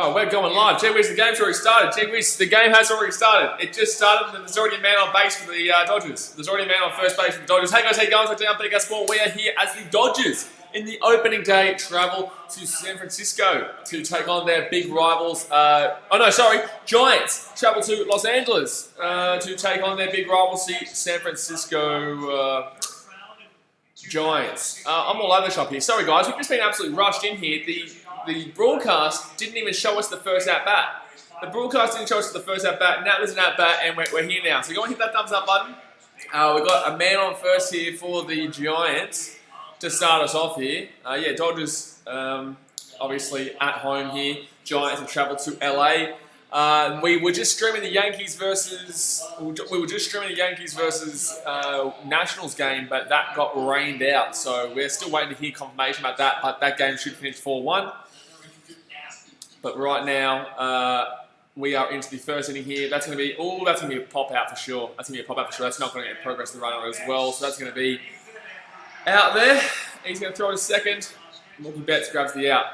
Oh, we're going live. Gee whiz, the game's already started. Gee whiz, the game has already started. It just started and there's already a man on base for the Dodgers. There's already a man on first base for the Dodgers. Hey guys, how you going? So down BKR Sport. We are here as the Dodgers in the opening day travel to San Francisco to take on their big rivals. Giants travel to Los Angeles to take on their big rivals, the San Francisco Giants. I'm all over the shop here. Sorry guys, we've just been absolutely rushed in here. The broadcast didn't even show us the first at-bat. The broadcast didn't show us the first at-bat. Now there's an at-bat and we're here now. So go and hit that thumbs up button. We've got a man on first here for the Giants to start us off here. Dodgers obviously at home here. Giants have travelled to LA. We were just streaming the Yankees versus Nationals game, but that got rained out. So we're still waiting to hear confirmation about that. But that game should finish 4-1. But right now we are into the first inning here. That's going to be a pop out for sure. That's not going to get progress to the runner as well. So that's going to be out there. He's going to throw it a second. Mookie Betts grabs the out.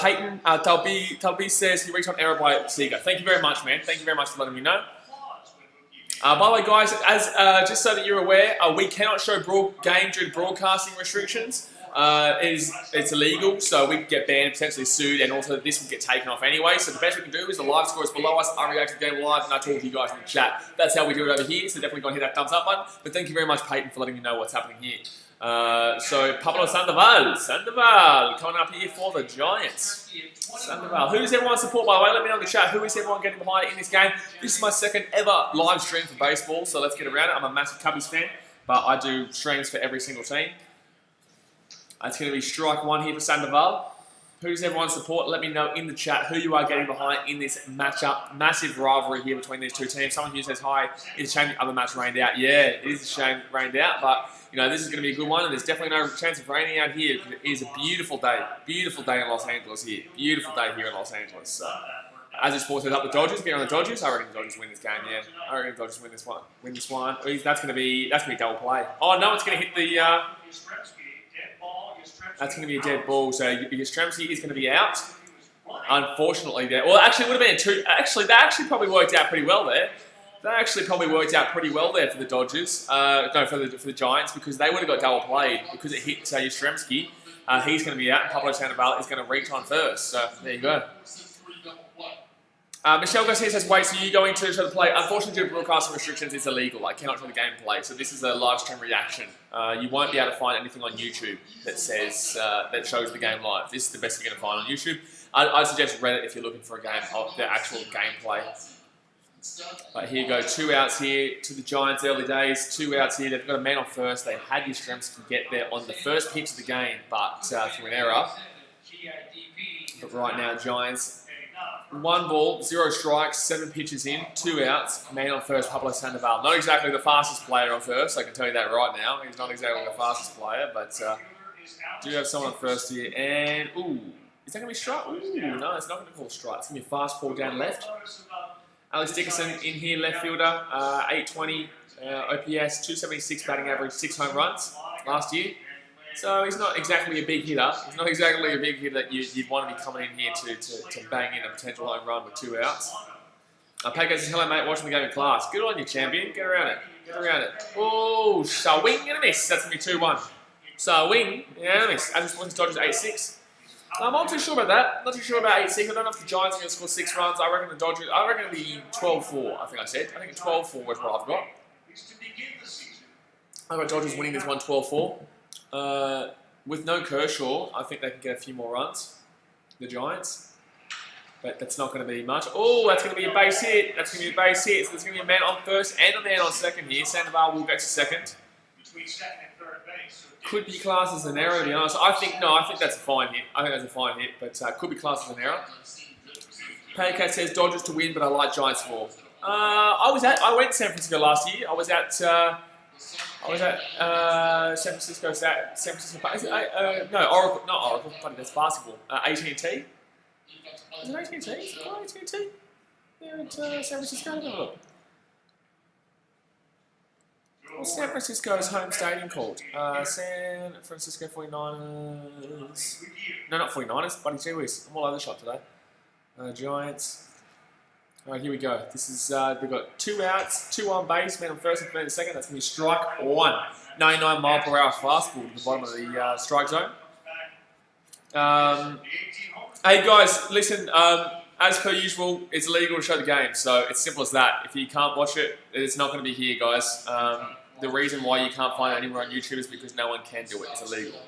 Peyton Talbi says he reached on error by Sega. Thank you very much, man. Thank you very much for letting me know. By the way, guys, as just so that you're aware, we cannot show game due to broadcasting restrictions. It's illegal, so we could get banned, potentially sued, and also this would get taken off anyway. So the best we can do is the live score is below us. I react to the game live, and I talk to you guys in the chat. That's how we do it over here. So definitely go and hit that thumbs up button. But thank you very much, Peyton, for letting me know what's happening here. So Pablo Sandoval coming up here for the Giants. Sandoval, who does everyone support, by the way? Let me know in the chat. Who is everyone getting behind in this game? This is my second ever live stream for baseball, so let's get around it. I'm a massive Cubbies fan, but I do streams for every single team. It's going to be strike one here for Sandoval. Who does everyone support? Let me know in the chat who you are getting behind in this matchup. Massive rivalry here between these two teams. Someone who says, hi, it's a shame the other match rained out. Yeah, it is a shame it rained out, but you know, this is going to be a good one, and there's definitely no chance of raining out here because it is a beautiful day. Beautiful day in Los Angeles here. Beautiful day here in Los Angeles. So, as the sport says up the Dodgers, get on the Dodgers. I reckon the Dodgers win this game, yeah. I reckon the Dodgers win this one. That's going to be double play. Oh, no, it's going to hit the... That's going to be a dead ball, so Yastrzemski is going to be out. Unfortunately, there. Well, actually, it would have been two. Actually, that actually probably worked out pretty well there. That actually probably worked out pretty well there for the Dodgers. No, for the Giants, because they would have got double played because it hit Yastrzemski. He's going to be out, and Pablo Sandoval is going to reach on first. So there you go. Michelle Garcia says, wait, so you're going to show the play? Unfortunately, due to broadcasting restrictions, it's illegal. I cannot show the game play. So this is a live stream reaction. You won't be able to find anything on YouTube that says that shows the game live. This is the best you're going to find on YouTube. I'd suggest Reddit if you're looking for a game of the actual gameplay. But here you go, 2 outs here to the Giants early days. 2 outs here. They've got a man on first. They had Yastrzemski get there on the first pitch of the game, but through an error. But right now, Giants... 1 ball, 0 strikes, 7 pitches in, 2 outs. Man on first, Pablo Sandoval. Not exactly the fastest player on first, I can tell you that right now. He's not exactly the fastest player, but do have someone on first here. And, ooh, is that going to be strike? Ooh, no, it's not going to call strike. It's going to be a fast ball down left. Alex Dickerson in here, left fielder, 820 OPS, 276 batting average, 6 home runs last year. So he's not exactly a big hitter. He's not exactly a big hitter that you'd want to be coming in here to bang in a potential home run with 2 outs. Pego says, hello mate, watching the game in class. Good on you, champion. Get around it. Get around it. Oh, swing and a miss. That's going to be 2-1. Swing and a miss. As this Dodgers 8-6. I'm not too sure about that. Not too sure about 8-6. I don't know if the Giants are going to score 6 runs. I reckon it'll be 12-4, I think I said. I think 12-4 is what I've got. I've got Dodgers winning this one 12-4. With no Kershaw, I think they can get a few more runs, the Giants. But that's not going to be much. Oh, that's going to be a base hit. That's going to be a base hit. So there's going to be a man on first and a man on second here. Sandoval will get to second. Could be classed as an error, to be honest. I think that's a fine hit. I think that's a fine hit, but could be classed as an error. Paycat says Dodgers to win, but I like Giants more. I went to San Francisco last year. I was at San Francisco. Oracle, not Oracle. Funny, that's basketball. AT&T. Is it AT&T? Is it called AT&T? Yeah, at San Francisco. Have a look. What's San Francisco's home stadium called? San Francisco 49ers. No, not 49ers. Buddy, gee whiz. I'm all over the shop today. Giants. All right, here we go. This is we've got 2 outs, 2 on base, man on first and third and second. That's going to be strike 1. 99 mile per hour fastball to the bottom of the strike zone. Hey guys, listen. As per usual, it's illegal to show the game, so it's simple as that. If you can't watch it, it's not going to be here, guys. The reason why you can't find it anywhere on YouTube is because no one can do it. It's illegal.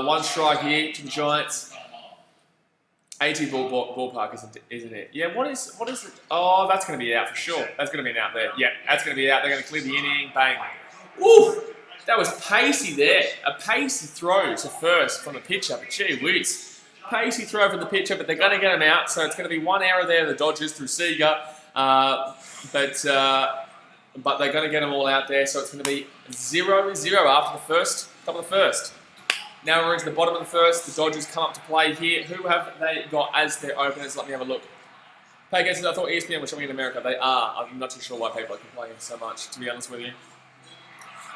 1 strike here to the Giants. 80 ballpark, isn't it? Yeah, what is it? Oh, that's going to be out for sure. That's going to be an out there. Yeah, that's going to be out. They're going to clear the inning. Bang. Woo! That was pacey there. A pacey throw to first from the pitcher, but gee whiz. Pacey throw from the pitcher, but they're going to get him out. So it's going to be 1 error there, the Dodgers through Sega. But they're going to get them all out there. So it's going to be 0-0 after the first, top of the first. Now we're into the bottom of the first. The Dodgers come up to play here. Who have they got as their openers? Let me have a look. Play against, I thought ESPN was showing in America. They are. I'm not too sure why people are complaining so much, to be honest with you.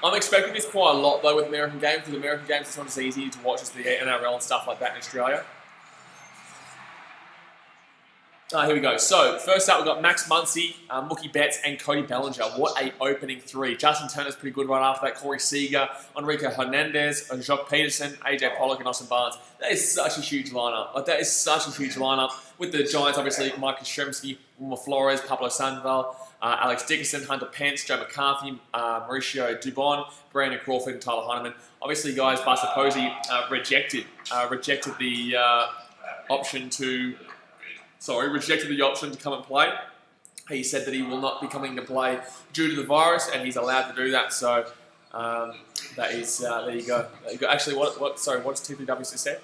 I'm expecting this quite a lot, though, with American games, because American games it's not as easy to watch as the NRL and stuff like that in Australia. Here we go. So, first up, we've got Max Muncy, Mookie Betts, and Cody Bellinger. What a opening 3. Justin Turner's pretty good right after that. Cory Sega, Enrique Hernandez, Jock Peterson, AJ Pollock, and Austin Barnes. That is such a huge lineup. That is such a huge lineup. With the Giants, obviously, Mike Yastrzemski, Wilmer Flores, Pablo Sandoval, Alex Dickerson, Hunter Pence, Joe McCarthy, Mauricio Dubon, Brandon Crawford, and Tyler Heineman. Obviously, guys, Buster Posey rejected the option to come and play. He said that he will not be coming to play due to the virus, and he's allowed to do that. So that is there you go. Actually, what does TPW just said?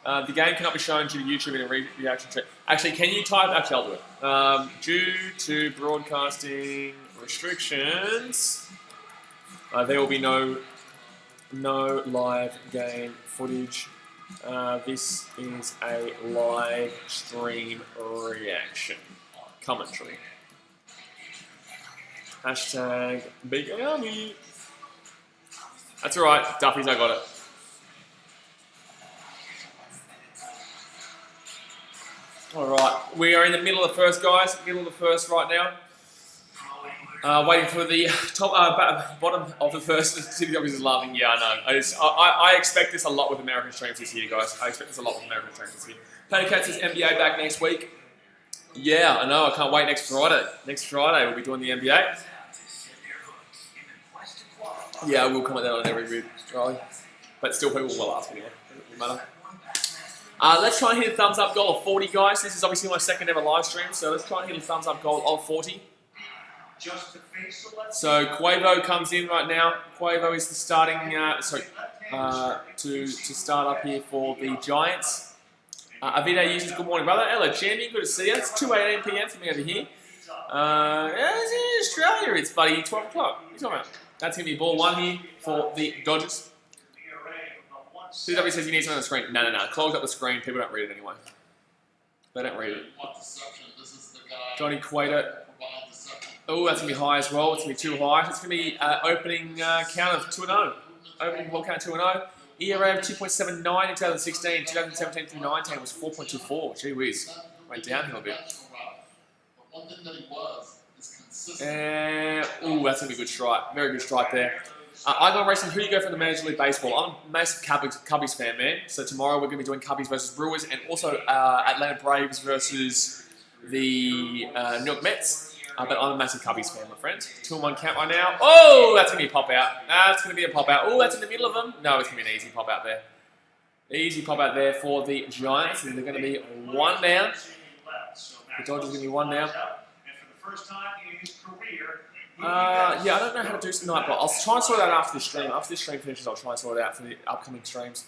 The game cannot be shown due to YouTube in a reaction chat. Actually, can you type? Actually, I'll do it. Due to broadcasting restrictions, there will be no live game footage. This is a live stream reaction commentary. Hashtag BKRmy. That's alright, Duffy's, I got it. Alright, we are in the middle of the first, guys. Middle of the first right now. Waiting for the bottom of the first. TPW is laughing. Yeah, I know. I expect this a lot with American streams this year, guys. I expect this a lot with American streams this year. Patty Cat says NBA back next week. Yeah, I know. I can't wait next Friday. Next Friday we'll be doing the NBA. Yeah, we'll comment that on every vid, Charlie. But still, people will ask anyway. It doesn't matter. Let's try and hit a thumbs up goal of 40, guys. This is obviously my second ever live stream, so let's try and hit a thumbs up goal of 40. So Quavo comes in right now. Quavo is the starting, to start up here for the Giants. Avide uses good morning, brother. Hello, champion. Good to see you. It's 2:18 PM for me over here. It's in Australia. It's buddy 12 o'clock. What are you talking about? That's gonna be ball 1 here for the Dodgers. CW says you need something on the screen. No. Close up the screen. People don't read it anyway. They don't read it. Johnny Cueto. Oh, that's going to be high as well. It's going to be too high. It's going to be opening count of 2-0. Opening ball count 2-0. ERA of 2.79 in 2016. 2017 through 19 was 4.24. Gee whiz. Went downhill a bit. Oh, that's going to be a good strike. Very good strike there. I'm going racing. Who do you go from the Major League Baseball? I'm a massive Cubbies fan, man. So tomorrow we're going to be doing Cubbies versus Brewers, and also Atlanta Braves versus the New York Mets. But I'm a massive Cubbies fan, my friend. 2-1 count right now. Oh, that's going to be a pop out. That's going to be a pop out. Oh, that's in the middle of them. No, it's going to be an easy pop out there. Easy pop out there for the Giants. And they're going to be 1 down. The Dodgers are going to be 1 down. Yeah, I don't know how to do some night, but I'll try and sort it out after this stream. After this stream finishes, I'll try and sort it out for the upcoming streams.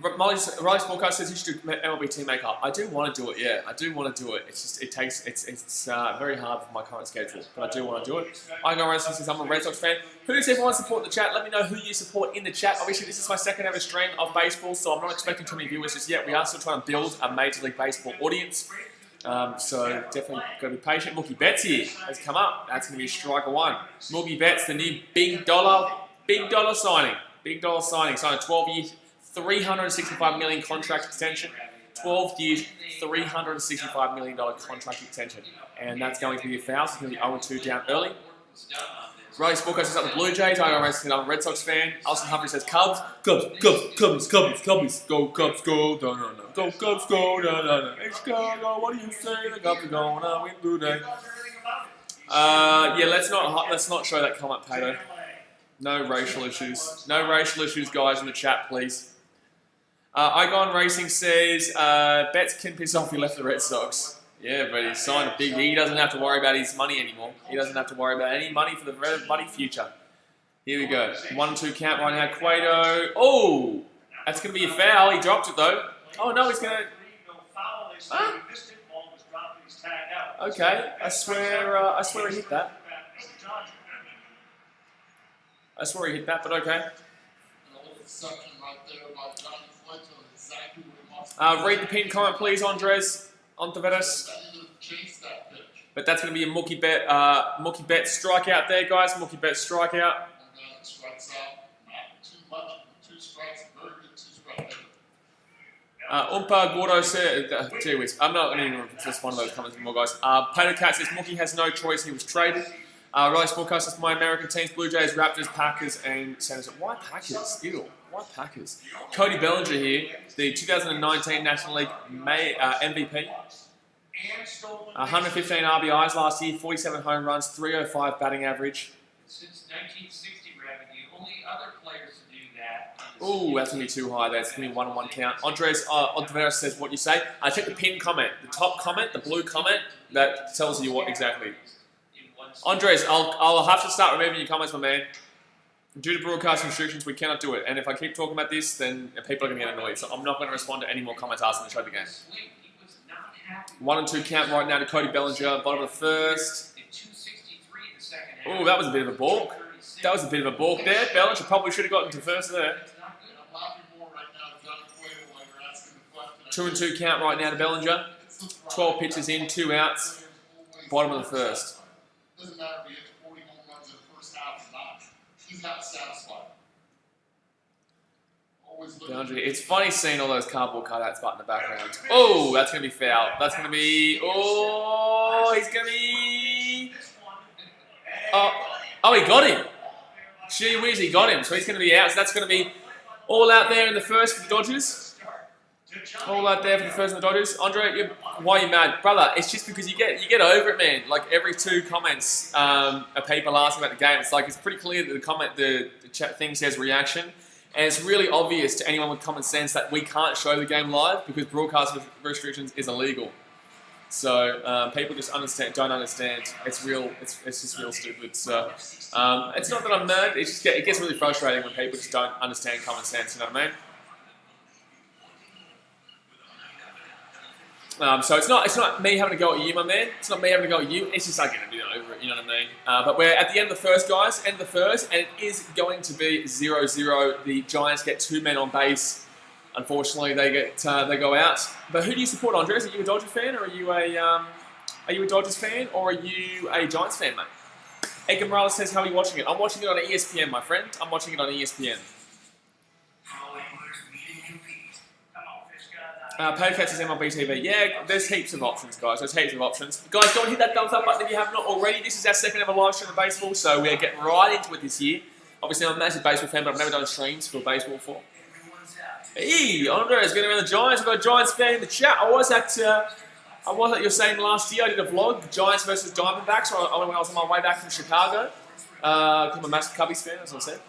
Riley Sportcast says you should do MLB team makeup. I do want to do it, yeah. I do want to do it. It's just, it's very hard for my current schedule, but I do want to do it. I go around says I'm a Red Sox fan. Who does everyone support in the chat? Let me know who you support in the chat. Obviously, this is my second ever stream of baseball, so I'm not expecting too many viewers just yet. We are still trying to build a Major League Baseball audience. So definitely got to be patient. Mookie Betts here has come up. That's going to be striker 1. Mookie Betts, the new big dollar signing. Big dollar signing. Signed a 12-year, $365 million contract extension. 12 years, $365 million contract extension. And that's going to be a foul. So it's going to be 0-2 down early. Riley Sporko says, I'm the Blue Jays. I'm a Red Sox fan. Austin Humphrey says, Cubs. Cubs. Go Cubs, go. No. Go Cubs, go. No. Chicago, what do you say? The Cubs are going to win today. Yeah, let's not show that comment, Pato. No racial issues. No racial issues, guys, in the chat, please. Igon Racing says, Betts can piss off he left the Red Sox. Yeah, but he signed a big... He doesn't have to worry about his money anymore. He doesn't have to worry about any money for the bloody future. Here we go. 1-2 count right now. Cueto. Oh! That's going to be a foul. He dropped it, though. Oh, no, he's going to... Huh? Okay. I swear he hit that. I swear he hit that, but okay. Read the pinned comment, please, Andres. Ontiveros. But that's going to be a Mookie Bet strikeout there, guys. Mookie Bet strikeout. Umpa Gordo said, gee whiz, I'm not going to just one of those comments anymore, guys. Pato Cat says Mookie has no choice. He was traded. Riley Sportcast says my American teams: Blue Jays, Raptors, Packers, and Senators. Why Packers? Ew. Why Packers? Cody Bellinger here, the 2019 National League MVP. 115 RBIs last year, 47 home runs, 305 batting average. Since 1960 revenue, only other players to do that. Ooh, that's going to be too high there. It's going to be 1-on-1 count. Andres Ontiveros says what you say. I check the pinned comment, the top comment, the blue comment, that tells you what exactly. Andres, I'll have to start removing your comments, my man. Due to broadcast restrictions, we cannot do it. And if I keep talking about this, then people are going to get annoyed. So I'm not going to respond to any more comments asking to show the game. 1-2 count right now to Cody Bellinger, bottom of the first. Oh, that was a bit of a balk. That was a bit of a balk there. Bellinger probably should have gotten to first there. 2-2 count right now to Bellinger. 12 pitches in, 2 outs. Bottom of the first. Doesn't matter if he hits 40 home runs in the first half or not. He's not satisfied. It's funny seeing all those cardboard cutouts in the background. Oh, that's going to be foul. That's going to be... Oh, he's going to be... Oh, he got him. Gee whiz, he got him. So he's going to be out. So that's going to be all out there in the first for the Dodgers. All out there for the first for the Dodgers. Andre, why are you mad? Brother, it's just because you get over it, man. Like every 2 comments people asking about the game. It's like it's pretty clear that the chat thing says reaction. And it's really obvious to anyone with common sense that we can't show the game live because broadcast restrictions is illegal. So people just don't understand. It's real. It's just real stupid. So it's not that I'm mad. It gets really frustrating when people just don't understand common sense. You know what I mean? So it's not me having to go at you, my man. It's not me having to go at you. It's just I get a bit over it, you know what I mean? But we're at the end of the first, guys. End of the first, and it is going to be 0-0. The Giants get 2 men on base. Unfortunately, they go out. But who do you support, Andres? Are you a Dodgers fan, or are you a Dodgers fan, or are you a Giants fan, mate? Edgar Morales says, "How are you watching it?" I'm watching it on ESPN, my friend. I'm watching it on ESPN. Podcast says MLB TV. Yeah, there's heaps of options, guys. There's heaps of options. Guys, go and hit that thumbs up button if you have not already. This is our second ever live stream of baseball, so we're getting right into it this year. Obviously, I'm a massive baseball fan, but I've never done streams for baseball before. Hey, Andre's getting around the Giants. We've got a Giants fan in the chat. I was at your saying last year. I did a vlog, Giants versus Diamondbacks, when I was on my way back from Chicago. I'm a massive Cubbies fan, as I said.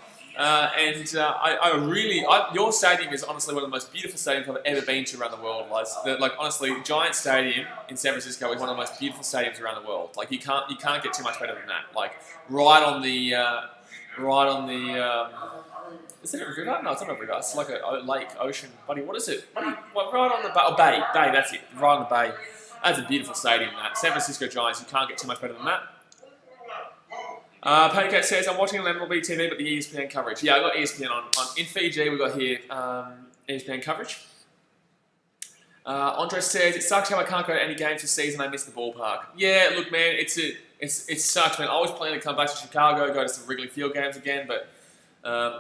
Your stadium is honestly one of the most beautiful stadiums I've ever been to around the world. Like honestly, Giant Stadium in San Francisco is one of the most beautiful stadiums around the world. Like you can't get too much better than that. Like right on the is it a river? No, it's not a river. It's like a lake, ocean, buddy. What is it? Right on the bay. Bay. That's it. Right on the bay. That's a beautiful stadium. That San Francisco Giants. You can't get too much better than that. Pancake says, I'm watching on MLB TV, but the ESPN coverage. Yeah, I got ESPN on. In Fiji, we got here ESPN coverage. Andres says, it sucks how I can't go to any games this season. I miss the ballpark. Yeah, look, man, it sucks, man. I was planning to come back to Chicago, go to some Wrigley Field games again, but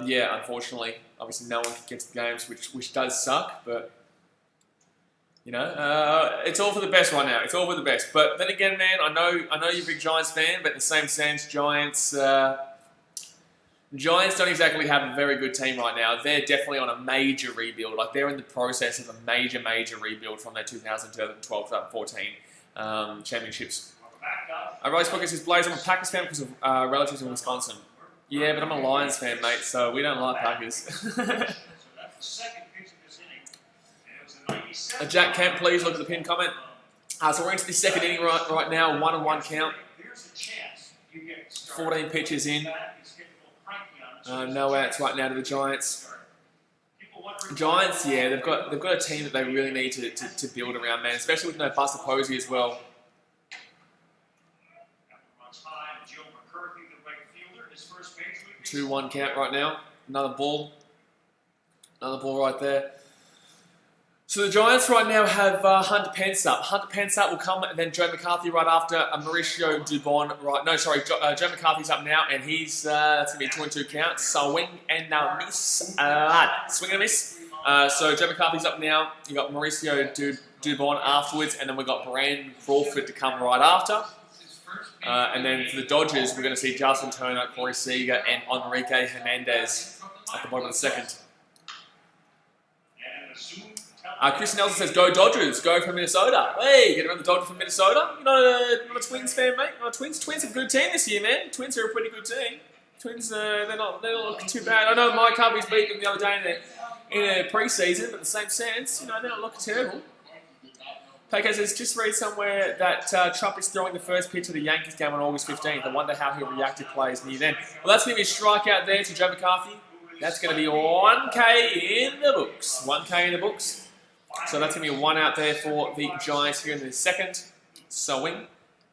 yeah, unfortunately, obviously no one can get to the games, which does suck, but You know, it's all for the best right now. It's all for the best. But then again, man, I know you're a big Giants fan, but in the same sense, Giants don't exactly have a very good team right now. They're definitely on a major rebuild. Like, they're in the process of a major rebuild from their 2012-2014 championships. Riley Spocker says, Blaze, I'm a Packers fan because of relatives in Wisconsin. Yeah, but I'm a Lions fan, mate, so we don't like Packers. Jack Kemp, please look at the pin comment. So we're into the second inning right now, 1-1 count. 14 pitches in. No outs right now to the Giants. Giants, yeah, they've got a team that they really need to build around, man, especially with no Buster Posey as well. 2-1 count right now. Another ball right there. So the Giants right now have Hunter Pence up. Hunter Pence up will come, and then Joe McCarthy right after. Mauricio Dubon Joe McCarthy's up now, and he's that's gonna be a 2-2 count. Swing and a miss. Swing and a miss. So Joe McCarthy's up now. You got Mauricio Dubon afterwards, and then we got Brandon Crawford to come right after. And then for the Dodgers, we're going to see Justin Turner, Cory Sega, and Enrique Hernandez at the bottom of the second. Chris Nelson says, go Dodgers, go from Minnesota. Hey, get around the Dodgers from Minnesota. You're not a Twins fan, mate? Not Twins. Twins are a good team this year, man. Twins are a pretty good team. Twins, they're not looking too bad. I know Mike Harvey's beat them the other day in a preseason, but in the same sense, you know, they're not looking terrible. Okay, says, just read somewhere that Trump is throwing the first pitch of the Yankees game on August 15th. I wonder how he'll react if players near then. Well, that's going to be a strikeout there to Joe McCarthy. That's going to be 1K in the books. 1K in the books. So that's going to be a 1 out there for the Giants here in the second. Swing.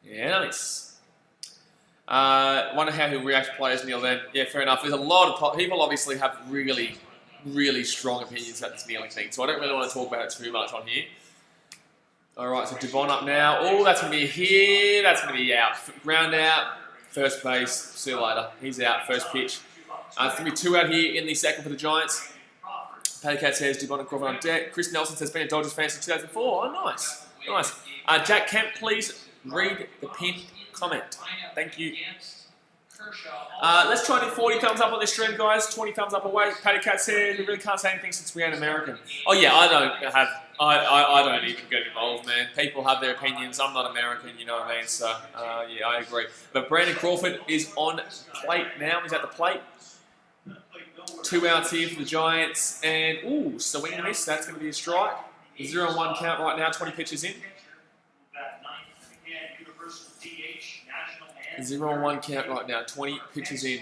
Yeah, nice. Wonder how he'll react if players kneel then. Yeah, fair enough. There's a lot of people obviously have really, really strong opinions about this kneeling thing. So I don't really want to talk about it too much on here. Alright, so Dubon up now. Oh, that's going to be here. That's going to be out. Ground out. First base. See you later. He's out. First pitch. It's going to be 2 out here in the second for the Giants. Patty Cat says Dubon and Crawford on deck. Chris Nelson says been a Dodgers fan since 2004. Oh, nice. Nice. Jack Kemp, please read the pinned comment. Thank you. Let's try to do 40 thumbs up on this stream, guys. 20 thumbs up away. Patty Cat says we really can't say anything since we ain't American. Oh yeah, I don't even get involved, man. People have their opinions. I'm not American, you know what I mean? So yeah, I agree. But Brandon Crawford is on plate now. He's at the plate. 2 outs here for the Giants, and ooh, swing and a miss. That's going to be a strike. 0-1 count right now. 20 pitches in. 0-1 count right now. 20 pitches in.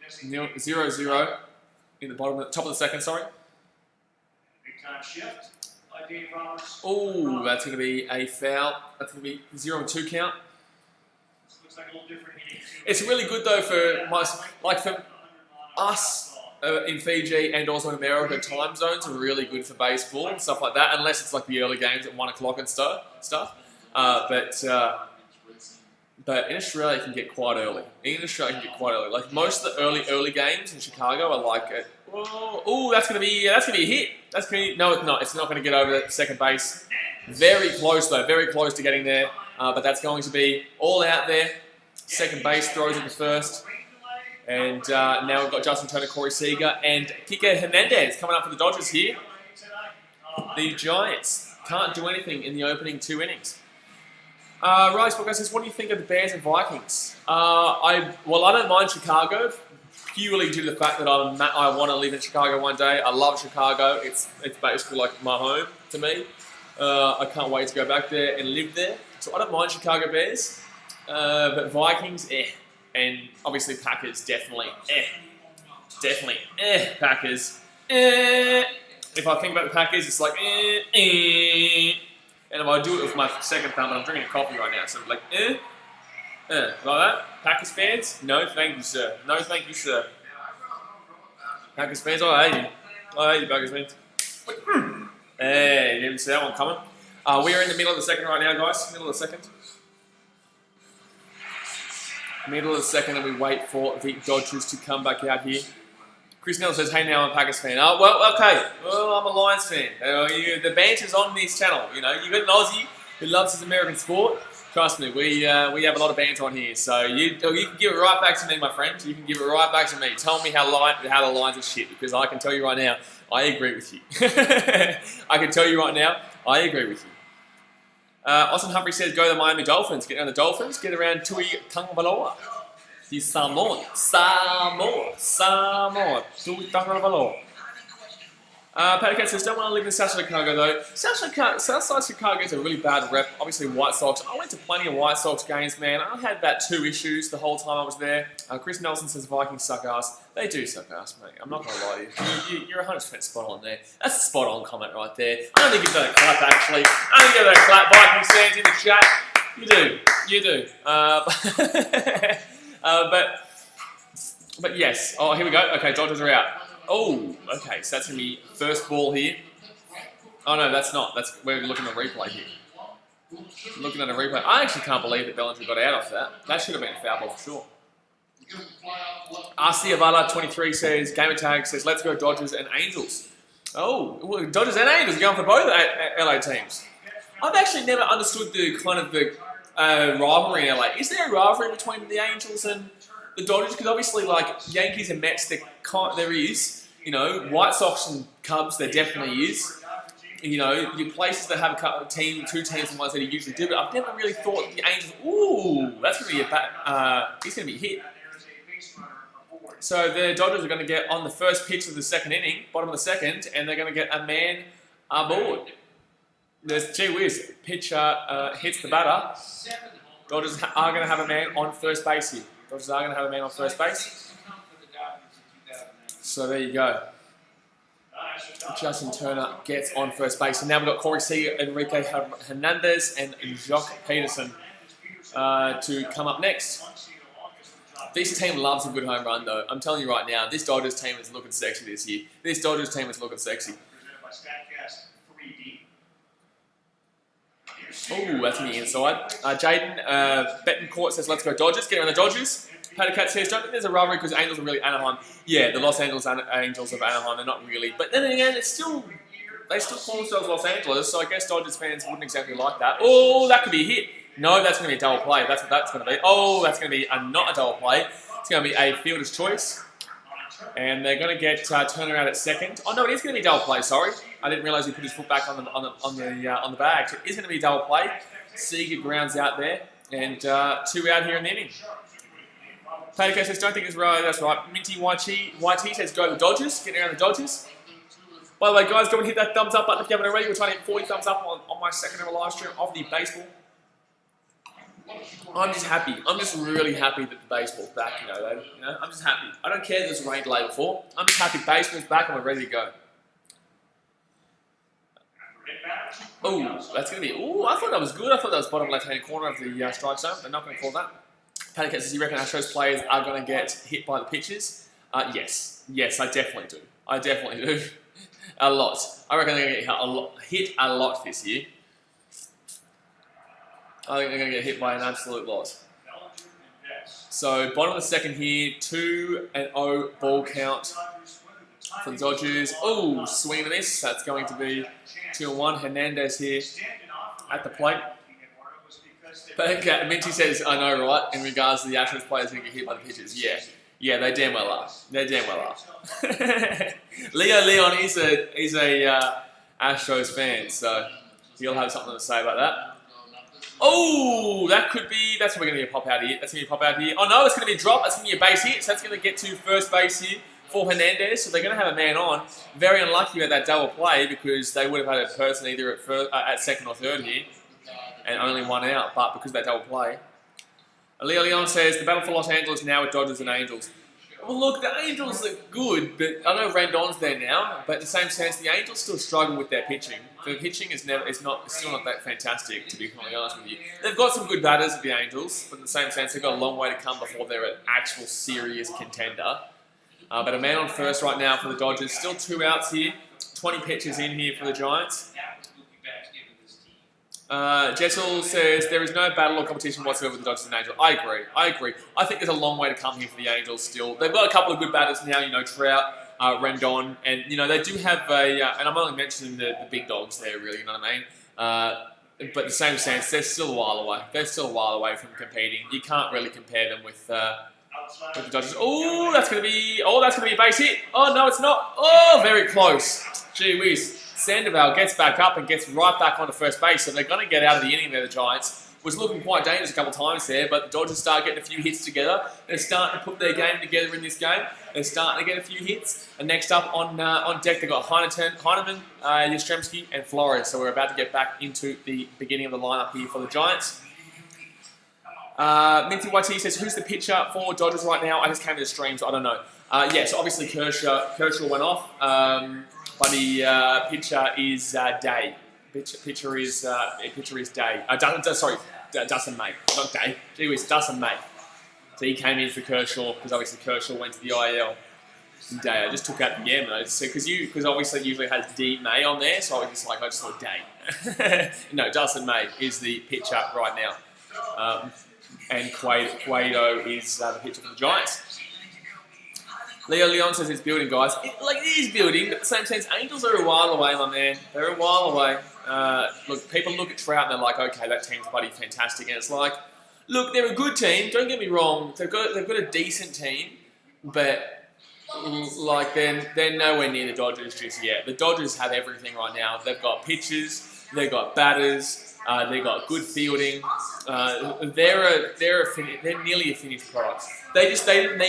0-0 in the top of the second. Sorry. Oh, that's going to be a foul. That's going to be 0-2 count. It's really good though for us in Fiji and also in America. Time zones are really good for baseball and stuff like that, unless it's like the early games at 1 o'clock and stuff. But in Australia, it can get quite early. Like most of the early games in Chicago are like, oh, that's gonna be a hit. No, it's not. It's not gonna get over the second base. Very close though, very close to getting there. But that's going to be all out there. Second base throws it to first, and now we've got Justin Turner, Cory Sega, and kicker Hernandez coming up for the Dodgers here. The Giants can't do anything in the opening 2 innings. Riley Spock says, what do you think of the Bears and Vikings? I don't mind Chicago, purely due to the fact that I want to live in Chicago one day. I love Chicago. It's basically like my home to me. I can't wait to go back there and live there. So I don't mind Chicago Bears. But Vikings, and obviously Packers, definitely, Packers, If I think about the Packers, it's like, And if I do it with my second thumb, and I'm drinking coffee right now, so I'm like, like that. Packers fans, no thank you, sir. No thank you, sir. Packers fans, I hate you, Packers fans. Hey, you didn't see that one coming. We are in the middle of the second right now, guys. Middle of the second, and we wait for the Dodgers to come back out here. Chris Nell says, hey, now I'm a Packers fan. Oh, well, okay. Well, I'm a Lions fan. The banter's on this channel. You know, you've got an Aussie who loves his American sport. Trust me, we have a lot of banter on here. So you can give it right back to me, my friend. You can give it right back to me. Tell me how the Lions are shit, because I can tell you right now, I agree with you. I can tell you right now, I agree with you. Austin Humphrey says, go to the Miami Dolphins. Get around the Dolphins. Get around Tui Tagovailoa. He's Samoan. Tui Tagovailoa. Patty Cat says, don't want to live in Southside Chicago though. Southside Chicago gets a really bad rep. Obviously White Sox. I went to plenty of White Sox games, man. I had about 2 issues the whole time I was there. Chris Nelson says Vikings suck ass. They do suck ass, mate. I'm not going to lie to you. You're 100% spot on there. That's a spot on comment right there. I don't think you've done a clap, actually. I don't think you've done a clap, Vikings fans in the chat. You do. But yes. Oh, here we go. Okay, Dodgers are out. Oh, okay, so that's going to be first ball here. Oh, no, that's not. We're looking at a replay here. Looking at a replay. I actually can't believe that Bellinger got out of that. That should have been a foul ball for sure. RC Avala 23 says, Gamer Tag says, let's go Dodgers and Angels. Oh, well, Dodgers and Angels going for both LA teams. I've actually never understood the kind of the rivalry in LA. Is there a rivalry between the Angels and the Dodgers? Because obviously, like Yankees and Mets, there is. You know, White Sox and Cubs, there definitely is. You know, your places that have a two teams and ones that you usually do. But I've never really thought the Angels. Ooh, that's going to be he's going to be hit. So the Dodgers are going to get on the first pitch of the second inning, bottom of the second, and they're going to get a man aboard. There's gee whiz, pitcher hits the batter. Dodgers are going to have a man on first base here. Dodgers are going to have a man on first base. So there you go. Justin Turner gets on first base. And now we've got Cory Sega, Enrique Hernandez, and Jock Peterson to come up next. This team loves a good home run, though. I'm telling you right now, this Dodgers team is looking sexy this year. This Dodgers team is looking sexy. Oh, that's me inside. Jaden Bettencourt says, let's go Dodgers. Get around the Dodgers. Patty Cat says, don't think there's a rivalry because Angels are really Anaheim. Yeah, the Los Angeles Angels of Anaheim, they're not really. But then again, they still call themselves Los Angeles, so I guess Dodgers fans wouldn't exactly like that. Oh, that could be a hit. No, that's going to be a double play. That's what that's going to be. Oh, that's going to be not a double play. It's going to be a fielder's choice. And they're going to get Turner out at second. Oh, no, it is going to be a double play, sorry. I didn't realise he put his foot back on the bag. So it is going to be a double play. Seager grounds out there. And 2 out here in the inning. Patty says, don't think it's right. That's right. Minty YT says, go the Dodgers. Get around the Dodgers. By the way, guys, go and hit that thumbs up button if you haven't already. We're trying to hit 40 thumbs up on my second ever live stream of the baseball. I'm just happy. I'm just really happy that the baseball's back, you know, I'm just happy. I don't care that there's a rain delay before. I'm just happy baseball's back and we're ready to go. Oh, that's going to be... Oh, I thought that was good. I thought that was bottom left-hand corner of the strike zone. They're not going to call that. Patty Cat says, you reckon Astros players are going to get hit by the pitches? Yes. Yes, I definitely do. I definitely do. A lot. I reckon they're going to get hit a lot this year. I think they're going to get hit by an absolute lot. So, bottom of the second here, 2-0 ball count for the Dodgers. Oh, swing and a miss. That's going to be 2-1. Hernandez here at the plate. But Minty says, I know, right, in regards to the Astros players who get hit by the pitches. Yeah. Yeah, they damn well are. They damn well are. Leo Leon is a Astros fan, so he'll have something to say about that. Oh, that could be... That's what we're going to get a pop out here. That's going to be a pop out here. Oh, no, it's going to be a drop. That's going to be a base hit. So that's going to get to first base here for Hernandez. So they're going to have a man on. Very unlucky about that double play because they would have had a person either at second or third here and only 1 out. But because of that double play... Leo Leon says, the battle for Los Angeles now with Dodgers and Angels. Well, look, the Angels are good, but I know Rendon's there now, but in the same sense, the Angels still struggle with their pitching. The pitching is still not that fantastic, to be completely honest with you. They've got some good batters at the Angels, but in the same sense, they've got a long way to come before they're an actual serious contender. But a man on first right now for the Dodgers. Still 2 outs here. 20 pitches in here for the Giants. Jessel says, there is no battle or competition whatsoever with the Dodgers and Angels. I agree. I think there's a long way to come here for the Angels still. They've got a couple of good batters now, you know, Trout, Rendon, and they do have a, and I'm only mentioning the big dogs there, really. You know what I mean? But in the same sense, they're still a while away. They're still a while away from competing. You can't really compare them with the Dodgers. Oh, that's gonna be a base hit. Oh no, it's not. Oh, very close. Gee whiz. Sandoval gets back up and gets right back onto first base, so they're going to get out of the inning there, the Giants. Was looking quite dangerous a couple of times there, but the Dodgers start getting a few hits together. They're starting to put their game together in this game. They're starting to get a few hits. And next up on deck, they've got Heineman, Yastrzemski, and Flores. So we're about to get back into the beginning of the lineup here for the Giants. Minty YT says, who's the pitcher for Dodgers right now? I just came to the stream, so I don't know. So obviously Kershaw went off. But the pitcher is Day. Pitcher is Day. Dustin May, not Day. Gee whiz, Dustin May. So he came in for Kershaw because obviously Kershaw went to the IL. Day. I just took out the M because obviously usually it has D May on there, so I just thought Day. No, Dustin May is the pitcher right now, and Cueto is the pitcher for the Giants. Leo Leon says it's building, guys. It is building, but at the same sense, Angels are a while away, my man. They're a while away. Look, people look at Trout and they're like, okay, that team's bloody fantastic. And it's like, look, they're a good team. Don't get me wrong. They've got a decent team, but they're nowhere near the Dodgers just yet. The Dodgers have everything right now. They've got pitchers, they've got batters, they've got good fielding. They're nearly a finished product. They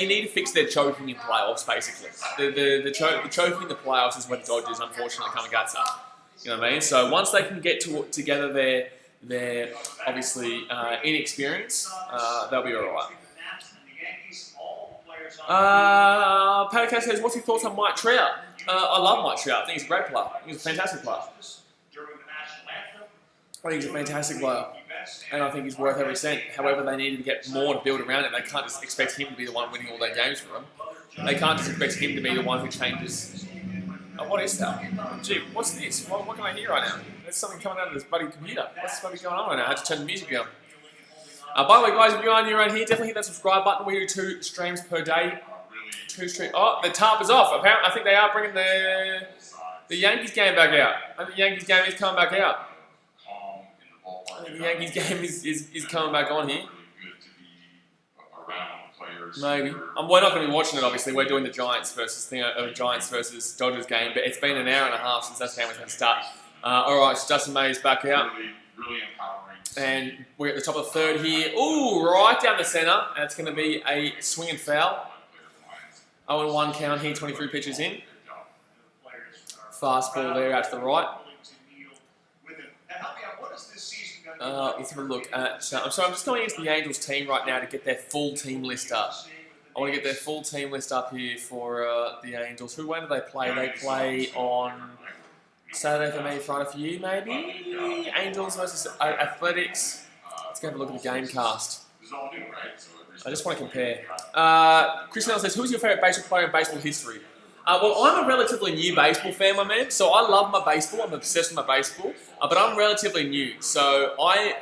need to fix their choking in playoffs, basically. The choking in the playoffs is where the Dodgers, unfortunately, come and guts up. You know what I mean? So once they can get together their obviously inexperience, they'll be all right. Paddock says, what's your thoughts on Mike Trout? I love Mike Trout. I think he's a great player. He's a fantastic player. I think he's a fantastic player. And I think he's worth every cent. However, they need to get more to build around it. They can't just expect him to be the one winning all their games for them. They can't just expect him to be the one who changes. Oh, what is that? Gee, what's this? What can I hear right now? There's something coming out of this bloody computer. What's going on right now? I had to turn the music down. By the way, guys, if you are new around here, definitely hit that subscribe button. We do 2 streams per day. 2 streams. Oh, the tarp is off. Apparently, I think they are bringing the Yankees game back out. I think the Yankees game is coming back out. I think the Yankees game is coming back on here. Maybe. We're not going to be watching it, obviously. We're doing the Giants versus Dodgers game, but it's been an hour and a half since that game was going to start. All right, so Dustin May is back out. And we're at the top of the 3rd here. Ooh, right down the centre. And it's going to be a swing and foul. 0-1 count here, 23 pitches in. Fastball there out to the right. Let's have a look at... so I'm just going into the Angels team right now to get their full team list up. I want to get their full team list up here for the Angels. When do they play? They play on Saturday for me, Friday for you, maybe? Angels versus Athletics. Let's go have a look at the game cast. I just want to compare. Chris Nelson says, who's your favourite baseball player in baseball history? Well, I'm a relatively new baseball fan, my man, so I love my baseball. I'm obsessed with my baseball, but I'm relatively new. So I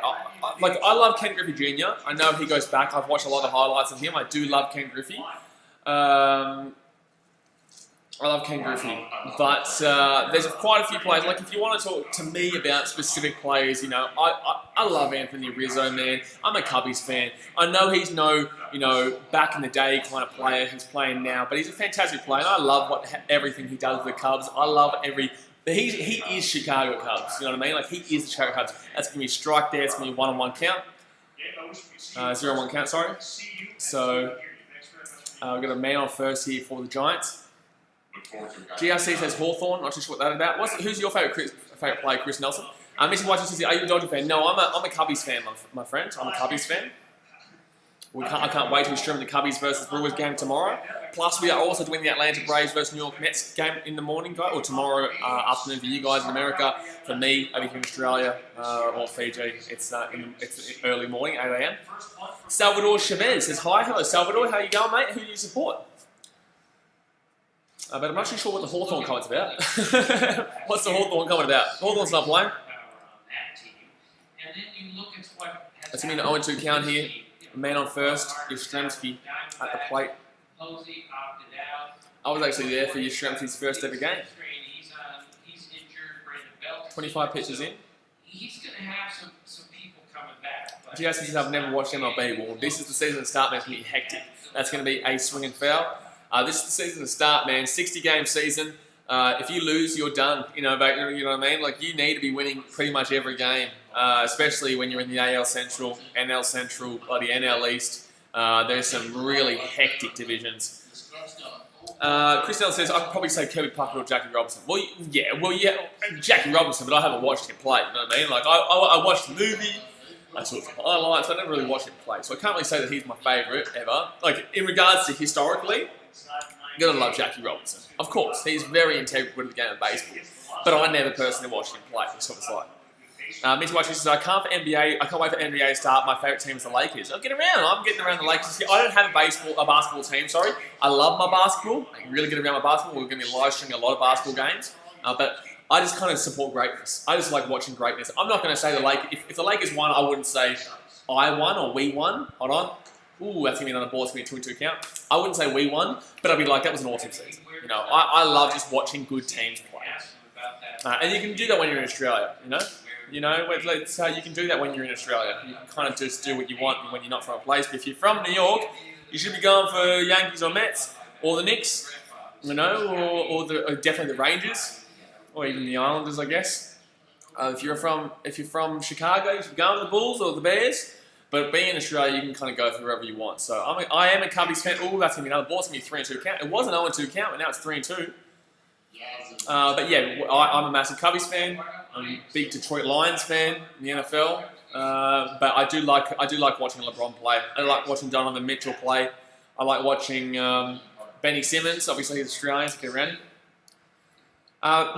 love Ken Griffey Jr. I know he goes back. I've watched a lot of highlights of him. I do love Ken Griffey. I love Ken Griffey, but there's quite a few players. Like, if you want to talk to me about specific players, I love Anthony Rizzo, man. I'm a Cubbies fan. I know he's no, back in the day kind of player who's playing now, but he's a fantastic player, and I love everything he does with the Cubs. I love he is Chicago Cubs. You know what I mean? Like, he is the Chicago Cubs. That's gonna be a strike there. It's gonna be 1-on-1 count. 0-1 count. Sorry. So we've got a man on first here for the Giants. GRC says Hawthorn. Not too sure what that's about. Who's your favourite player, Chris Nelson? Missy White says, are you a Dodger fan? No, I'm a Cubbies fan, my friend. I'm a Cubbies fan. I can't wait to stream the Cubbies versus Brewers game tomorrow. Plus, we are also doing the Atlanta Braves versus New York Mets game in the morning, guys, or tomorrow afternoon for you guys in America. For me, over here in Australia or Fiji, it's early morning, 8 a.m. Salvador Chavez says, hi, hello Salvador, how you going, mate? Who do you support? But I'm not too sure what the Hawthorn comment's about. What's the Hawthorn comment about? Hawthorn's not playing. That's going to be an 0-2 count here. Man on first, Yastrzemski at the plate. I was actually there for your Shrimps' first ever game. He's injured. Brandon Belt. 25 pitches in. He's going to have some people coming back. If you guys says I've never watched MLB, well, this is the season to start, man. It's going to be hectic. That's going to be a swing and foul. This is the season to start, man. 60-game season. If you lose, you're done. You know what I mean? Like, you need to be winning pretty much every game, especially when you're in the AL Central, NL Central, bloody NL East. There's some really hectic divisions. Christelle says, I'd probably say Kirby Puckett or Jackie Robinson. Well, yeah, Jackie Robinson, but I haven't watched him play, you know what I mean? Like, I watched the movie, I saw some highlights, I never really watched him play, so I can't really say that he's my favourite ever. Like, in regards to historically, you're going to love Jackie Robinson. Of course, he's very integral to the game of baseball, but I never personally watched him play, so it's like. Mitch Watcher says, I can't wait for NBA to start. My favourite team is the Lakers. I'm getting around the Lakers. I don't have a basketball team, sorry. I love my basketball. I can really get around my basketball. We're going to be live streaming a lot of basketball games. But I just kind of support greatness. I just like watching greatness. I'm not going to say the Lakers. If the Lakers won, I wouldn't say I won or we won. Hold on. Ooh, that's going to be another ball. It's going to be a 2-2 count. I wouldn't say we won, but I'd be like, that was an awesome season. You know, I love just watching good teams play. And you can do that when you're in Australia, you know? You know, you can do that when you're in Australia. You can kind of just do what you want when you're not from a place. But if you're from New York, you should be going for Yankees or Mets or the Knicks, you know, or definitely the Rangers or even the Islanders, I guess. If you're from Chicago, you should be going for the Bulls or the Bears. But being in Australia, you can kind of go for wherever you want. So I am a Cubbies fan. Oh, that's going to be another ball. It's going to be 3-2 count. It was an 0-2 count, but now it's 3-2. But yeah, I'm a massive Cubbies fan. I'm a big Detroit Lions fan in the NFL. But I do like watching LeBron play. I like watching Donovan Mitchell play. I like watching Benny Simmons. Obviously, he's Australian, so get around.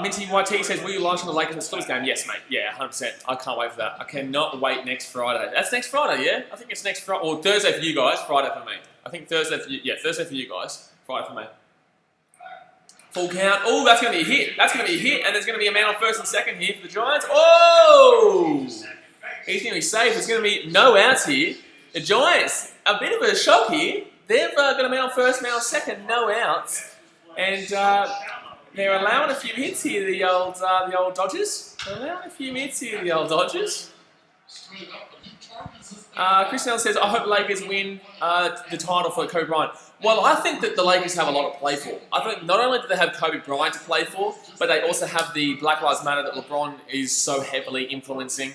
Minty YT says, will you launch on the Lakers and Spurs game? Yes, mate. Yeah, 100%. I can't wait for that. I cannot wait next Friday. That's next Friday, yeah? I think it's next Friday. Or Thursday for you guys, Friday for me. I think Thursday for you. Yeah, Thursday for you guys, Friday for me. Full count. Oh, that's going to be a hit. That's going to be a hit. And there's going to be a man on first and second here for the Giants. Oh! He's going to be safe. There's going to be no outs here. The Giants, a bit of a shock here. They've got a man on first, man on second, no outs. And they're allowing a few hits here, the old Dodgers. They're allowing a few hits here, the old Dodgers. Christian says, I hope Lakers win the title for Kobe Bryant. Well, I think that the Lakers have a lot to play for. I think not only do they have Kobe Bryant to play for, but they also have the Black Lives Matter that LeBron is so heavily influencing.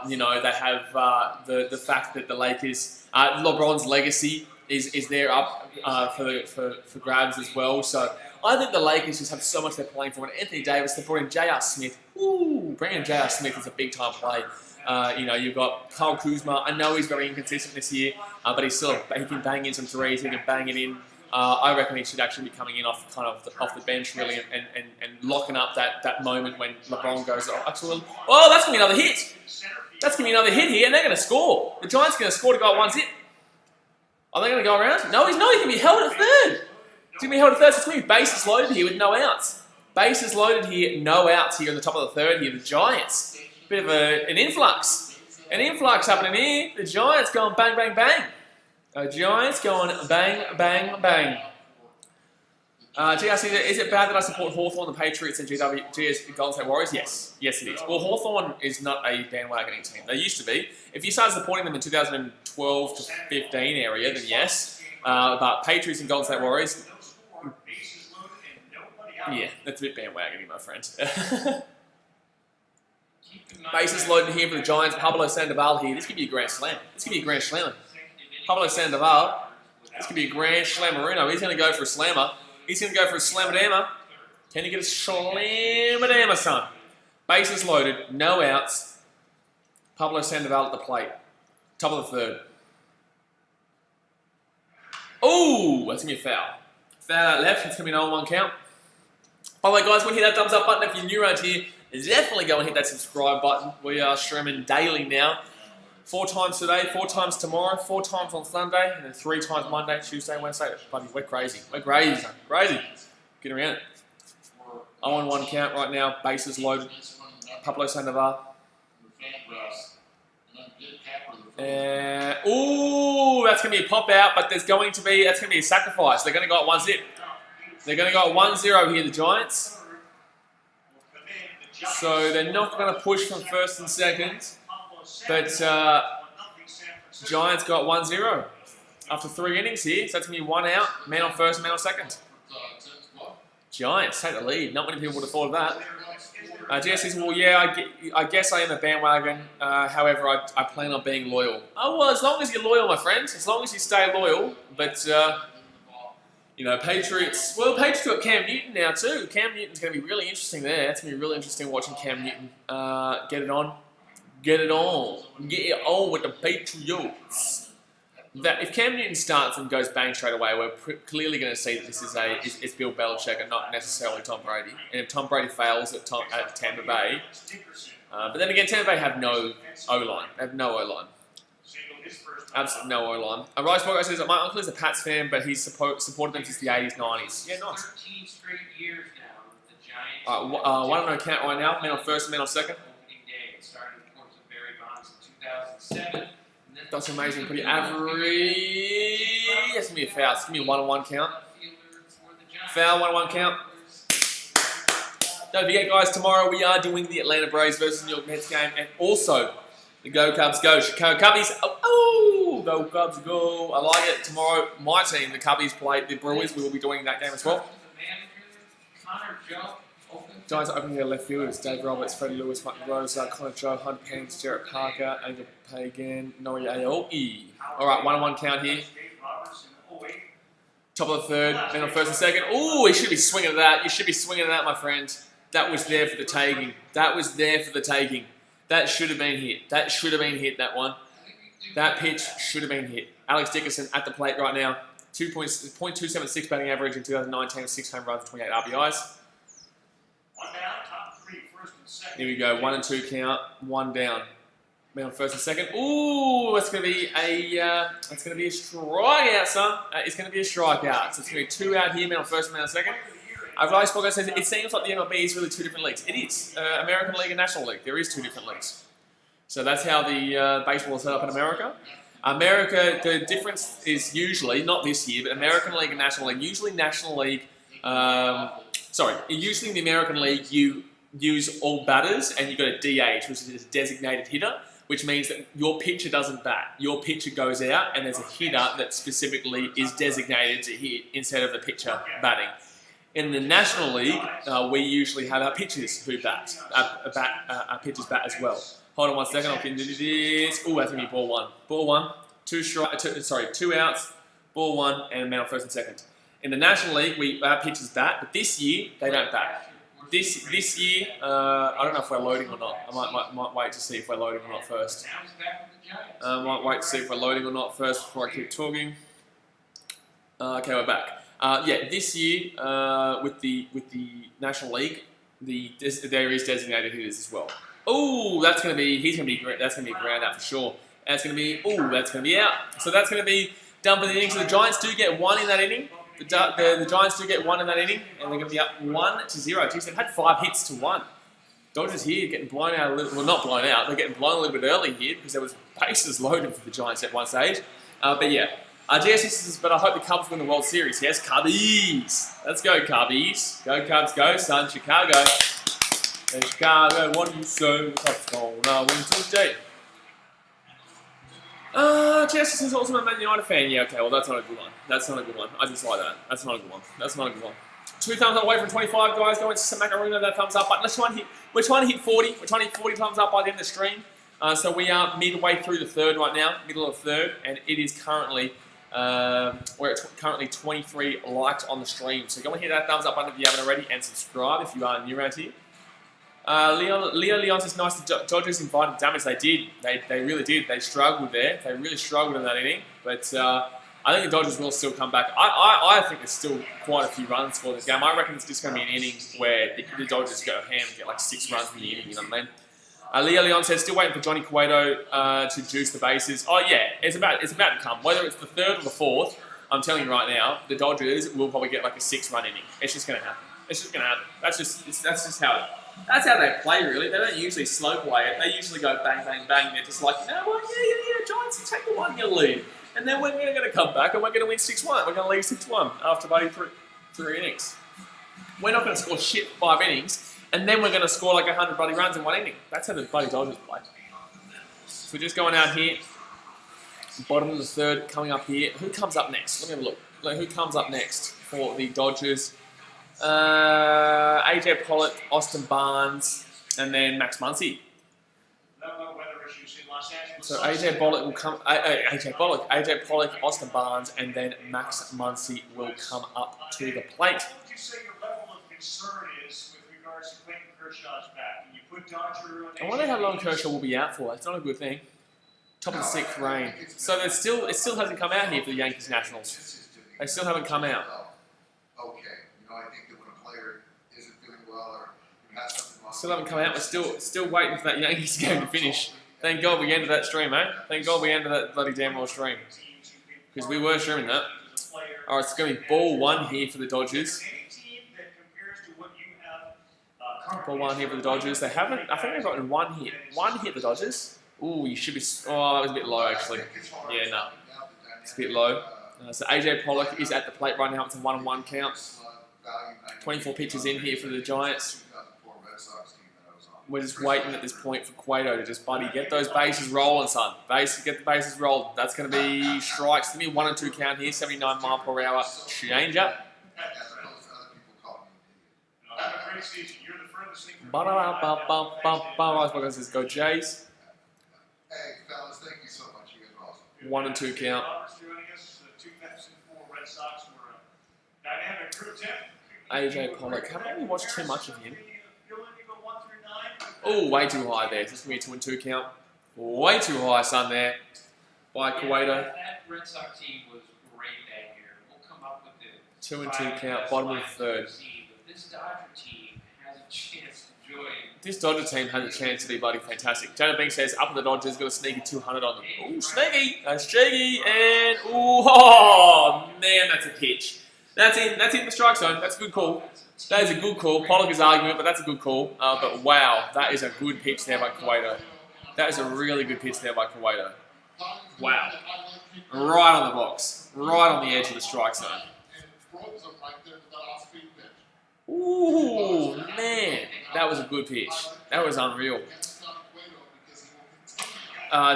You know, they have the fact that the Lakers, LeBron's legacy is there up for grabs as well. So I think the Lakers just have so much they're playing for. And Anthony Davis, they brought in J.R. Smith. Ooh, bringing in J.R. Smith is a big-time play. You know, you've got Kyle Kuzma. I know he's very inconsistent this year, but he can bang in some threes. He can bang it in. I reckon he should actually be coming in off the bench really and locking up that moment when LeBron goes, oh, that's going to be another hit. That's going to be another hit here, and they're going to score. The Giants are going to score to go at one hit. Are they going to go around? No, he's not. He's going to be held at third. He's going to be held at third. So it's going to be bases loaded here with no outs. Bases loaded here, no outs here in the top of the third here. The Giants. Bit of an influx. An influx happening here. The Giants going bang, bang, bang. The Giants going bang, bang, bang. GRC, is it bad that I support Hawthorn, the Patriots, and GS Golden State Warriors? Yes. Yes, it is. Well, Hawthorn is not a bandwagoning team. They used to be. If you started supporting them in 2012 to 15 area, then yes. But Patriots and Golden State Warriors, yeah, that's a bit bandwagoning, my friend. Bases loaded here for the Giants. Pablo Sandoval here. This could be a grand slam. This could be a grand slammer. Pablo Sandoval. This could be a grand slammerino. He's going to go for a slammer. He's going to go for a slammer-dammer. Can he get a slammer-dammer, son? Bases loaded. No outs. Pablo Sandoval at the plate. Top of the third. Oh, that's going to be a foul. Foul out left. It's going to be an 0-1 count. By the way, guys, when you hit that thumbs up button, if you're new around here, definitely go and hit that subscribe button. We are streaming daily now. 4 times today, 4 times tomorrow, 4 times on Sunday, and then 3 times Monday, Tuesday, Wednesday. Buddy, we're crazy. We're crazy, son. Crazy. Get around it. 0-1 count right now. Bases loaded. Pablo Sandoval. Ooh, that's going to be a pop out, but that's going to be a sacrifice. They're going to go at one zip. They're going to go at 1-0 here, the Giants. So they're not going to push from first and second. But Giants got 1-0 after 3 innings here. So that's going to be 1 out, man on first, man on second. Giants take the lead. Not many people would have thought of that. Jess says, well, yeah, I guess I am a bandwagon. However, I plan on being loyal. Oh, well, as long as you're loyal, my friends. As long as you stay loyal. But, you know, Patriots... Well, Patriots got Cam Newton now, too. Cam Newton's going to be really interesting there. It's going to be really interesting watching Cam Newton get it on. Get it on. Get it on with the Patriots. That if Cam Newton starts and goes bang straight away, we're clearly going to see that this is it's Bill Belichick and not necessarily Tom Brady. And if Tom Brady fails at Tampa Bay, but then again, Tampa Bay have no O-line. They have no O-line. Absolutely no O-line. Rice Bogo says that my uncle is a Pats fan, but he's supported them since the 80s, 90s. Yeah, nice. 13 straight years now with the Giants. 1-0 count right now. Man on first, man on second. Opening day, it started, of course, with Barry Bonds in 2007. That's amazing. Pretty average. That's going to be a foul. It's going to be a 1-1 count. Foul, 1-1 count. Don't forget, guys, tomorrow we are doing the Atlanta Braves versus New York Mets game. And also, the Go Cubs Go. Chicago Cubbies. Oh, Go Cubs Go. I like it. Tomorrow, my team, the Cubbies, play the Brewers. We will be doing that game as well. Giants are opening their left fielders. Dave Roberts, Freddie Lewis, Mike Rosa, Connor Joe, Hunt Pence, Jarrett Parker, Angel Pagan, Noe Aoki. Alright, 1-1 count here. Top of the third, then on first and second. Ooh, he should be swinging at that. You should be swinging at that, my friend. That was there for the taking. That was there for the taking. That should have been hit. That should have been hit, that one. That pitch should have been hit. Alex Dickerson at the plate right now. 2.276 batting average in 2019, 6 home runs, 28 RBIs. Here we go, 1 and 2 count, 1 down. Man on first and second. Ooh, that's going to be a strikeout, son. It's going to be a strikeout. So it's going to be 2 out here, man on first, man on second. Rice Bogo says it seems like the MLB is really 2 different leagues. It is American League and National League. There is 2 different leagues. So that's how the baseball is set up in America. America, the difference is usually not this year, but American League and National League. Usually National League. Usually in the American League, you use all batters and you've got a DH, which is a designated hitter, which means that your pitcher doesn't bat. Your pitcher goes out and there's a hitter that specifically is designated to hit instead of the pitcher batting. In the National League, we usually have our pitchers who bat. Our pitchers bat as well. Hold on 1 second, I can do this. Oh, that's going to be ball 1. Ball 1, 2 outs, ball 1, and man on first and second. In the National League, our pitchers bat, but this year, they don't bat. This year, I don't know if we're loading or not. I might wait to see if we're loading or not first. Might wait to see if we're loading or not first before I keep talking. Okay, we're back. This year, with the National League, there is designated hitters as well. Oh, that's going to be a ground out for sure. That's going to be out. So that's going to be done for the inning. So the Giants do get 1 in that inning. The Giants do get 1 in that inning, and they're going to be up 1-0. Jeez, they've had 5 hits to 1. Dodgers here getting blown out a little. Well, not blown out. They're getting blown a little bit early here because there was bases loaded for the Giants at one stage. But yeah, GS but I hope the Cubs win the World Series. Yes, Cubbies. Let's go, Cubbies. Go Cubs, go, son. Chicago. And Chicago, what do you say? Cubs gonna win Tuesday. Jess is also a Man United fan. Yeah, okay, well, that's not a good one. I just like that. That's not a good one. 2 thumbs up away from 25, guys. Go into some macaroni, that thumbs up button. We're trying to hit 40. We're trying to hit 40 thumbs up by the end of the stream. So we are midway through the third right now, middle of third, and it is currently, we're at currently 23 likes on the stream. So go and hit that thumbs up button if you haven't already, and subscribe if you are new around here. Leon says, nice, the Dodgers invited damage. They did. They really did. They struggled there. They really struggled in that inning. But I think the Dodgers will still come back. I think there's still quite a few runs for this game. I reckon it's just going to be an inning where the Dodgers go ham and get like 6 runs in the inning, you know what I mean? Leon says, still waiting for Johnny Cueto to juice the bases. Oh yeah, it's about to come. Whether it's the 3rd or the 4th, I'm telling you right now, the Dodgers will probably get like a 6-run inning. It's just going to happen. That's just how they play, really. They don't usually slow play it. They usually go bang, bang, bang. They're just like, you know what, yeah, Giants, take the 1-0 lead. And then we're going to come back and we're going to win 6-1. We're going to lead 6-1 after about 3 innings. We're not going to score shit for 5 innings, and then we're going to score like 100 bloody runs in 1 inning. That's how the bloody Dodgers play. So we're just going out here. Bottom of the 3rd, coming up here. Who comes up next? Let me have a look. Who comes up next for the Dodgers? AJ Pollock, Austin Barnes, and then Max Muncy. So AJ Pollock will come. AJ Pollock, Austin Barnes, and then Max Muncy will come up to the plate. What would you say your level of concern is with regards to Clayton Kershaw's back? Can you put Dodger on? I wonder how long Kershaw will be out for. That's not a good thing. Top of the 6th rain. So it still hasn't come out here for the Yankees Nationals. They still haven't come out. Okay, I think that when a player isn't feeling well or has something wrong, Still haven't come out. We're still waiting for that Yankees game to finish. Thank God we ended that stream, eh? Thank God we ended that bloody damn well stream. Because we were streaming that. Alright, it's going to be ball 1 here for the Dodgers. Ball 1 here for the Dodgers. They haven't, I think they've gotten 1 hit. 1 hit, the Dodgers. Ooh, you should be, oh, that was a bit low actually. Yeah, no. It's a bit low. So AJ Pollock is at the plate right now. It's a 1-1 count. 24 pitches in here for the Giants. We're just waiting at this point for Cueto to just, buddy, get those bases rolling, son. Get the bases rolled. That's going to be strikes. Give me 1 and 2 count here. 79 mile per hour changer. Says go Jays. hey, fellas, thank you so much. You guys are awesome. 1 and 2 count. AJ Pollock. Haven't really watched too much of him. Oh, way too high there. Just going to be a 2 and 2 count. Way too high, son, there. By Cueto. That Red Sox team was great that year. We'll come up with the 2 and 2 count. Bottom of the 3rd. But this Dodger team has a chance to join. This Dodger team has a chance to be bloody fantastic. Janet Bing says, up at the Dodgers, got a sneaky 200 on them. Ooh, sneaky. That's cheeky. And, ooh, oh, man, that's a pitch. That's in the strike zone. That's a good call. That is a good call. Pollock is arguing, but that's a good call. But wow, that is a good pitch there by Cueto. That is a really good pitch there by Cueto. Wow. Right on the box. Right on the edge of the strike zone. Ooh, man. That was a good pitch. That was unreal.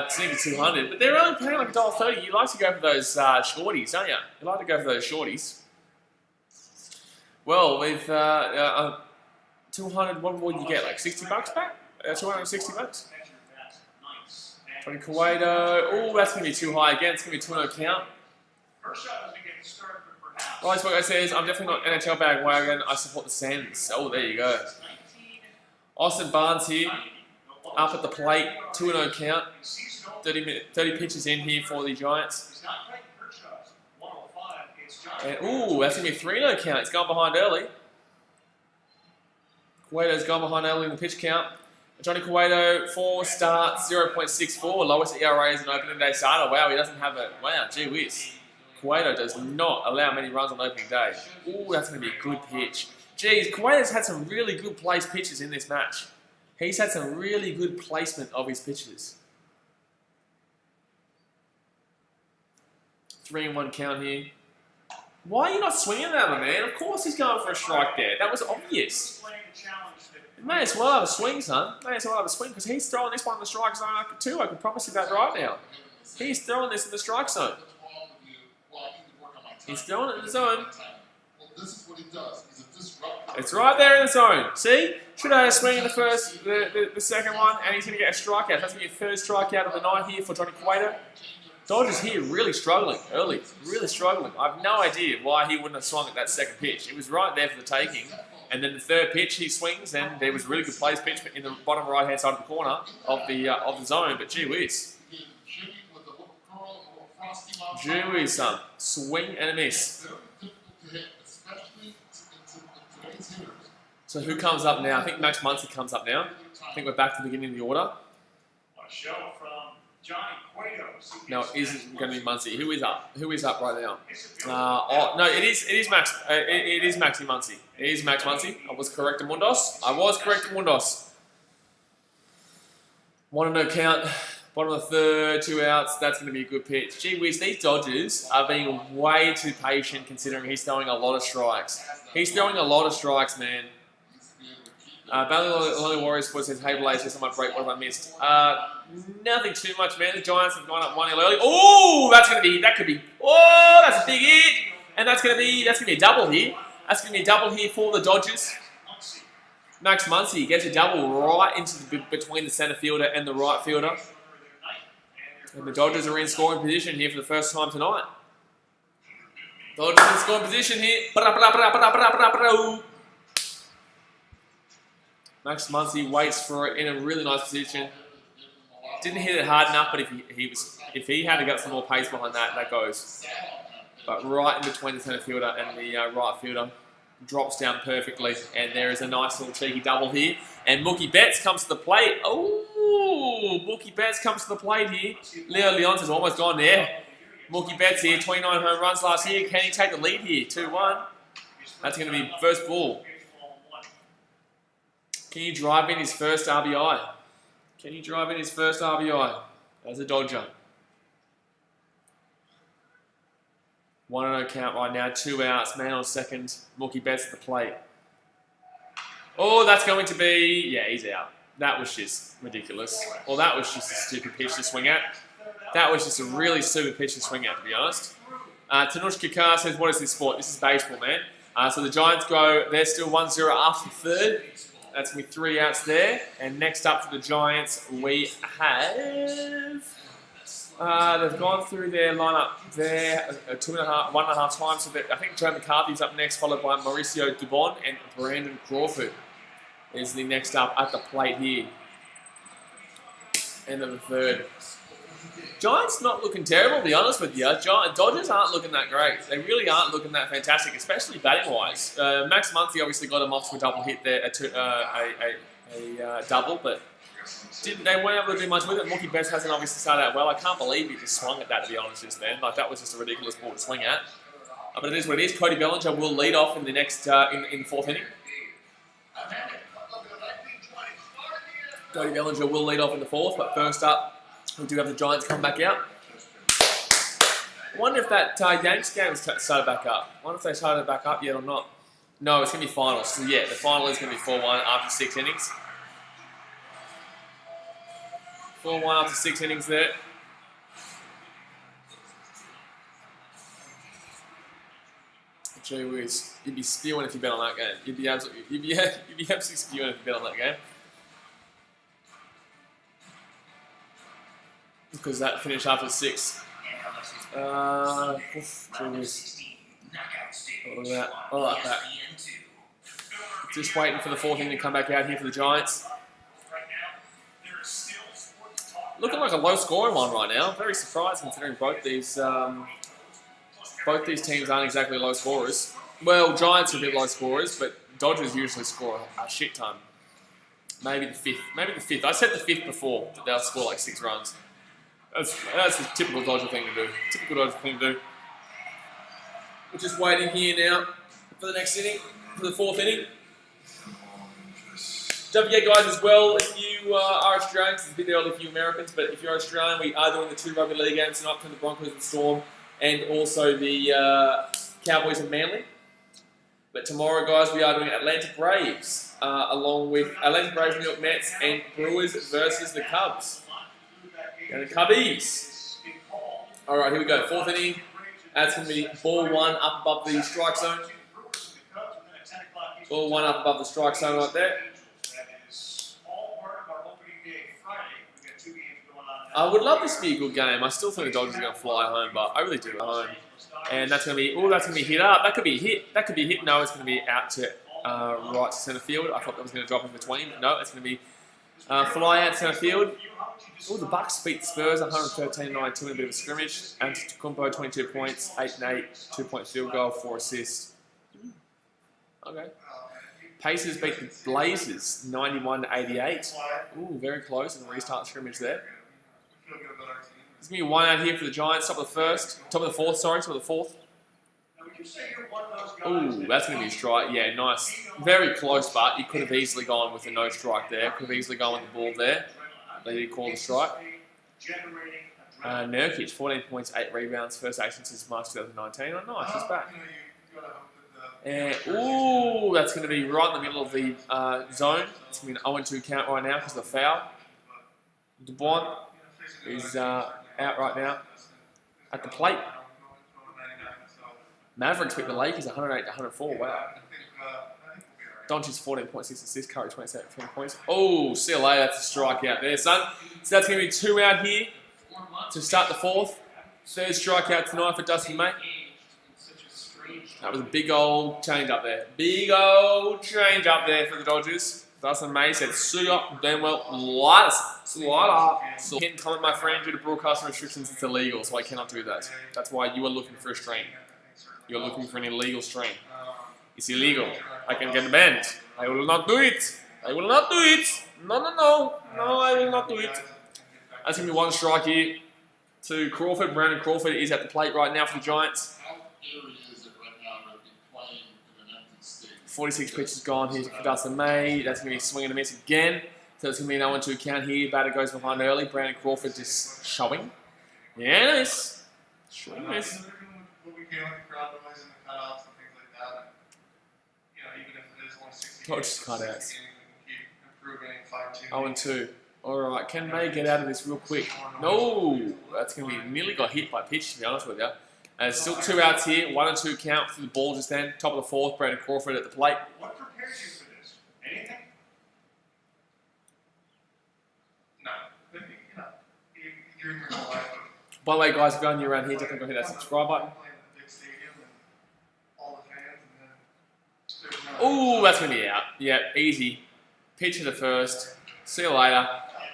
Sneaky 200. But they're only paying like $1.30. You like to go for those shorties, don't you? You like to go for those shorties. Well, with 200, what would you get? Like $60 back? 260 bucks? Tony Cueto. Oh, that's going to be too high again. It's going to be 2-0 count. Rise Bogo says, I'm definitely not NHL bandwagon. I support the Sens. Oh, there you go. Austin Barnes here. Up at the plate. 2-0 count. 30 pitches in here for the Giants. And, ooh, that's going to be a 3-0 count. It's gone behind early. Cueto's gone behind early in the pitch count. Johnny Cueto, 4 starts, 0.64. Lowest ERA as an opening day starter. Wow, he doesn't have a... Wow, gee whiz. Cueto does not allow many runs on opening day. Ooh, that's going to be a good pitch. Geez, Cueto's had some really good placed pitches in this match. He's had some really good placement of his pitches. 3-1 count here. Why are you not swinging that one, man? Of course he's going for a strike there. That was obvious. You may as well have a swing, son. May as well have a swing, because he's throwing this one in the strike zone too. I can promise you that right now. He's throwing this in the strike zone. He's throwing it in the zone. It's right there in the zone. See? Should have had a swing in the first, the second one, and he's going to get a strikeout. That's going to be a third strikeout of the night here for Johnny Cueto. Dodgers here really struggling early, really struggling. I have no idea why he wouldn't have swung at that second pitch. It was right there for the taking. And then the third pitch, he swings, and there was really good place pitch in the bottom right-hand side of the corner of the zone. But gee whiz. Gee whiz, son. Swing and a miss. So who comes up now? I think Max Muncy comes up now. I think we're back to the beginning of the order. No, it isn't going to be Muncy. Who is up? Who is up right now? No, it is Max. It is Maxi Muncy. It is Max Muncy. I was correct, Mundos. 1-0 count. Bottom of the third, 2 outs. That's going to be a good pitch. Gee whiz, these Dodgers are being way too patient considering he's throwing a lot of strikes. He's throwing a lot of strikes, man. Lonely Warriors Sports says, hey, Blaze, just on my break, what have I missed? Nothing too much, man. The Giants have gone up 1-0 early. Oh, that's a big hit. And that's gonna be a double here. That's gonna be a double here for the Dodgers. Max Muncy gets a double right into between the center fielder and the right fielder. And the Dodgers are in scoring position here for the first time tonight. Dodgers in scoring position here. Max Muncy waits for it in a really nice position. Didn't hit it hard enough, but if he had to get some more pace behind that, that goes. But right in between the centre fielder and the right fielder, drops down perfectly, and there is a nice little cheeky double here. And Mookie Betts comes to the plate. Oh, Mookie Betts comes to the plate here. Leo Leons has almost gone there. Mookie Betts here, 29 home runs last year. Can he take the lead here? 2-1. That's going to be first ball. Can you drive in his first RBI? Can you drive in his first RBI as a Dodger? 1-0 count right now, 2 outs, man on second. Mookie Betts at the plate. Oh, that's going to be... Yeah, he's out. That was just ridiculous. Well, that was just a stupid pitch to swing at. That was just a really stupid pitch to swing at, to be honest. Tanush Kakar says, what is this sport? This is baseball, man. So the Giants go, they're still 1-0 after the third. That's going to be 3 outs there. And next up for the Giants, we have... they've gone through their lineup there 1.5 times. So I think Joe McCarthy's up next, followed by Mauricio Dubon and Brandon Crawford is the next up at the plate here. End of the third. Giants not looking terrible, to be honest with you. Dodgers aren't looking that great. They really aren't looking that fantastic, especially batting-wise. Max Muncy obviously got him off to a double hit there, a double, but they weren't able to do much with it. Mookie Betts hasn't obviously started out well. I can't believe he just swung at that, to be honest, just then. Like, that was just a ridiculous ball to swing at. But it is what it is. Cody Bellinger will lead off in the next, in the fourth inning. Cody Bellinger will lead off in the fourth, but first up, we do have the Giants come back out. I wonder if that Yanks game started back up. I wonder if they started back up yet or not. No, it's going to be finals. So yeah, the final is going to be 4-1 after 6 innings. 4-1 after 6 innings there. Gee whiz, you'd be spewing if you bet on that game. You'd be absolutely spewing if you bet on that game. Because that finished after 6. Gee whiz. I like that. Just waiting for the fourth inning to come back out here for the Giants. Looking like a low-scoring one right now. Very surprised considering both these teams aren't exactly low scorers. Well, Giants are a bit low scorers, but Dodgers usually score a shit ton. Maybe the fifth. I said the fifth before that they'll score like 6 runs. That's a typical Dodger thing to do. We're just waiting here now for the next inning, for the fourth inning. Don't forget, guys, as well, if you are Australians, it's a bit early for you Americans, but if you're Australian, we are doing the 2 rugby league games tonight between the Broncos and Storm, and also the Cowboys and Manly. But tomorrow, guys, we are doing Atlantic Braves, along with Atlantic Braves, New York Mets, and Brewers versus the Cubs. And the Cubbies. All right, here we go. Fourth inning. That's going to be ball 1 up above the strike zone. Ball 1 up above the strike zone right there. I would love this to be a good game. I still think the Dodgers are going to fly home, but I really do at home. And that's going to be, hit up. That could be a hit. That could be a hit. No, it's going to be out to right to centre field. I thought that was going to drop in between. No, it's going to be fly out to centre field. Oh, the Bucks beat the Spurs 113-92 in a bit of a scrimmage. Antetokounmpo 22 points, 8 and 8, 2-point field goal, 4 assists. Okay. Pacers beat the Blazers 91-88. Ooh, very close in the restart scrimmage there. There's going to be 1 out here for the Giants, top of the fourth. Ooh, that's going to be a strike. Yeah, nice. Very close, but you could have easily gone with a no strike there. Could have easily gone with the ball there. They did call the strike. generating adrenaline. Nurkic, 14 points, 8 rebounds, first action since March 2019. Oh, nice, he's back. And, ooh, that's going to be right in the middle of the zone. It's going to be an 0-2 count right now because of the foul. DeBon is out right now at the plate. Mavericks beat the Lakers 108-104. Wow. Doncic's 14 points, 6 assists, Curry 27 points. Oh, see you later. That's a strikeout there, son. So that's going to be 2 out here to start the 4th. Third strikeout tonight for Dusty May. That was a big old change up there. Big old change up there for the Dodgers. Dustin May said, "Suit up, damn well, light up." So I can't comment, my friend, due to broadcasting restrictions, it's illegal, so I cannot do that. That's why you are looking for a stream. You're looking for an illegal stream. It's illegal. I can get banned. I will not do it. I will not do it. No, I will not do it. That's going to be 1 strike here to Crawford. Brandon Crawford is at the plate right now for the Giants. 46 pitches gone here for Dustin May. That's going to be a swing and a miss again. So it's going to be an 0-2 count here. Batter goes behind early. Brandon Crawford just showing. Yes. Showing this. Dodgers cutouts. 0-2. Alright, can May get out of this real quick? No! That's going to be nearly got hit by pitch, to be honest with you. Still 2 outs here, 1-2 count for the ball just then. Top of the 4th, Brandon Crawford at the plate. What prepares you for this? Anything? No. But, you're in real life. By the way, guys, if you're new around here, definitely go hit that subscribe button. Ooh, that's going to be out. Yeah, easy. Pitch to the 1st. See you later.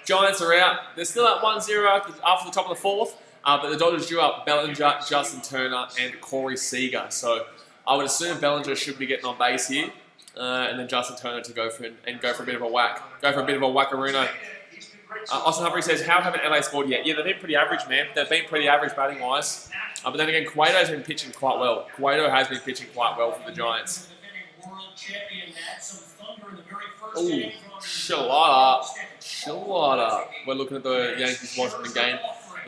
Giants are out. They're still at 1-0 after the top of the 4th. But the Dodgers drew up Bellinger, Justin Turner, and Cory Sega. So I would assume Bellinger should be getting on base here, and then Justin Turner to go for a bit of a whack. Go for a bit of a whackaroono. Austin Humphrey says, "How haven't LA scored yet?" Yeah, they've been pretty average, man. They've been pretty average batting wise. But then again, Cueto's been pitching quite well. Cueto has been pitching quite well for the Giants. Ooh, Shalata. We're looking at the Yankees watching the game.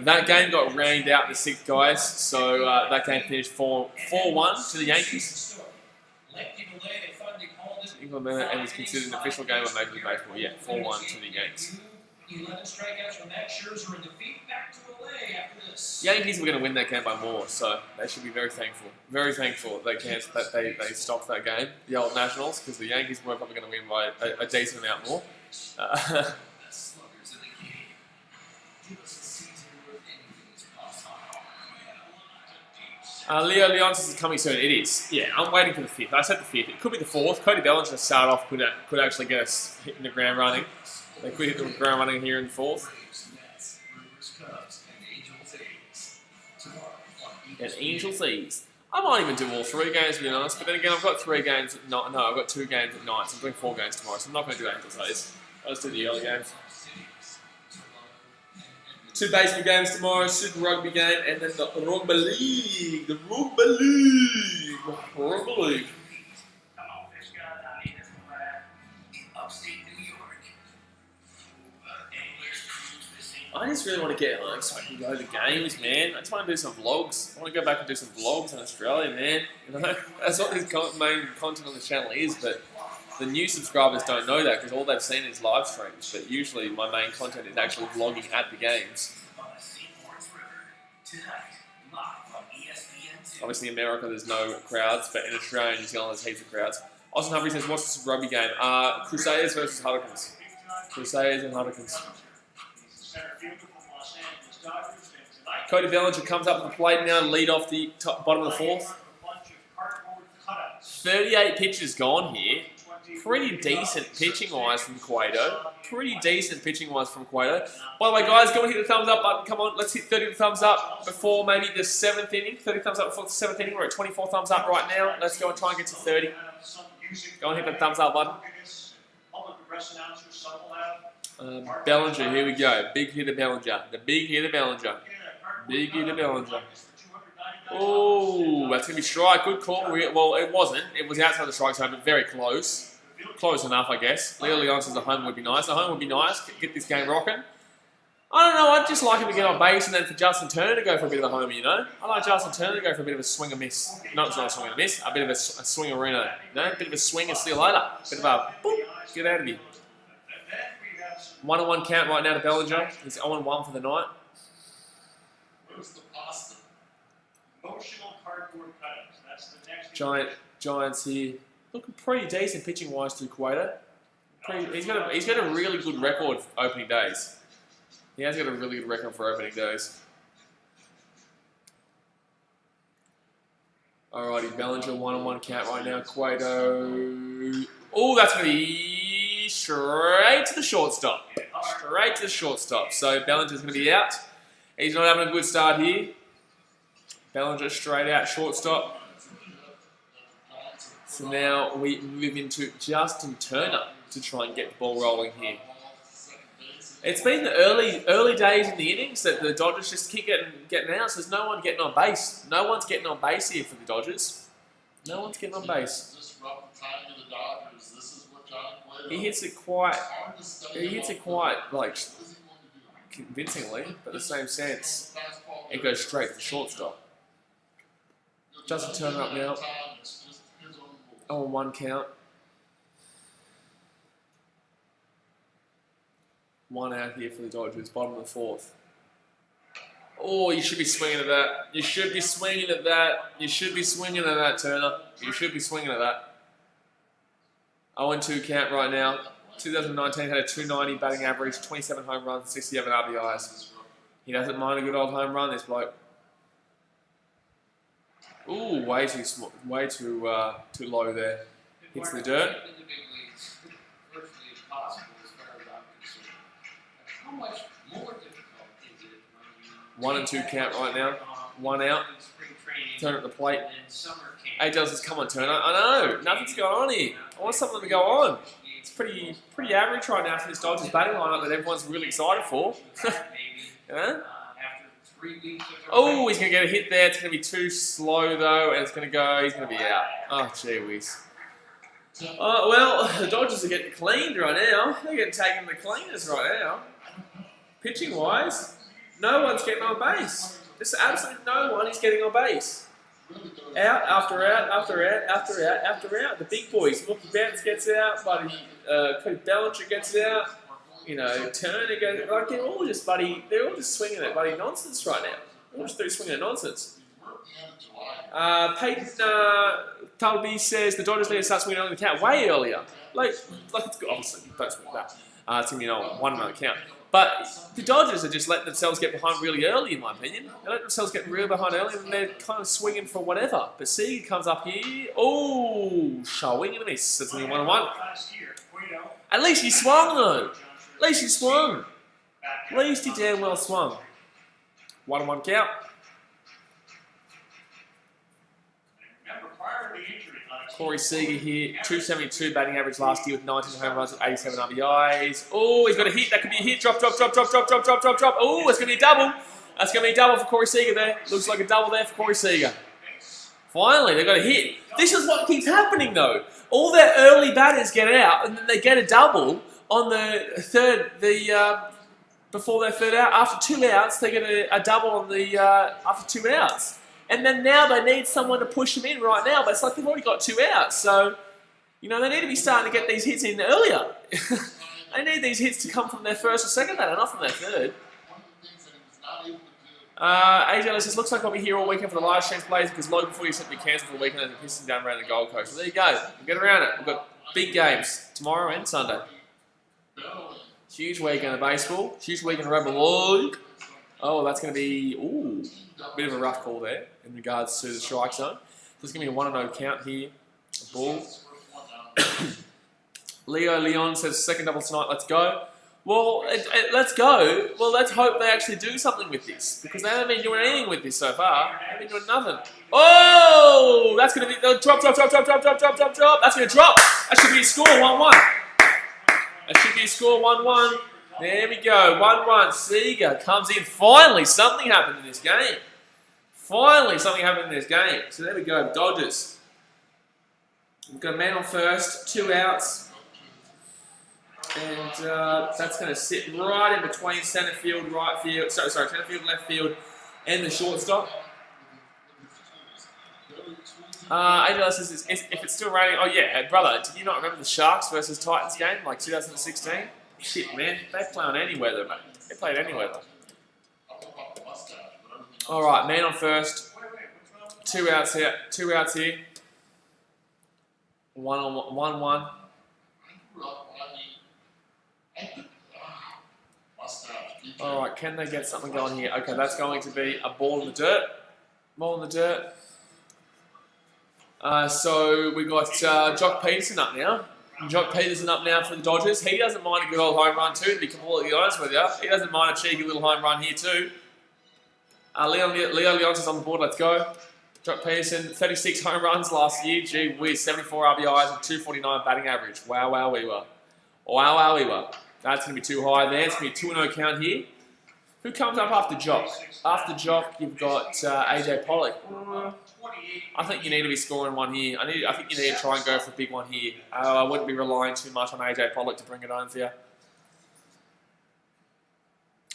That game got rained out in the 6th, guys, so that game finished 4-1 to the Yankees. Implemented and is considered an official game of Major League Baseball. Yeah, 4-1 to the Yankees. Yankees were going to win that game by more, so they should be very thankful. Very thankful that they stopped that game, the old Nationals, because the Yankees were probably going to win by a decent amount more. Leo Leonsis is coming soon. It is. Yeah, I'm waiting for the 5th. I said the 5th. It could be the 4th. Cody Bellinger to start off could actually get us hitting the ground running. They could hit the ground running here in the 4th. And Angels East. I might even do all 3 games, to be honest. But then again, I've got 3 games at night. No, I've got 2 games at night. So I'm doing 4 games tomorrow. So I'm not going to do Angels East. I'll just do the early games. 2 baseball games tomorrow, Super Rugby game, and then the Rugby League. The Rugby League. Rugby League. I just really want to get so I can go to games, man. I just want to do some vlogs. I want to go back and do some vlogs in Australia, man. You know, that's what this main content on the channel is, but the new subscribers don't know that because all they've seen is live streams. But usually my main content is actually vlogging at the games. Obviously in America there's no crowds, but in Australia and New Zealand there's heaps of crowds. Austin Humphrey says, what's this rugby game? Crusaders versus Hurricanes. Crusaders and Hurricanes. Cody Bellinger comes up with the plate now, lead off the bottom of the 4th. 38 pitches gone here. Pretty decent pitching-wise from Cueto. Pretty decent pitching-wise from Cueto. By the way, guys, go and hit the thumbs up button. Come on, let's hit 30 thumbs up before maybe the 7th inning. 30 thumbs up before the 7th inning. We're at 24 thumbs up right now. Let's go and try and get to 30. Go and hit the thumbs up button. Bellinger, here we go. Big hitter Bellinger. The big hitter Bellinger. Big hitter Bellinger. Oh, that's going to be strike. Good call. Well, it wasn't. It was outside the strike zone, but very close. Close enough, I guess. Leo Leonsis, a home would be nice. A home would be nice. Get this game rocking. I don't know, I'd just like him to get on base and then for Justin Turner to go for a bit of a homer, you know? I like Justin Turner to go for a bit of a swing and miss. No, it's not a swing and a miss. A bit of a swing-a-rino. You know? A bit of a swing and see you later. Bit of a boop, get out of here. 1-1 count right now to Bellinger. He's 0-1 for the night. Where's the pasta? Emotional cardboard cutouts. That's the next Giants here. Looking pretty decent pitching-wise to Cueto. He's got a really good record for opening days. He has got a really good record for opening days. Alrighty, Bellinger 1-1 count right now. Cueto. Oh, that's going to be straight to the shortstop. Straight to the shortstop. So Bellinger's going to be out. He's not having a good start here. Bellinger straight out, shortstop. So now we move into Justin Turner to try and get the ball rolling here. It's been the early days in the innings that the Dodgers just keep getting out. So there's no one getting on base. No one's getting on base here for the Dodgers. No one's getting on base. He hits it quite like convincingly, but in the same sense, it goes straight to the shortstop. Justin Turner up now. 0-1 count. 1 out here for the Dodgers, bottom of the 4th. Oh, you should be swinging at that. You should be swinging at that. You should be swinging at that, Turner. You should be swinging at that. 0-2 count right now. 2019 had a 290 batting average, 27 home runs, 67 RBIs. He doesn't mind a good old home run, this bloke. Ooh, way too low there. Hits the dirt. How much more difficult is it? 1-2 count right now. 1 out. Turner at the plate. Hey, does come on, Turner. I know. Nothing's going on here. I want something to go on. It's pretty average right now for this Dodgers batting lineup that everyone's really excited for. Yeah? Oh, he's going to get a hit there. It's going to be too slow, though, and he's going to be out. Oh, gee whiz. Well, the Dodgers are getting cleaned right now. They're getting taken the cleaners right now. Pitching-wise, no one's getting on base. Just absolutely no one is getting on base. Out after out after out after out after out. The big boys. Mookie Betts gets out, buddy. Cory Bellinger gets out. You know, Turner goes. Like they're all just swinging at buddy nonsense right now. They're all just swinging at nonsense. Peyton Talby says the Dodgers need to start swinging on the count way earlier. Like it's good. Obviously, don't swing that. It's going to be an 1-1 count. But the Dodgers are just letting themselves get behind really early, in my opinion. They let themselves get really behind early, and they're kind of swinging for whatever. But Sega comes up here. Oh, swing and a miss. It's only 1-1. At least he swung, though. At least he swung. At least he damn well swung. 1-1 count. Cory Sega here, 272 batting average last year with 19 home runs with 87 RBIs. Oh, he's got a hit. That could be a hit. Drop. Oh, it's going to be a double. That's going to be a double for Cory Sega there. Looks like a double there for Cory Sega. Finally, they got a hit. This is what keeps happening, though. All their early batters get out, and then they get a double on the before their third out. After 2 outs, they get a double on the after 2 outs. And then now they need someone to push them in right now, but it's like they've already got 2 outs. So, you know, they need to be starting to get these hits in earlier. They need these hits to come from their first or second batter, not from their third. AJ says, looks like I'll be here all weekend for the live streams plays because local footy is simply cancelled for the weekend and they're pissing down around the Gold Coast. So there you go. We'll get around it. We've got big games tomorrow and Sunday. Huge weekend of baseball. Huge weekend of rugby league. Oh, that's going to be, ooh, a bit of a rough call there in regards to the strike zone. So it's going to be a 1-0 count here. Ball. Leo Leon says, second double tonight, let's go. Well, let's go. Well, let's hope they actually do something with this because they haven't been doing anything with this so far. They haven't been doing nothing. Oh, that's going to be, drop. That's going to drop. That should be a score, 1-1. That should be a score, 1-1. There we go, 1-1. Sega comes in. Finally, something happened in this game. So there we go, Dodgers. We've got a man on first, 2 outs. And that's going to sit right in between centre field, right field, sorry, centre field, left field, and the shortstop. AJ says, if it's still raining, oh yeah, brother, did you not remember the Sharks versus Titans game, like 2016? Shit, man, they play on any weather, mate. They played any weather. All right, man on first. 2 outs here. 2 outs here. 1-1. All right, can they get something going here? Okay, that's going to be a ball in the dirt. Ball in the dirt. So we got Jock Peterson up now. Jock Peterson up now for the Dodgers. He doesn't mind a good old home run too, to be completely honest with you. He doesn't mind a cheeky little home run here too. Leo Leon's is on the board. Let's go. Jock Peterson, 36 home runs last year. Gee whiz, 74 RBIs and 249 batting average. Wow, wow, we were. Wow, wow, we were. That's going to be too high there. It's going to be 2-0 count here. Who comes up after Jock? After Jock, you've got AJ Pollock. I think you need to be scoring one here. I think you need to try and go for a big one here. I wouldn't be relying too much on AJ Pollock to bring it home for you.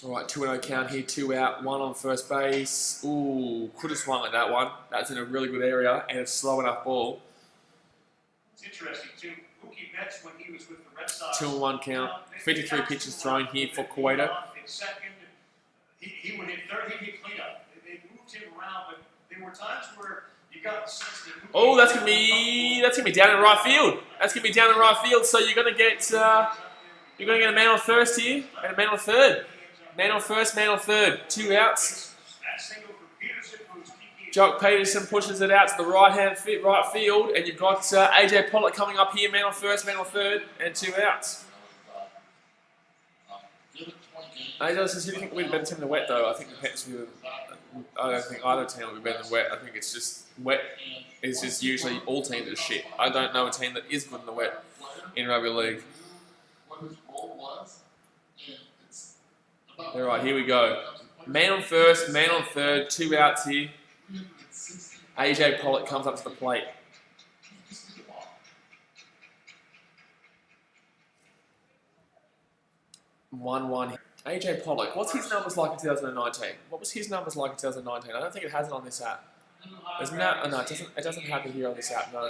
All right, 2-0 count here, 2 out, 1 on first base. Ooh, could have swung at that one. That's in a really good area, and it's slow enough ball. It's interesting, too. Mookie Betts, when he was with the Red Sox, 2-1 count. 53 pitches thrown here for Cueto. He would hit third, he'd hit cleanup. They moved him around, but there were times where you got the sense that oh, that's gonna be down in right field. That's gonna be down in right field. So you're gonna get a man on first here and a man on third. Man on first, man on third. 2 outs. Jock Peterson pushes it out to the right field, and you've got AJ Pollock coming up here, man on first, man on third, and 2 outs. AJ says, who do you think would be better team than wet though? I think the Pets would. I don't think either team would be better than wet. I think it's just wet is just usually all teams are shit. I don't know a team that is good in the wet in rugby league. All right, here we go. Man on first, man on third, 2 outs here. AJ Pollock comes up to the plate. 1-1. AJ Pollock, what's his numbers like in 2019? What was his numbers like in 2019? I don't think it has it on this app. There's no, oh no, it doesn't have it here on this app, no.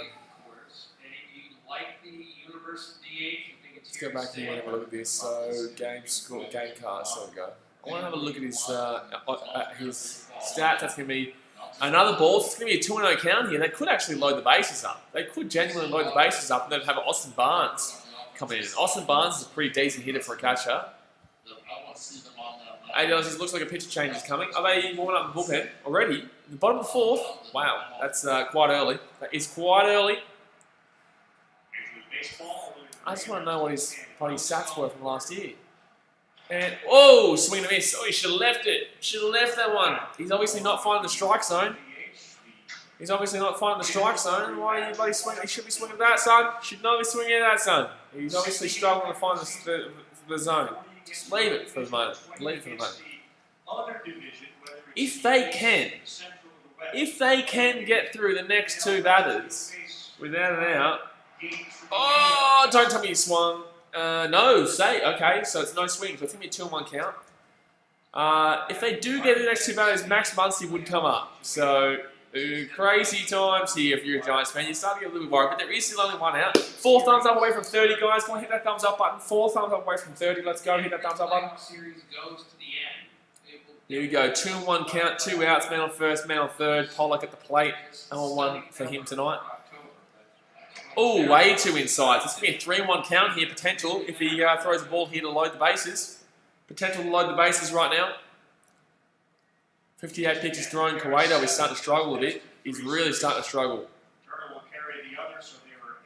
Let's go back here and have a look at this. So, game cards, there we go. I want to have a look at his stats. That's going to be another ball. So it's going to be a 2-0 count here. They could actually load the bases up. They could genuinely load the bases up and then have Austin Barnes coming in. Austin Barnes is a pretty decent hitter for a catcher. $8 looks like a pitcher change is coming. Are they warming up the bullpen already? The bottom of the 4th? Wow, that's quite early. That is quite early. I just want to know what his stats were from last year. And, oh, swing and a miss. Oh, he should have left it. Should have left that one. He's obviously not finding the strike zone. He's obviously not finding the strike zone. Why are you bloody swinging? He should be swinging at that, son. Should not be swinging at that, son. He's obviously struggling to find the zone. Just leave it for the moment. Leave it for the moment. If they can get through the next 2 batters without an out. Oh, don't tell me you swung. No, okay, so it's no swing. So it's going to be a 2-1 count. If they do get the next 2 batters, Max Muncy would come up. So, crazy times here if you're a Giants fan. You're starting to get a little bit worried, but there is still only 1 out. 4 thumbs up away from 30, guys. Go on, hit that thumbs up button. 4 thumbs up away from 30. Let's go. Hit that thumbs up button. Here we go. 2-1 count. 2 outs. Man on first, man on third. Pollock at the plate. 0-1 for him tonight. Oh, way too inside. So it's going to be a 3-1 count here, potential, if he throws the ball here to load the bases. Potential to load the bases right now. 58 pitches thrown. Cueto is starting to struggle a bit. He's really starting to struggle. Turner will carry the other, so they were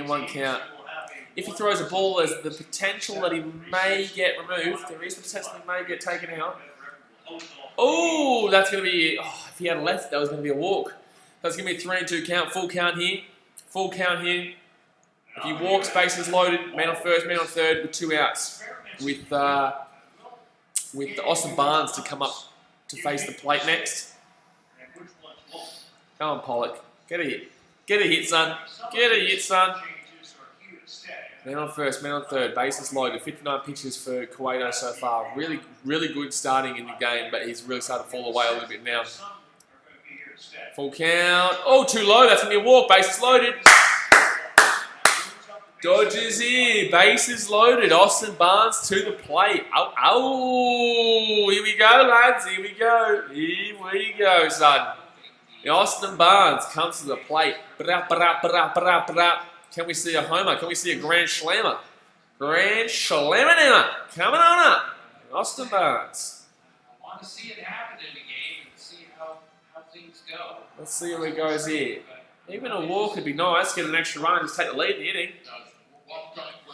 8. 3-1 count. If he throws a ball, there's the potential that he may get removed. There is the potential that he may get taken out. Oh, that's going to be... Oh, if he had left, that was going to be a walk. That's going to be a 3-2 count. Full count here. Full count here. If he walks, bases loaded. Man on first, man on third with 2 outs. With Austin Barnes to come up to face the plate next. Come on, Pollock. Get a hit. Get a hit, son. Get a hit, son. Man on first, man on third, bases loaded, 59 pitches for Cueto so far. Really, really good starting in the game, but he's really started to fall away a little bit now. Full count. Oh, too low. That's going to be a walk. Bases loaded. Dodgers here. Bases loaded. Austin Barnes to the plate. Oh, here we go, lads. Here we go. Here we go, son. Austin Barnes comes to the plate. Can we see a homer? Can we see a grand slammer? Grand slammer now. Coming on up. Austin Barnes. I want to see it happen in a game and see how things go. Let's see how it goes here. Even a walk would be nice. Get an extra run and just take the lead in the inning.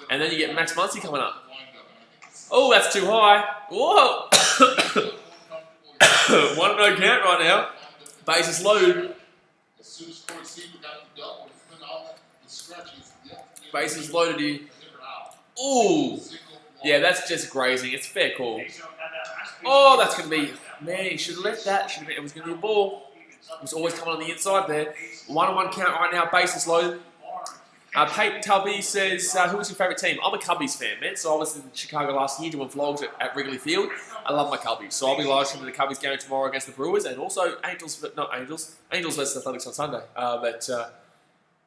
And then you get Max Muncy coming up. Oh, that's too high. Whoa. 1-0 count right now. Bases loaded. As soon as Cory Sega got the double, the scratches, Bases loaded here. Ooh. Yeah, that's just grazing. It's a fair call. Oh, that's going to be... Man, he should have left that. It was going to be a ball. It was always coming on the inside there. 1-1 count right now. Bases loaded. Peyton Tubby says, who was your favourite team? I'm a Cubbies fan, man. So I was in Chicago last year doing vlogs at Wrigley Field. I love my Cubbies. So I'll be live streaming the Cubbies game tomorrow against the Brewers and also Angels versus Athletics on Sunday. But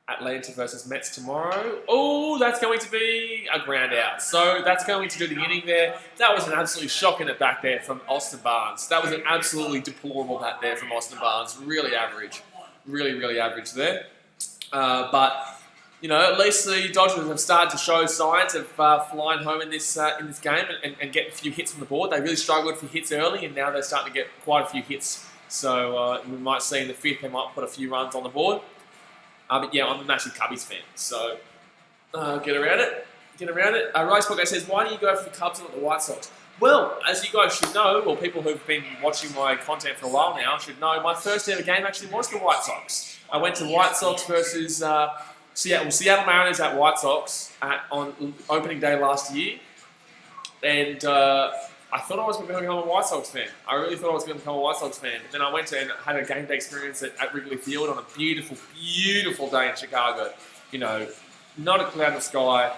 Atlanta versus Mets tomorrow. Oh, that's going to be a ground out. So that's going to do the inning there. That was an absolutely shocking at back there from Austin Barnes. That was an absolutely deplorable bat there from Austin Barnes. Really average. Really, really average there. But... You know, at least the Dodgers have started to show signs of flying home in this game and getting a few hits on the board. They really struggled for hits early, and now they're starting to get quite a few hits. So we might see in the fifth they might put a few runs on the board. But yeah, I'm a massive Cubbies fan, so get around it. Get around it. Rice Pocket says, why do you go for the Cubs and not the White Sox? Well, as you guys should know, or people who've been watching my content for a while now should know, my first ever game actually was the White Sox. I went to White Sox versus... Seattle Mariners at White Sox on opening day last year, and I thought I was going to become a White Sox fan. I really thought I was going to become a White Sox fan. But then I went to and had a game day experience at Wrigley Field on a beautiful, beautiful day in Chicago. You know, not a cloud in the sky,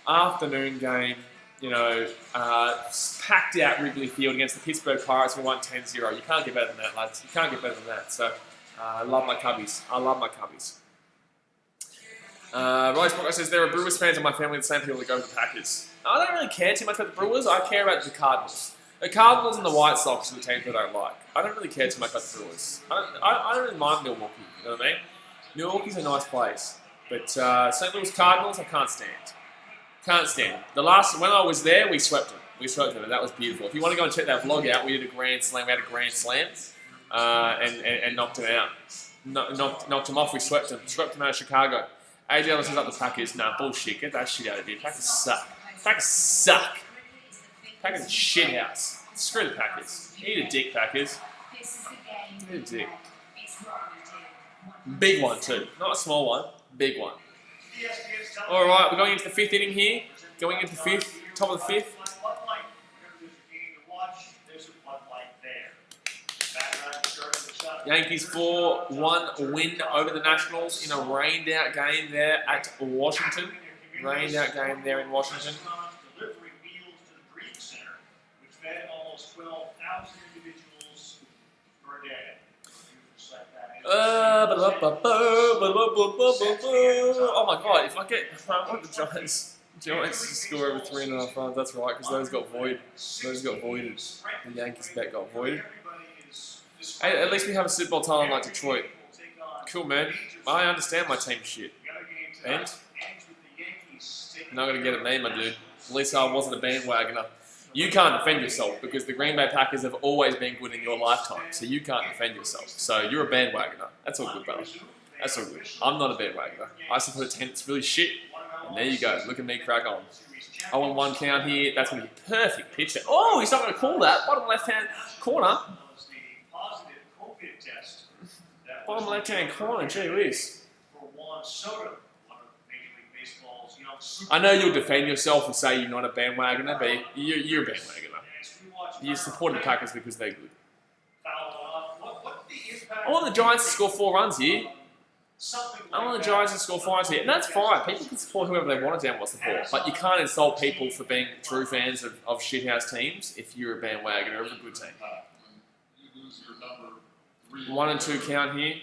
afternoon game. You know, packed out Wrigley Field against the Pittsburgh Pirates. We won 10-0. You can't get better than that, lads. You can't get better than that. So, I love my Cubbies. I love my Cubbies. Rose Pocket says, there are Brewers fans in my family, the same people that go with the Packers. I don't really care too much about the Brewers. I care about the Cardinals. The Cardinals and the White Sox are the teams that I don't like. I don't really care too much about the Brewers. I don't really mind Milwaukee, you know what I mean? Milwaukee's a nice place. But St. Louis Cardinals, I can't stand. Can't stand. When I was there, we swept them. And that was beautiful. If you want to go and check that vlog out, we did a grand slam. We had a grand slam and knocked them out. Knocked them off, we swept them. Swept them out of Chicago. AJ listens up the Packers. Nah, bullshit. Get that shit out of here. Packers suck. Packers suck. Packers are shit house. Screw the Packers. Eat a dick, Packers. Eat a dick. Big one, too. Not a small one. Big one. Alright, we're going into the fifth inning here. Going into the fifth. Top of the fifth. Yankees 4-1 win over the Nationals in a rained-out game there at Washington. Rained-out game there in Washington. Oh my god, if I want the Giants to score over 3.5 runs, that's right, because those got voided. The Yankees bet got voided. Hey, at least we have a Super Bowl talent like Detroit. Cool, man. I understand my team shit. And? You're not going to get at me, my dude. At least I wasn't a bandwagoner. You can't defend yourself because the Green Bay Packers have always been good in your lifetime. So you can't defend yourself. So you're a bandwagoner. That's all good, brother. That's all good. I'm not a bandwagoner. I support a team that's really shit. And there you go. Look at me crack on. I want one count here. That's going to be a perfect pitch. Oh, he's not going to call that. Bottom left-hand corner. Bottom left-hand corner, gee whiz. I know you'll defend yourself and say you're not a bandwagoner, but you're a bandwagoner. You support the Packers because they're good. I want the Giants to score 4 runs here. Something I want like the Giants to score finals here, and that's fine. People can support whoever they want to down what's support, but you can't insult people for being true fans of shithouse teams if you're a bandwagoner of a good team. 1 and 2 count here.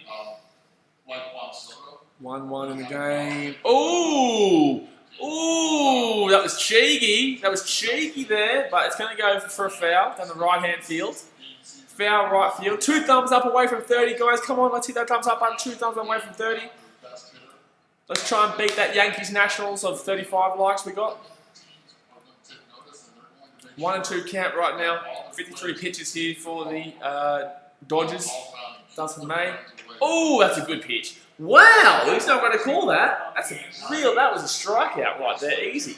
1-1 in the game. Ooh! Ooh! That was cheeky. That was cheeky there, but it's going to go for a foul down the right-hand field. Foul right field. 2 thumbs up away from 30, guys. Come on, let's hit that thumbs up button. 2 thumbs up away from 30. Let's try and beat that Yankees Nationals of 35 likes we got. 1 and 2 count right now. 53 pitches here for the Dodgers. Dustin May. Oh, that's a good pitch. Wow, he's not going to call that. That was a strikeout right there, easy.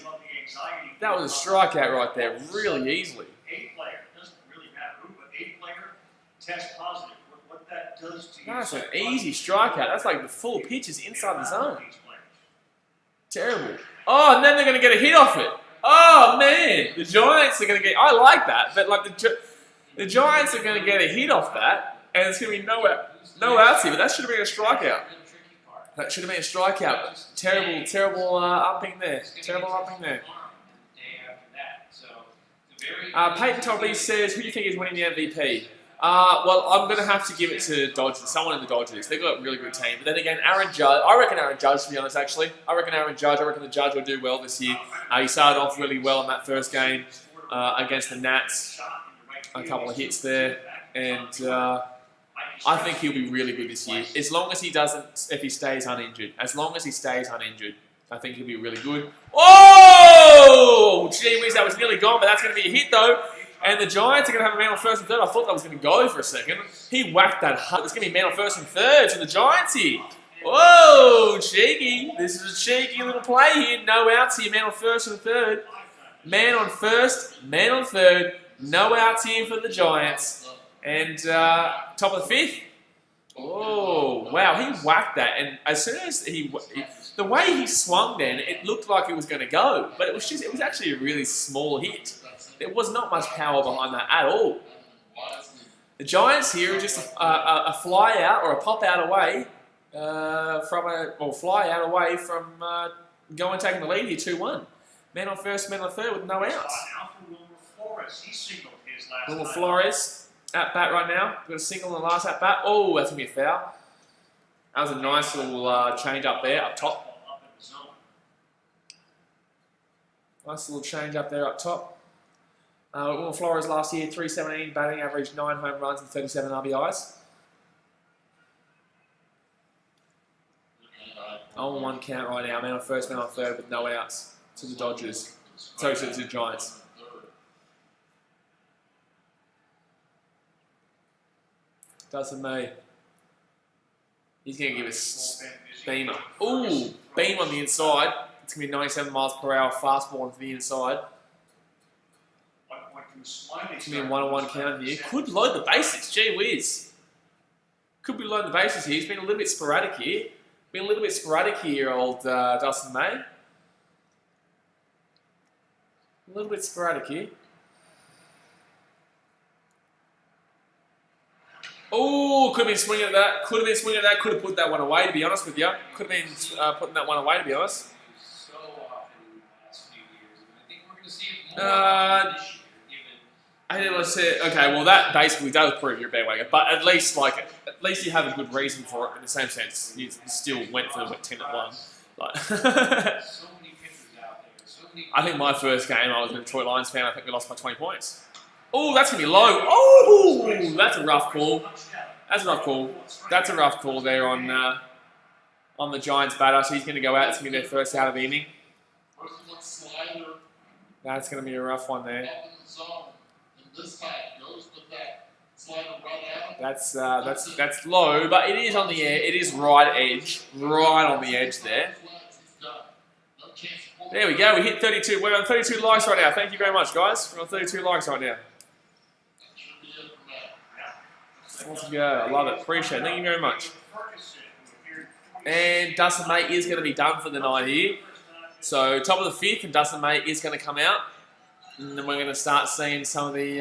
That was a strikeout right there, really easily. Test positive. What that does to you. That's an easy strikeout. That's like the full pitch is inside the zone. Terrible. Oh, and then they're going to get a hit off it. Oh, man. The Giants are going to get... I like that, but like the Giants are going to get a hit off that, and it's going to be no outs here, but that should have been a strikeout. That should have been a strikeout. Terrible upping there. Terrible upping there. Peyton Toby says, who do you think is winning the MVP? Well, I'm going to have to give it to Dodgers, someone in the Dodgers. They've got a really good team. But then again, Aaron Judge, I reckon Aaron Judge, to be honest, actually. I reckon the Judge will do well this year. He started off really well in that first game against the Nats. A couple of hits there. And I think he'll be really good this year. As long as he doesn't, if he stays uninjured. As long as he stays uninjured, I think he'll be really good. Oh! Gee whiz, that was nearly gone, but that's going to be a hit, though. And the Giants are going to have a man on first and third. I thought that was going to go for a second. He whacked that hard. It's going to be man on first and third to the Giants here. Whoa, cheeky. This is a cheeky little play here. No outs here, man on first and third. Man on first, man on third. No outs here for the Giants. And top of the fifth. Oh, wow, he whacked that. And as soon as the way he swung then, it looked like it was going to go. But it was actually a really small hit. There was not much power behind that at all. The Giants here are just a fly out or a pop out away from going taking the lead here 2-1. Man on first, man on third with no outs. Wilmer Flores at bat right now. Got a single in the last at bat. Oh, that's gonna be a foul. That was a nice little change up there up top. Nice little change up there up top. Wilmer Flores last year, 317 batting average, 9 home runs and 37 RBIs. 0-1 count right now. Man on first, man on third with no outs to the Dodgers. Sorry, to the Giants. Dustin May. He's going to give us beamer. Ooh, beam on the inside. It's going to be 97 miles per hour fastball onto the inside. It's going to be a 1-1 count here. Could load the bases. Gee whiz. Could be loading the bases here. He's been a little bit sporadic here. Old Dustin May. A little bit sporadic here. Oh, could have been swinging at that. Could have put that one away, to be honest with you. Could have been putting that one away, to be honest. Let's say, okay, well that basically does prove you're a bandwagon, but at least you have a good reason for it in the same sense. You still went for the 10 at 1. But I think my first game I was a Detroit Lions fan. I think we lost by 20 points. Oh, that's gonna be low. Oh, that's a rough call. That's a rough call there on the Giants batter. So he's gonna go out. It's gonna be their first out of the inning. That's gonna be a rough one there. That's low, but it is on the air. It is right on the edge there. There we go. We hit 32. We're on 32 likes right now. Thank you very much, guys. We're on 32 likes right now. Let's go. I love it. Appreciate it. Thank you very much. And Dustin May is going to be done for the night here. So top of the fifth, and Dustin May is going to come out. And then we're going to start seeing some of the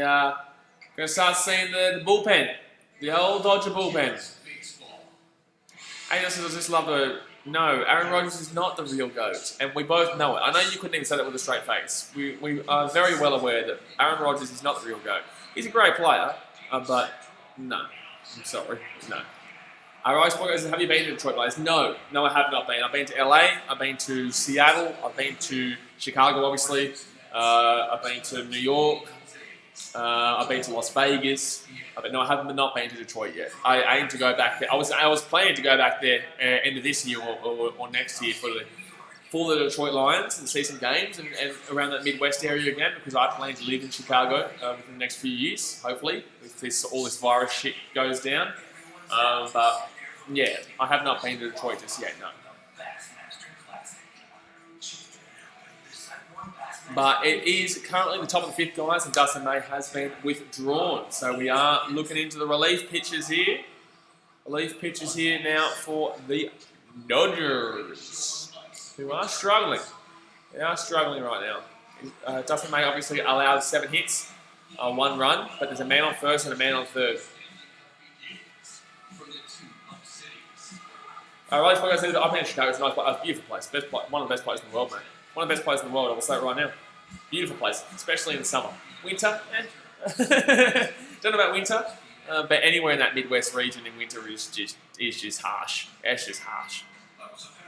the bullpen. The old Dodger bullpen. I just love the... No, Aaron Rodgers is not the real GOAT, and we both know it. I know you couldn't even say that with a straight face. We are very well aware that Aaron Rodgers is not the real GOAT. He's a great player, but no. I'm sorry, no. Alright, guys, have you been to Detroit, guys? No, I have not been. I've been to LA, I've been to Seattle, I've been to Chicago, obviously. I've been to New York. I've been to Las Vegas. No, I have not been to Detroit yet. I aim to go back there. I was planning to go back there end of this year or next year for the Detroit Lions and see some games and around that Midwest area again, because I plan to live in Chicago within the next few years, hopefully, if all this virus shit goes down. But yeah, I have not been to Detroit just yet, no. But it is currently the top of the fifth, guys, and Dustin May has been withdrawn. So we are looking into the relief pitchers here. Relief pitchers here now for the Dodgers, who are struggling. They are struggling right now. Dustin May obviously allowed 7 hits, 1 run, but there's a man on first and a man on third. Right, guys, I've been in Chicago. It's a nice place, a beautiful place. One of the best places in the world, mate. One of the best places in the world, I will say it right now. Beautiful place, especially in the summer. Winter, don't know about winter, but anywhere in that Midwest region in winter is just harsh. It's just harsh.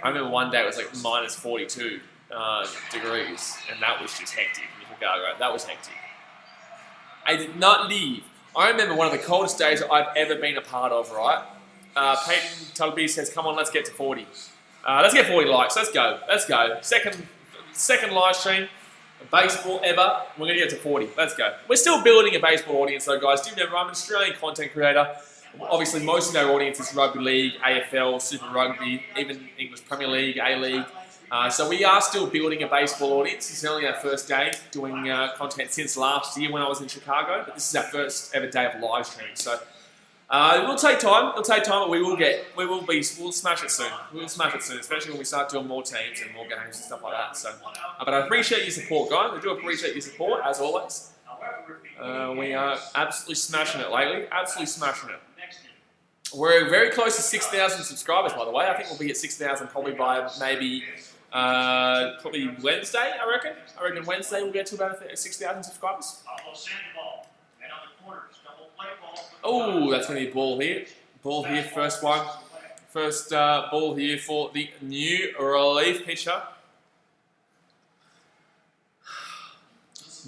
I remember one day it was like minus 42 degrees, and that was just hectic in Chicago. That was hectic. I did not leave. I remember one of the coldest days I've ever been a part of, right? Peyton Tugby says, come on, let's get to 40. Let's get 40 likes. Let's go. Let's go. Second live stream of baseball ever. We're going to get to 40. Let's go. We're still building a baseball audience, though, guys. Do remember, I'm an Australian content creator. Obviously, most of our audience is rugby league, AFL, Super Rugby, even English Premier League, A-League. So we are still building a baseball audience. It's only our first day doing content since last year when I was in Chicago. But this is our first ever day of live streaming. So it will take time. It'll take time, but we'll smash it soon. We'll smash it soon, especially when we start doing more teams and more games and stuff like that. So, but I appreciate your support, guys. I do appreciate your support, as always. We are absolutely smashing it lately. Absolutely smashing it. We're very close to 6,000 subscribers, by the way. I think we'll be at 6,000 probably by maybe probably Wednesday, I reckon. I reckon Wednesday we'll get to about 6,000 subscribers. Oh, that's going to be a ball here. Ball here, first one. First ball here for the new relief pitcher.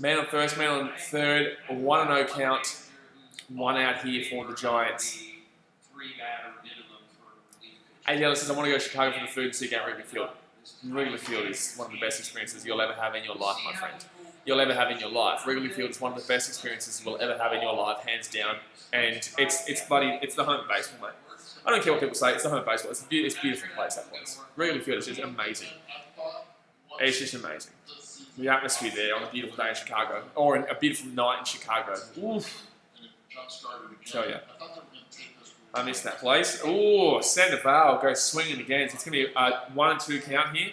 Man on first, man on third. 1-0 count. 1 out here for the Giants. ADL says, I want to go to Chicago for the food and see again Wrigley Field. Wrigley Field is one of the best experiences you'll ever have in your life, my friend. You'll ever have in your life. Wrigley Field is one of the best experiences you will ever have in your life, hands down. And it's the home of baseball, mate. I don't care what people say, it's the home of baseball. It's a beautiful place, that place. Wrigley Field is just amazing. It's just amazing. The atmosphere there on a beautiful day in Chicago, or a beautiful night in Chicago. Oof. Tell ya. I missed that place. Ooh, Sandoval goes swinging again. So it's going to be a 1-2 count here.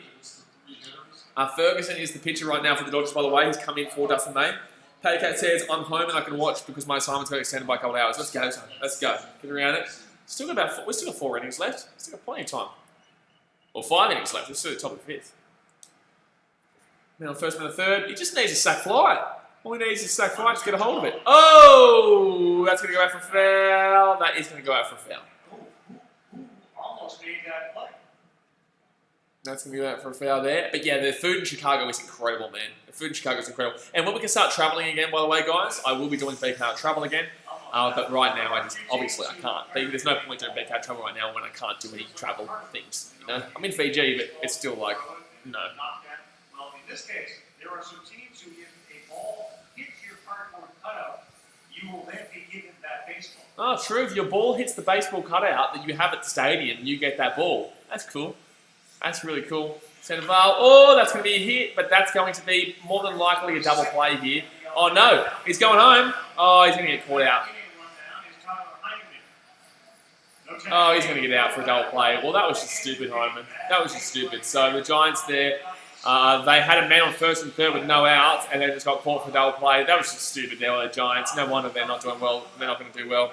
Ferguson is the pitcher right now for the Dodgers, by the way. He's come in for Dustin May. Pattycat says, I'm home and I can watch because my assignment's got extended by a couple of hours. Let's go, son. Let's go. Get around it. We've still got 4 innings left. Still got plenty of time. Or 5 innings left. We're still at the top of the 5th. Man on first, man on third. He just needs a sack fly. All he needs is a sack fly. Just get a hold of it. Oh! That's going to go out for a foul. That is going to go out for a foul. Almost made that play. That's going to go out for a foul there. But yeah, the food in Chicago is incredible, man. The food in Chicago is incredible. And when we can start traveling again, by the way, guys, I will be doing BKR travel again. But right now, obviously I can't. There's no point doing BKR travel right now when I can't do any travel things. You know, I'm in Fiji, but it's still like, no. Well, in this case, there are some teams who, if a ball hits your cardboard cutout, you will then be given that baseball. Oh, true. If your ball hits the baseball cutout that you have at the stadium, you get that ball. That's cool. That's really cool. Sandoval. Oh, that's going to be a hit, but that's going to be more than likely a double play here. Oh, no. He's going home. Oh, he's going to get caught out. Oh, he's going to get out for a double play. Well, that was just stupid, Hyman. That was just stupid. So the Giants there, they had a man on first and third with no outs, and they just got caught for a double play. That was just stupid there, the Giants. No wonder they're not doing well. They're not going to do well.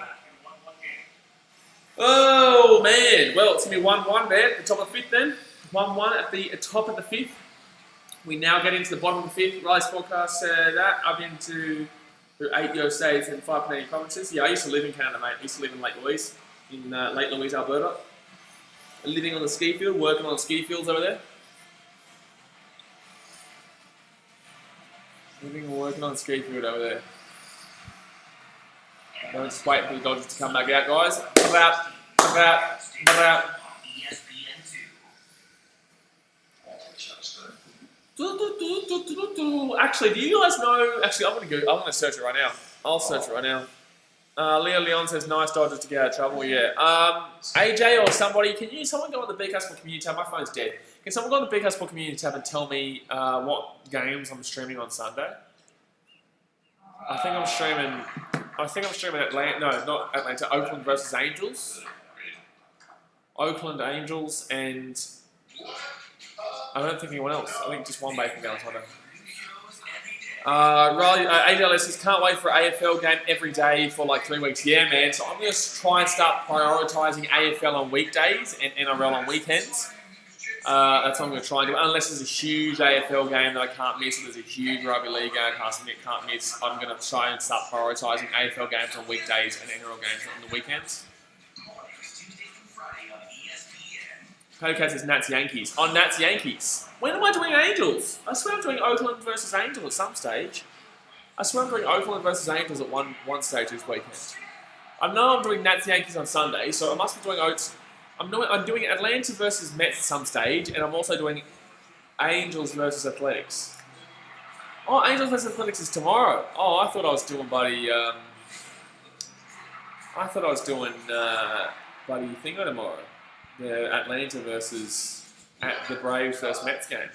Oh, man. Well, it's going to be 1-1 there at the top of the 5th then. 1-1 at the top of the 5th. We now get into the bottom of the 5th. Riley's podcast said that. I've been through 8 US states and 5 Canadian provinces. Yeah, I used to live in Canada, mate. I used to live in Lake Louise, Alberta. Living on the ski field, working on the ski fields over there. Living and working on the ski field over there. I'm just waiting for the Dodgers to come back out, guys. Actually, do you guys know? Actually, I'm gonna search it right now. I'll search it right now. Leo Leon says, "Nice Dodgers to get out of trouble." Yeah. AJ or somebody, someone go on the BKR Sport community tab? My phone's dead. Can someone go on the BKR Sport community tab and tell me what games I'm streaming on Sunday? I think I'm streaming Atlanta. No, not Atlanta. Oakland versus Angels. Oakland Angels, and I don't think anyone else. I think just one baseball game on Sunday. Riley, ADLS says, can't wait for AFL game every day for like 3 weeks. Yeah, man. So I'm going to try and start prioritising AFL on weekdays and NRL on weekends. That's what I'm going to try and do. Unless there's a huge AFL game that I can't miss, or there's a huge rugby league game I can't miss, I'm going to try and start prioritising AFL games on weekdays and NRL games on the weekends. Podcast says Nats Yankees. On Nats Yankees. When am I doing Angels? I swear I'm doing Oakland versus Angels at some stage. I swear I'm doing Oakland versus Angels at one stage this weekend. I know I'm doing Nats Yankees on Sunday, so I must be doing Oaks. I'm doing Atlanta versus Mets at some stage, and I'm also doing Angels versus Athletics. Oh, Angels versus Athletics is tomorrow. Oh, I thought I was doing buddy Thingo tomorrow. The Atlanta versus the Braves versus Mets game.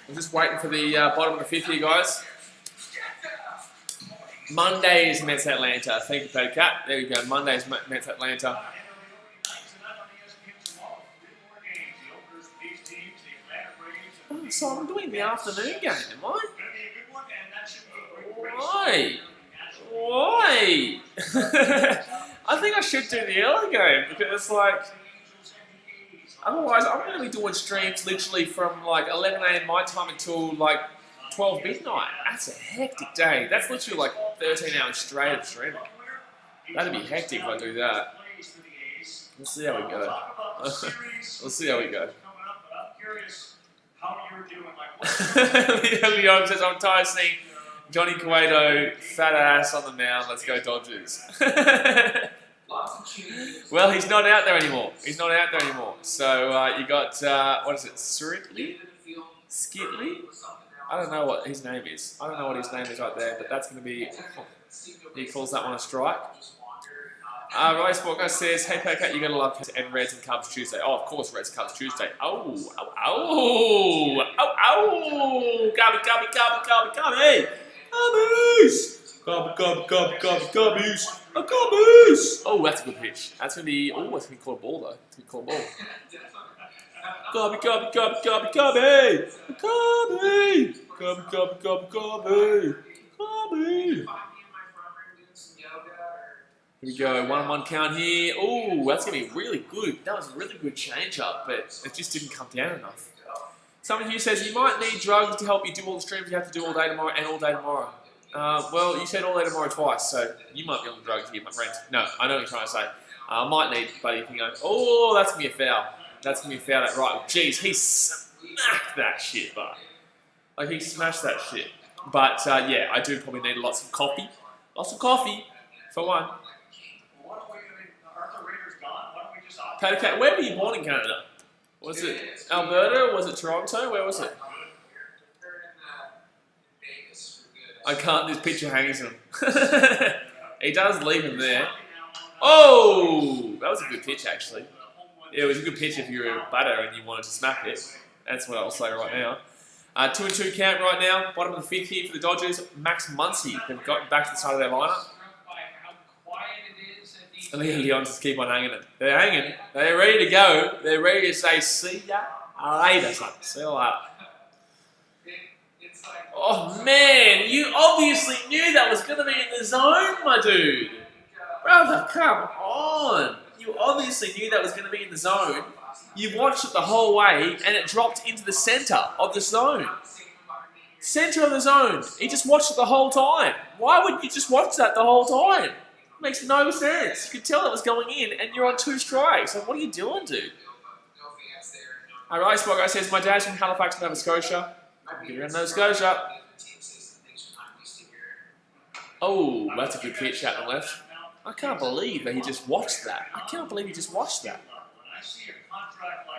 I'm just waiting for the bottom of the 5th here, guys. Monday is Mets Atlanta. Thank you, Paddy Cat. There you go. Monday is Mets Atlanta. Oh, so I'm doing the afternoon game, am I? Why? Why? I think I should do the early game because it's like, otherwise I'm going to be doing streams literally from like 11 AM my time until like 12 midnight. That's a hectic day. That's literally like 13 hours straight of streaming. That'd be hectic if I do that. We'll see how we go. We'll see how we go. Leon says, I'm tired of seeing Johnny Cueto, fat ass on the mound. Let's go Dodgers. Well, he's not out there anymore. So you got, what is it, Skitley? I don't know what his name is. Right there, but that's going to be, he calls that one a strike. Riley Sport Guy says, hey Pat, you got to love Cubs and Reds and Cubs Tuesday. Oh, of course, Reds and Cubs Tuesday. Oh. Cubbies! Cubbies! Oh, that's a good pitch. That's going to be, it's going to be called a ball, though. It's going to be called a ball. Cubby! Here we go, 1-1 count here. Oh, that's going to be really good. That was a really good change-up, but it just didn't come down enough. Someone here says, you might need drugs to help you do all the streams you have to do all day tomorrow and all day tomorrow. Well, you said all day tomorrow twice, so you might be on the drugs here, my friend. No, I know what you're trying to say. I might need Buddy Pingo. Oh, that's going to be a foul. That right. Jeez, he smacked that shit, but like he smashed that shit. But yeah, I do probably need lots of coffee. For one. Cat, where were you born in Canada? Was it Alberta or was it Toronto? Where was it? I can't, this picture hangs him. He does leave him there. Oh! That was a good pitch actually. Yeah, it was a good pitch if you were a batter and you wanted to smack it. That's what I'll say right now. 2-2 count right now. Bottom of the 5th here for the Dodgers. Max Muncy. They've gotten back to the side of their lineup. And Leon just keep on hanging it. They're hanging. They're ready to go. They're ready to say, see ya later, son. See you later. Oh man, you obviously knew that was going to be in the zone, my dude. Brother, come on. You obviously knew that was going to be in the zone. You watched it the whole way, and it dropped into the center of the zone. Center of the zone. He just watched it the whole time. Why would you just watch that the whole time? It makes no sense. You could tell it was going in, and you're on 2 strikes. So what are you doing, dude? Alright, Spot Guy says, my dad's from Halifax, Nova Scotia. Get around Nova Scotia. Oh, that's a good pitch out the left. I can't believe that he just watched that. I can't believe he just watched that.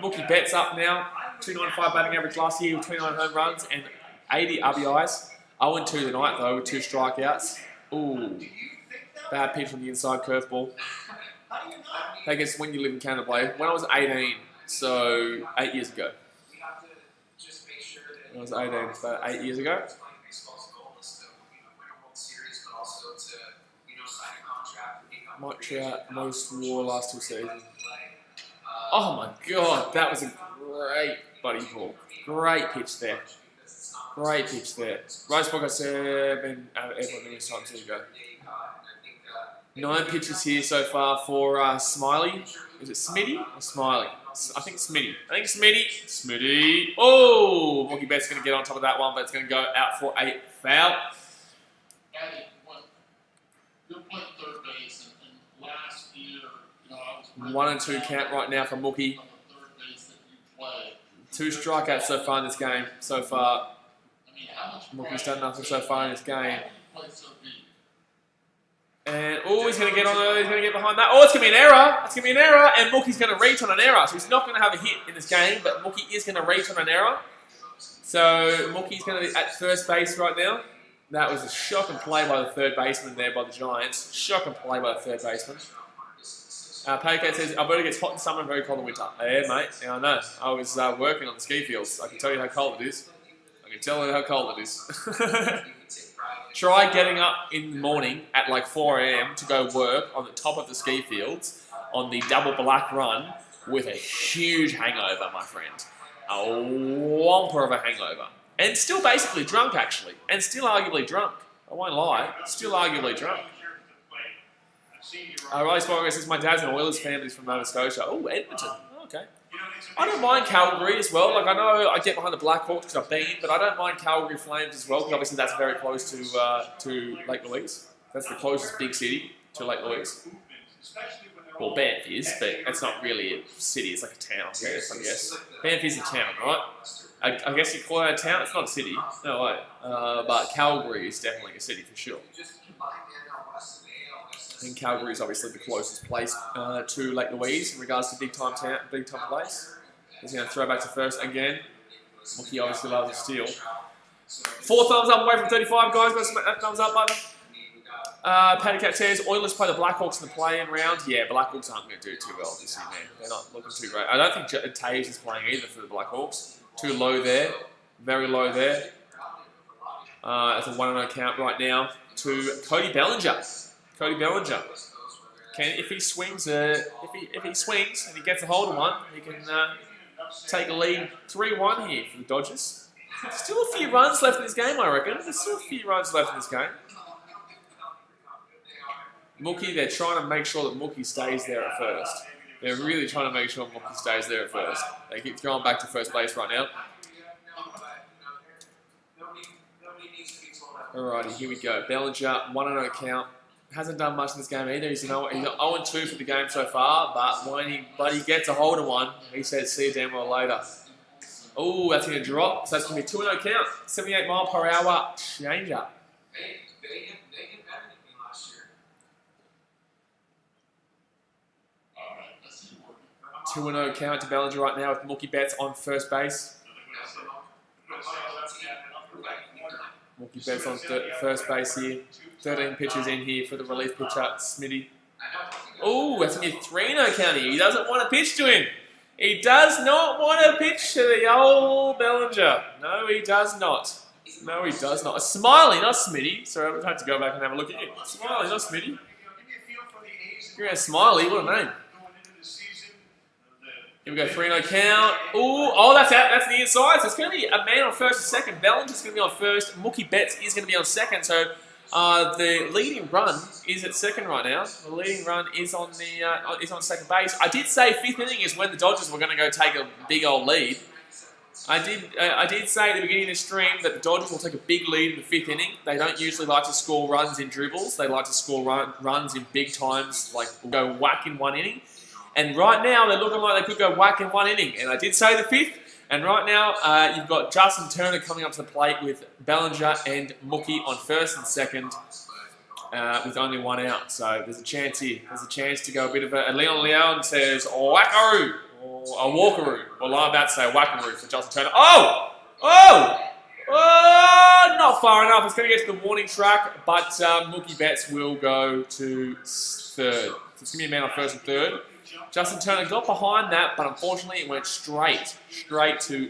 Mookie Betts up now. 295 batting average last year with 29 home runs and 80 RBIs. 0-2 tonight though with 2 strikeouts. Ooh, bad pitch on the inside curveball. I guess when you live in Canada, play. When I was 18, so 8 years ago. When I was 18, about 8 years ago. Mike Trout, most WAR last 2 seasons. Oh my god, that was a great buddy ball. Great pitch there. Great pitch there. Right spot, I said, been out of airport numerous times. Here we go. 9 pitches here so far for Smiley. Is it Smitty or Smiley? I think Smitty. Smitty. Oh, Mookie Betts going to get on top of that one, but it's going to go out for a foul. You're playing third base, and last year, you know, I was 1 and 2 count right now for Mookie. 2 strikeouts so far in this game. So far, Mookie's done nothing so far in this game. And oh, he's going to get on there. He's going to get behind that. Oh, it's going to be an error. It's going to be an error, and Mookie's going to reach on an error. So he's not going to have a hit in this game, but Mookie is going to reach on an error. So Mookie's going to be at first base right now. That was a shocking play by the third baseman there by the Giants. Shocking play by the third baseman. Paycat says, Alberta gets hot in summer and very cold in winter. Yeah, mate. Yeah, I know. I was working on the ski fields. I can tell you how cold it is. I can tell you how cold it is. Try getting up in the morning at like 4 AM to go work on the top of the ski fields on the double black run with a huge hangover, my friend. A whomper of a hangover. And still basically drunk, actually. And still arguably drunk. I won't lie. Still arguably drunk. Riley Spogger says, my dad's an Oilers fan, but he's from Nova Scotia. Oh, Edmonton. Oh, okay. I don't mind Calgary as well. Like, I know I get behind the Blackhawks because I've been, but I don't mind Calgary Flames as well, because obviously that's very close to Lake Louise. That's the closest big city to Lake Louise. Well, Banff is, but it's not really a city. It's like a town, I guess. Banff is a town, right? I guess you call it a town. It's not a city. No way. But Calgary is definitely a city for sure. And Calgary is obviously the closest place to Lake Louise in regards to big time place. He's going to throw back to first again. Mookie obviously loves a steal. 4 thumbs up away from 35, guys. Go smack that thumbs up button. Paddy Cat says, Oilers play the Blackhawks in the play-in round. Yeah, Blackhawks aren't going to do too well this year, man. They're not looking too great. I don't think Taves is playing either for the Blackhawks. Too low there. Very low there. It's a 1-0 count right now to Cody Bellinger. If he swings, if he swings and he gets a hold of one, he can take a lead 3-1 here for the Dodgers. Still a few runs left in this game, I reckon. There's still a few runs left in this game. Mookie, they're trying to make sure that Mookie stays there at first. They're really trying to make sure Mookie stays there at first. They keep going back to first base right now. Alrighty, here we go. Bellinger, 1-0 count. Hasn't done much in this game either. He's 0-2 for the game so far, but when he gets a hold of one, he says, see you damn well later. Oh, that's going to drop. So that's going to be 2-0 count. 78 mile per hour changer. 2-0 count to Bellinger right now with Mookie Betts on first base. Mookie Betts on first base here. 13 pitches in here for the relief pitcher, Smitty. Oh, that's going to be 3-0 count here. He doesn't want to pitch to him. He does not want to pitch to the old Bellinger. No, he does not. No, he does not. Smiley, not Smitty. Sorry, I've had to go back and have a look at you. Smiley, not Smitty. You're a Smiley, what a name. Here we go, 3-0 count. Ooh, oh, that's out. That's the inside. So it's going to be a man on first and second. Bellinger's going to be on first. Mookie Betts is going to be on second. So the leading run is at second right now. The leading run is on second base. I did say fifth inning is when the Dodgers were going to go take a big old lead. I did say at the beginning of the stream that the Dodgers will take a big lead in the fifth inning. They don't usually like to score runs in dribbles. They like to score runs in big times, like we'll go whack in one inning. And right now, they're looking like they could go whack in one inning. And I did say the fifth. And right now, you've got Justin Turner coming up to the plate with Bellinger and Mookie on first and second with only one out. So there's a chance here. There's a chance to go a bit of a Leon Leon says wackaroo or a walkaroo. Well, I'm about to say wackaroo for Justin Turner. Oh! Oh! Oh! Not far enough. It's going to get to the warning track, but Mookie Betts will go to third. So it's going to be a man on first and third. Justin Turner got behind that, but unfortunately it went straight to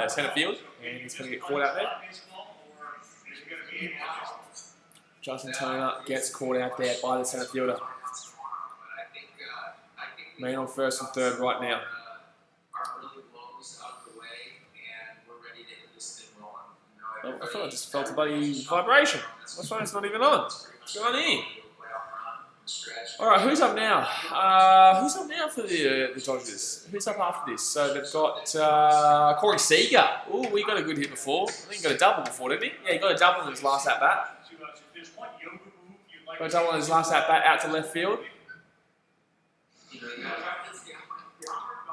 centre field, and he's going to get caught out there. Justin Turner gets caught out there by the centre fielder. Man on first and third right now. Oh, I thought I just felt a bloody vibration. My phone's not even on. What's going on here? All right, who's up now? Who's up now for the Dodgers? Who's up after this? So they've got Cory Sega. Oh, we got a good hit before. I think he got a double before, didn't he? Yeah, he got a double in his last at bat. Got a double in his last at bat out to left field.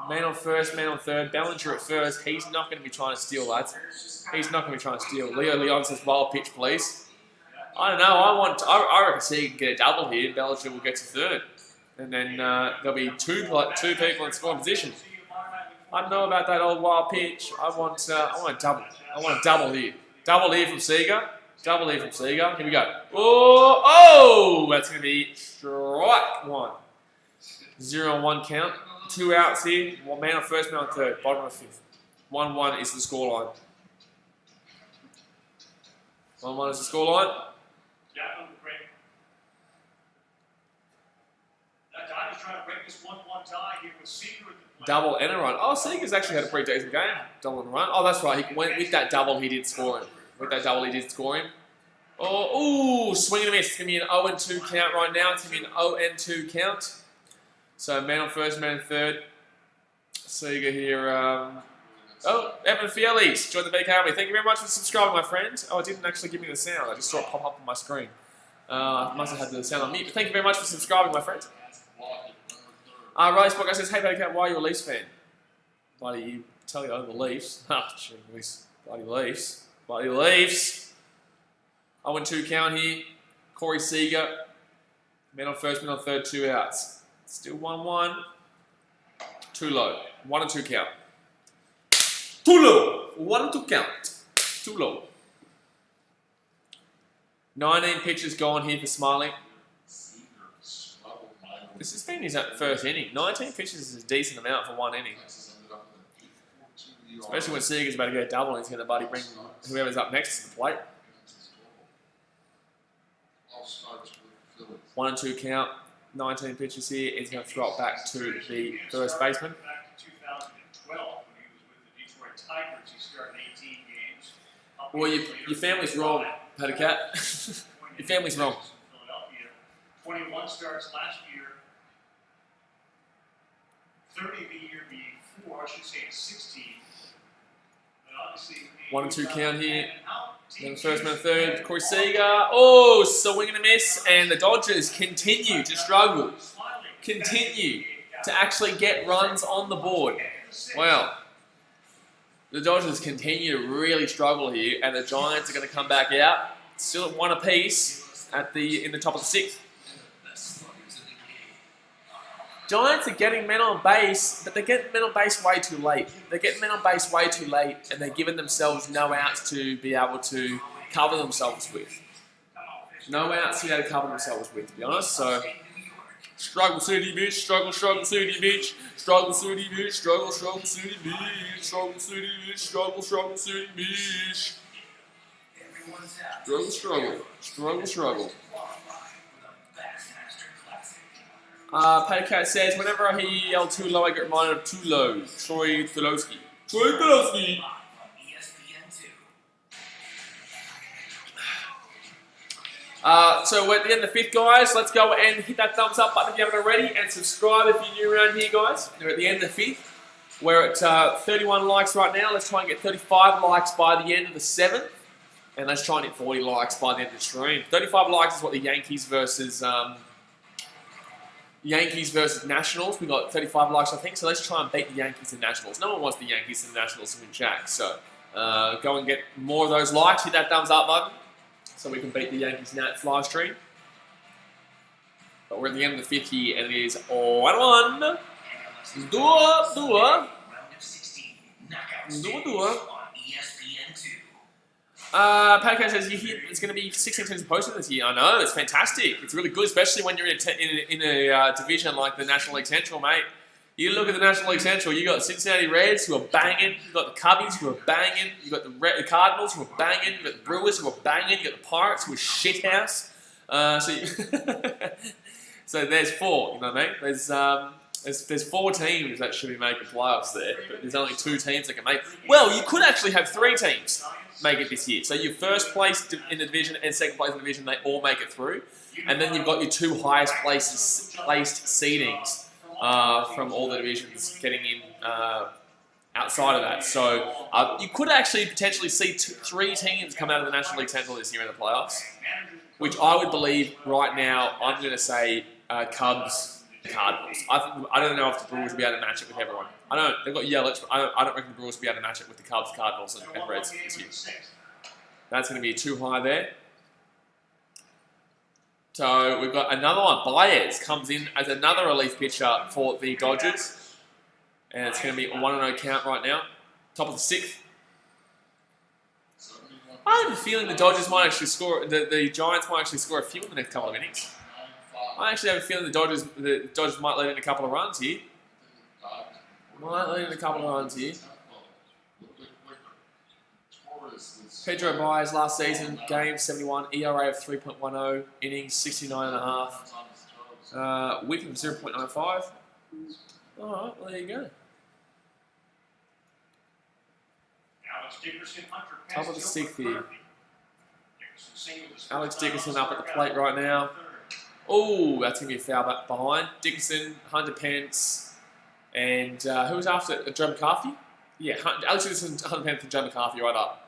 Man on first, man on third. Bellinger at first. He's not going to be trying to steal, lads. He's not going to be trying to steal. Leo Leon says wild pitch, please. I don't know. I reckon Sega can get a double here. Bellinger will get to third, and then there'll be two people in scoring position. I don't know about that old wild pitch. I want a double. I want a double here. Double here from Sega. Double here from Sega. Here we go. Oh! That's going to be strike one. 0-1 count. 2 outs here. One man on first, man on third. Bottom of fifth. 1-1 is the scoreline. 1-1 is the scoreline. Double and a run. Oh, Sega's actually had a pretty decent game. Double and a run. Oh, that's right. He went with that double. He did score him. With that double, he did score him. Oh, ooh, swing and a miss. It's going to be an 0-2 count right now. It's going to be an 0-2 count. So man on first, man on third. Sega here. Evan Fielis, join the BKRmy. Thank you very much for subscribing, my friend. Oh, it didn't actually give me the sound. I just saw it pop up on my screen. I must have had the sound on mute. But thank you very much for subscribing, my friend. Riley Spock says, hey, Buddy Cat, why are you a Leafs fan? Buddy, you tell you over the Leafs. Jeez, bloody Leafs. Bloody Leafs. 0-2 count here. Cory Sega. Man on first, man on third, 2 outs. Still 1-1. Too low. 1-2 count. Too low. 1-2 count. Too low. 19 pitches gone here for Smiley. This has been his first inning. 19 pitches is a decent amount for one inning. Especially when Sega's about to get a double and he's going to buddy bring whoever's up next to the plate. 1-2 count. 19 pitches here. He's going to throw it back to the first baseman. Back to 2012 when he was with the Detroit Tigers. He started 18 games. Well, your family's wrong, Cat. Your family's wrong. 21 starts last year. 30 the year before, I should say 16. But obviously, 1-2 count here. Then first man, third. Cory Sega. Oh, swing and a miss. And the Dodgers continue to struggle. Continue to actually get runs on the board. Wow. The Dodgers continue to really struggle here, and the Giants are going to come back out. Still at 1 apiece in the top of the 6th. Giants are getting men on base, but they're getting men on base way too late. They're getting men on base way too late, and they're giving themselves no outs to be able to cover themselves with. No outs to be able to cover themselves with, to be honest. So, struggle city, bitch, struggle city, bitch, struggle city, bitch, struggle city, bitch, struggle city, bitch, struggle city, bitch. Struggle. Paycat says, whenever I hear you yell too low, I get reminded of too low. Troy Tulowski. Troy Tulowski! So we're at the end of the 5th, guys. Let's go and hit that thumbs up button if you haven't already, and subscribe if you're new around here, guys. We're at the end of the 5th. We're at 31 likes right now. Let's try and get 35 likes by the end of the 7th. And let's try and hit 40 likes by the end of the stream. 35 likes is what the Yankees versus Nationals. We got 35 likes, I think. So let's try and beat the Yankees and Nationals. No one wants the Yankees and Nationals to win Jack. So go and get more of those likes. Hit that thumbs up button so we can beat the Yankees live stream. But we're at the end of the 5th here, and it is 1-1. Dua. Padco says it's going to be 16 teams posted this year. I know, it's fantastic. It's really good, especially when you're in a division like the National League Central, mate. You look at the National League Central, you got Cincinnati Reds who are banging, you got the Cubbies who are banging, you got the Cardinals who are banging, you got the Brewers who are banging, you got the Pirates who are shithouse. So there's 4, you know what I mean? There's 4 teams that should be making playoffs there, but there's only 2 teams that can make. Well, you could actually have 3 teams make it this year. So your first place in the division and second place in the division, they all make it through, and then you've got your 2 highest placed seedings from all the divisions getting in outside of that. So you could actually potentially see 3 teams come out of the National League Central this year in the playoffs, which I would believe right now. I'm going to say Cubs. Cardinals. I don't know if the Brewers will be able to match it with everyone. I don't. They've got Yelich. I don't reckon the Brewers will be able to match it with the Cubs, Cardinals, and Reds this year. That's going to be too high there. So we've got another one. Baez comes in as another relief pitcher for the Dodgers, and it's going to be a 1-0 count right now. Top of the 6th. I have a feeling the Dodgers might actually score. The Giants might actually score a few in the next couple of innings. I actually have a feeling the Dodgers might let in a couple of runs here. Pedro Baez last season, game 71, ERA of 3.10, innings 69.5, whip of 0.95. Alright, well there you go. Top of the 6th here. Alex Dickerson up at the plate right now. Oh, that's going to be a foul back behind. Dickerson, Hunter Pence, and who was after Joe McCarthy? Yeah, Alex Dickerson, Hunter Pence, and Joe McCarthy right up.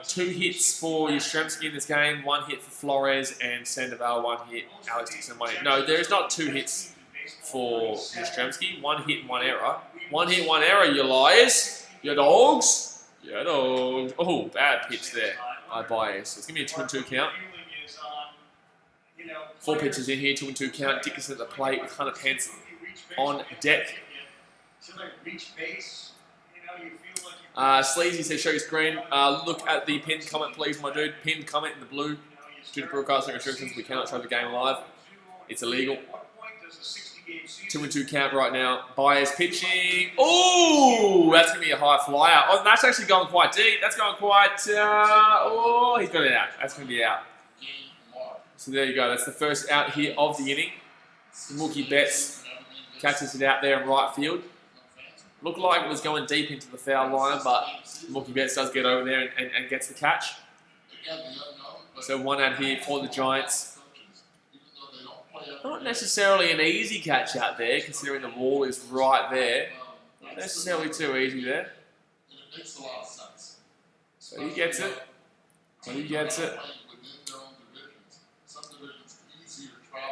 2 hits for Yastrzemski in this game, 1 hit for Flores, and Sandoval, 1 hit. Alex Dickerson, 1 hit. No, there is not 2 hits for Yastrzemski. 1 hit and 1 error. 1 hit, 1 error, you liars. You dogs. You dogs. Oh, bad pitch there by Baez. So it's going to be a 2-2 count. 4 pitches in here, 2-2 count. Dickerson at the plate with Hunter Pence on deck. Sleazy says, show your screen. Look at the pinned comment, please, my dude. Pinned comment in the blue. Due to broadcasting restrictions, we cannot show the game live. It's illegal. 2-2 count right now. Baez pitching. Oh, that's going to be a high flyer. Oh, that's actually going quite deep. That's going quite... oh, he's got it out. That's going to be out. So there you go. That's the first out here of the inning. Mookie Betts catches it out there in right field. Looked like it was going deep into the foul line, but Mookie Betts does get over there and gets the catch. So 1 out here for the Giants. Not necessarily an easy catch out there, considering the wall is right there. Not necessarily too easy there. So he gets it.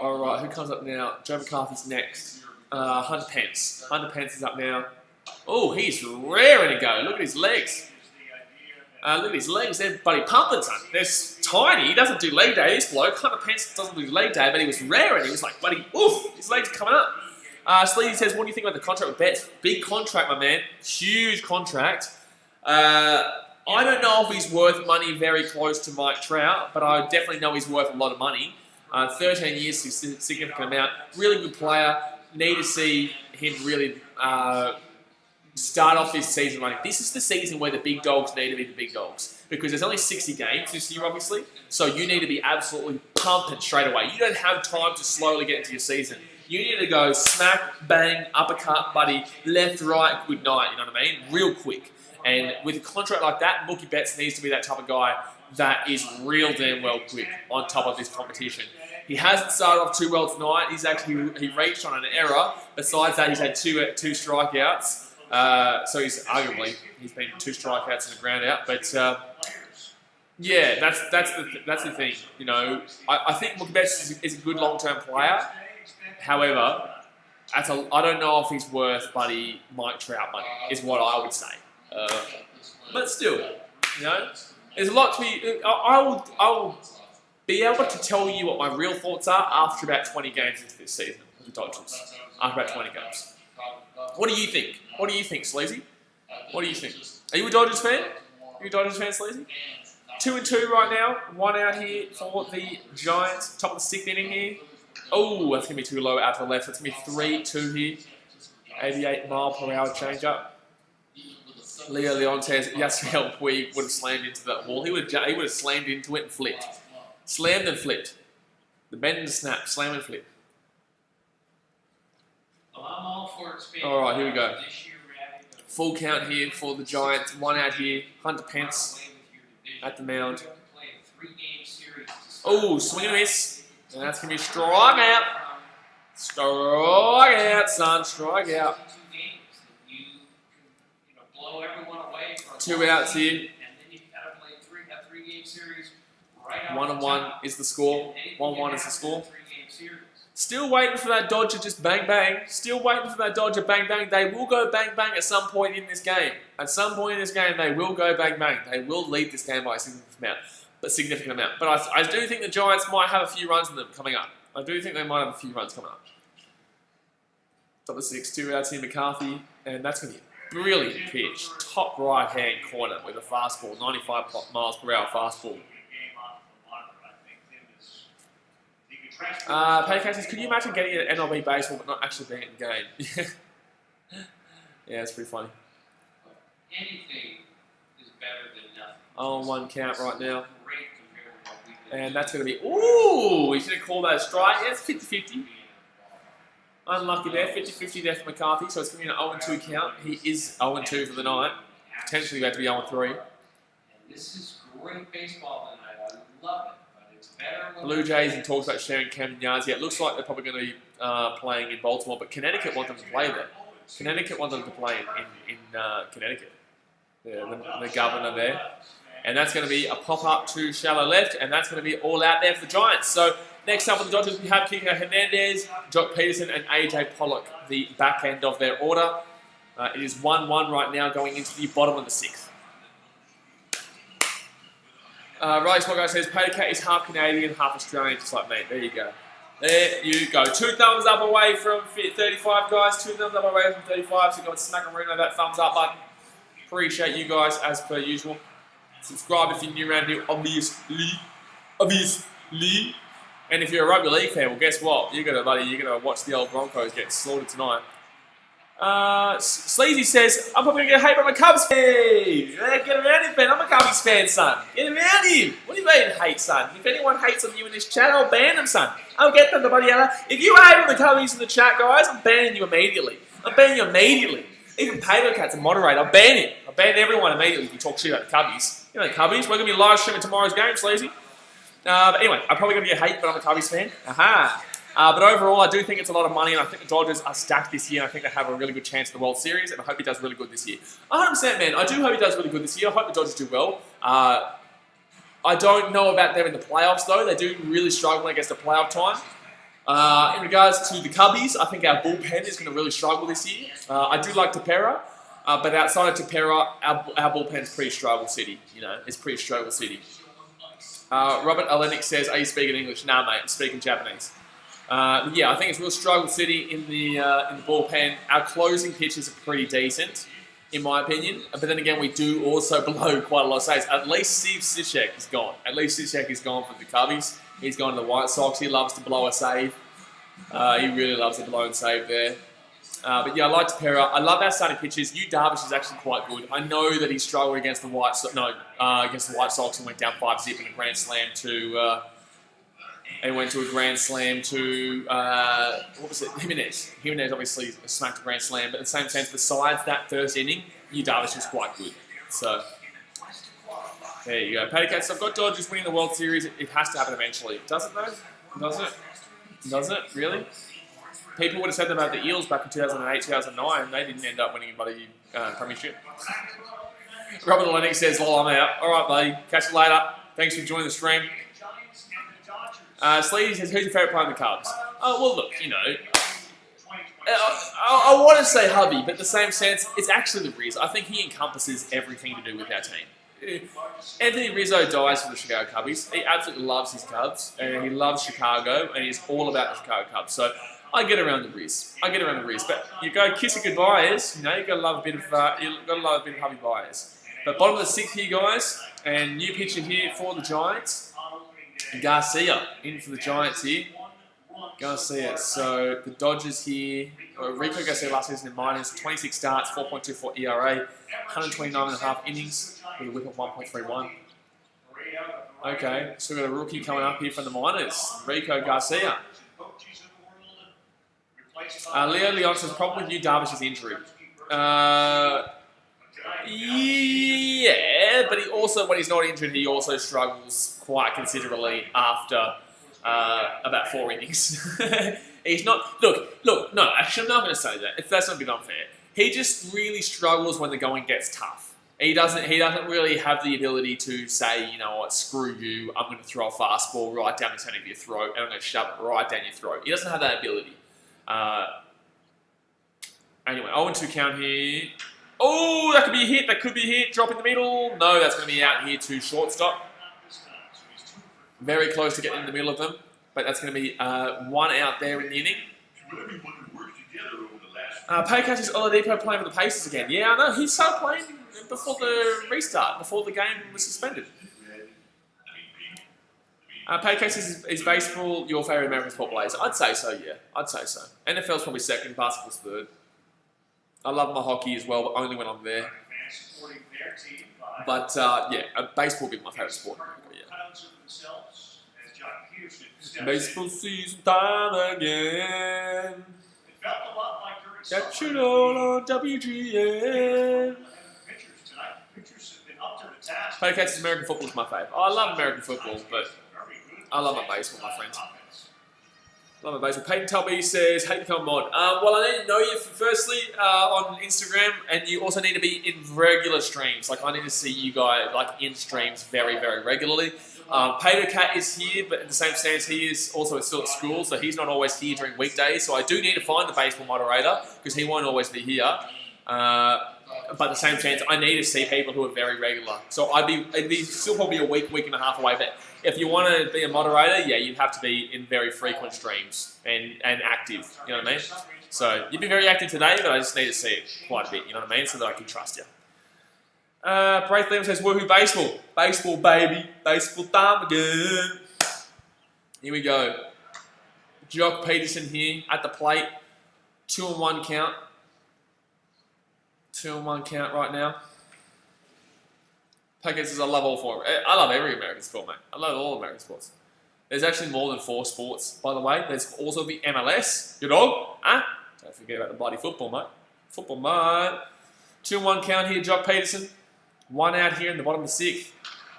Alright, who comes up now? Joe McCarthy's next. Hunter Pence. Hunter Pence is up now. Oh, he's raring to go. Look at his legs. They're bloody pumping, son. They're tiny. He doesn't do leg day, this bloke. Hunter Pence doesn't do leg day, but he was raring. He was like, buddy, oof, his legs are coming up. Sleazy says, what do you think about the contract with Betts? Big contract, my man. Huge contract. I don't know if he's worth money very close to Mike Trout, but I definitely know he's worth a lot of money. 13 years is a significant amount. Really good player. Need to see him really start off this season running. This is the season where the big dogs need to be the big dogs, because there's only 60 games this year, obviously. So you need to be absolutely pumping straight away. You don't have time to slowly get into your season. You need to go smack, bang, uppercut, buddy, left, right, good night, you know what I mean? Real quick. And with a contract like that, Mookie Betts needs to be that type of guy that is real damn well quick on top of this competition. He hasn't started off too well tonight. He reached on an error. Besides that, he's had two strikeouts. So he's been 2 strikeouts and a ground out. But yeah, that's the thing. You know, I think Mookie Betts is a good long-term player. However, I don't know if he's worth Mike Trout money, is what I would say. But still, you know, there's a lot to be. I will be able to tell you what my real thoughts are after about 20 games into this season with the Dodgers. After about 20 games. What do you think? What do you think, Sleazy? What do you think? Are you a Dodgers fan? Are you a Dodgers fan, Sleazy? 2-2 right now. 1 out here for the Giants. Top of the 6th inning here. Oh, that's going to be too low out to the left. That's going to be 3-2 here. 88 mile per hour changeup. Leo Leontes, Yasiel Puig would have slammed into that wall. He would have slammed into it and flipped. Slammed and flipped. The bend and snap. Slam and flip. Well, I'm all for expanding. All right, here we go. This year, Full count here for the Giants. 1 out here. Hunter Pence at the mound. Oh, swing and a miss. And that's going to be strike out. Strike out, son. Strike out. 2 outs here. 1-1 is the score. 1-1 is the score. Still waiting for that Dodger just bang bang. Still waiting for that Dodger bang bang. They will go bang bang at some point in this game. At some point in this game, they will go bang bang. They will lead this game by a significant amount. But I do think the Giants might have a few runs in them coming up. I do think they might have a few runs coming up. Top of 6, 2 outs here, McCarthy. And that's going to be a brilliant pitch. Top right-hand corner with a fastball. 95 miles per hour fastball. Paddy says, could you imagine getting an MLB baseball but not actually being in the game? Yeah, it's pretty funny. Anything is better than nothing. 0-1 count right now. And that's going to be... Ooh! He's going to call that a strike. Yeah, it's 50-50. Unlucky there. 50-50 there for McCarthy. So it's going to be an 0-2 count. He is 0-2 for the night. Potentially about to be 0-3. And this is great baseball tonight. I love it. Blue Jays and talks about sharing Camden Yards. Yeah, it looks like they're probably going to be playing in Baltimore, but Connecticut want them to play there. Connecticut want them to play in Connecticut. The governor there. And that's going to be a pop-up to shallow left, and that's going to be all out there for the Giants. So next up for the Dodgers, we have Kiko Hernandez, Jock Peterson, and AJ Pollock, the back end of their order. It is 1-1 right now going into the bottom of the 6th. Riley Small Guy says, Paddy Cat is half Canadian, half Australian, just like me. There you go. There you go. 2 thumbs up away from 35, guys. 2 thumbs up away from 35. So go and smack a ring on that thumbs up button. Appreciate you guys, as per usual. Subscribe if you're new around here, obviously. And if you're a rugby league fan, well, guess what? You're gonna watch the old Broncos get slaughtered tonight. Sleazy says, I'm probably going to get hate by my Cubs fan. Get around him, man. I'm a Cubs fan, son. Get around him. What do you mean hate, son? If anyone hates on you in this chat, I'll ban them, son. I'll get them to bloody hell. If you hate on the Cubbies in the chat, guys, I'm banning you immediately. Even Pato Cat's a moderator. I'll ban him. I'll ban everyone immediately if you talk shit about the Cubbies. You know the Cubbies. We're going to be live streaming tomorrow's game, Sleazy. But anyway, I'm probably going to get hate, but I'm a Cubbies fan. Aha. But overall, I do think it's a lot of money, and I think the Dodgers are stacked this year, and I think they have a really good chance in the World Series, and I hope he does really good this year. 100%, man. I do hope he does really good this year. I hope the Dodgers do well. I don't know about them in the playoffs, though. They do really struggle against the playoff time. In regards to the Cubbies, I think our bullpen is going to really struggle this year. I do like Tepera, but outside of Tepera, our bullpen's pretty struggle city. You know, it's pretty struggle city. Robert Olenek says, are you speaking English? Nah, mate, I'm speaking Japanese. Yeah, I think it's real struggle city in the bullpen. Our closing pitches are pretty decent, in my opinion. But then again, we do also blow quite a lot of saves. At least Steve Cishek is gone. At least Cishek is gone for the Cubbies. He's gone to the White Sox. He loves to blow a save. He really loves to blow and save there. But yeah, I like Tepera. I love our starting pitches. Yu Darvish is actually quite good. I know that he struggled against the White Sox and went down 5-0 in a grand slam to and went to a grand slam to, what was it, Jimenez. Jimenez obviously smacked a grand slam, but in the same sense, besides that first inning, Darvish was quite good. So, there you go. Patty Cats, I've got Dodgers winning the World Series. It has to happen eventually. Does it, though? Does it? Does it? Really? People would have said that about the Eels back in 2008, 2009. They didn't end up winning a bloody premiership. Robert Lennox says, "Lol, I'm out." All right, buddy. Catch you later. Thanks for joining the stream. Sleedy says, "Who's your favourite player in the Cubs?" Oh, well, look, you know, I want to say hubby, but in the same sense, it's actually the Riz. I think he encompasses everything to do with our team. Anthony Rizzo dies for the Chicago Cubbies. He absolutely loves his Cubs, and he loves Chicago, and he's all about the Chicago Cubs. So I get around the Riz. But you go kiss a goodbyes. You know, you got to love a bit of hubby bias. But bottom of the sixth here, guys, and new pitcher here for the Giants. Garcia in for the Giants here. Garcia. So the Dodgers here. Rico Garcia last season in minors, 26 starts, 4.24 ERA, 129.5 innings with a whip of 1.31. Okay, so we've got a rookie coming up here from the minors, Rico Garcia. Leo Leon says, "Problem with you, Darvish's injury." Yeah, but he also, when he's not injured, he also struggles quite considerably after about 4 innings. He's not. Look. No, actually, I'm not going to say that. That's not a bit unfair. He just really struggles when the going gets tough. He doesn't really have the ability to say, you know what, screw you. I'm going to throw a fastball right down the center of your throat, and I'm going to shove it right down your throat. He doesn't have that ability. Anyway, 0-2 count here. Oh, that could be a hit. That could be a hit. Drop in the middle. No, that's going to be out here to shortstop. Very close to getting in the middle of them. But that's going to be 1 out there in the inning. Paycast is Oladipo playing for the Pacers again. Yeah, I know. He started playing before the restart, before the game was suspended. Paycast is baseball your favourite American sport, Blaze? I'd say so, yeah. I'd say so. NFL's probably second, basketball's third. I love my hockey as well, but only when I'm there. But, yeah, baseball would be my favourite sport. Yeah. Baseball season time again. Catch it all on WGN. Paycats American football is my favourite. I love American football, but I love my baseball, my friends. Love my baseball. Peyton Tulby says, "Hate to come on." Well, I need to know you firstly on Instagram, and you also need to be in regular streams. Like, I need to see you guys like in streams very, very regularly. Peter Cat is here, but in the same sense, he is also still at school, so he's not always here during weekdays. So I do need to find the baseball moderator because he won't always be here. But at the same chance, I need to see people who are very regular. So it'd be still probably a week and a half away. But if you want to be a moderator, yeah, you'd have to be in very frequent streams and active. You know what I mean? So you'd be very active today, but I just need to see it quite a bit. You know what I mean? So that I can trust you. Braith Liam says, "Woohoo baseball, baseball baby, baseball time again." Here we go. Jock Peterson here at the plate. 2-1 count. 2-1 count right now. Packers says, "I love all four. I love every American sport, mate. I love all American sports. There's actually more than 4 sports, by the way. There's also the MLS. You know? Don't forget about the bloody football, mate. Football, mate. 2-1 count here, Jock Peterson. 1 out here in the bottom of the 6th.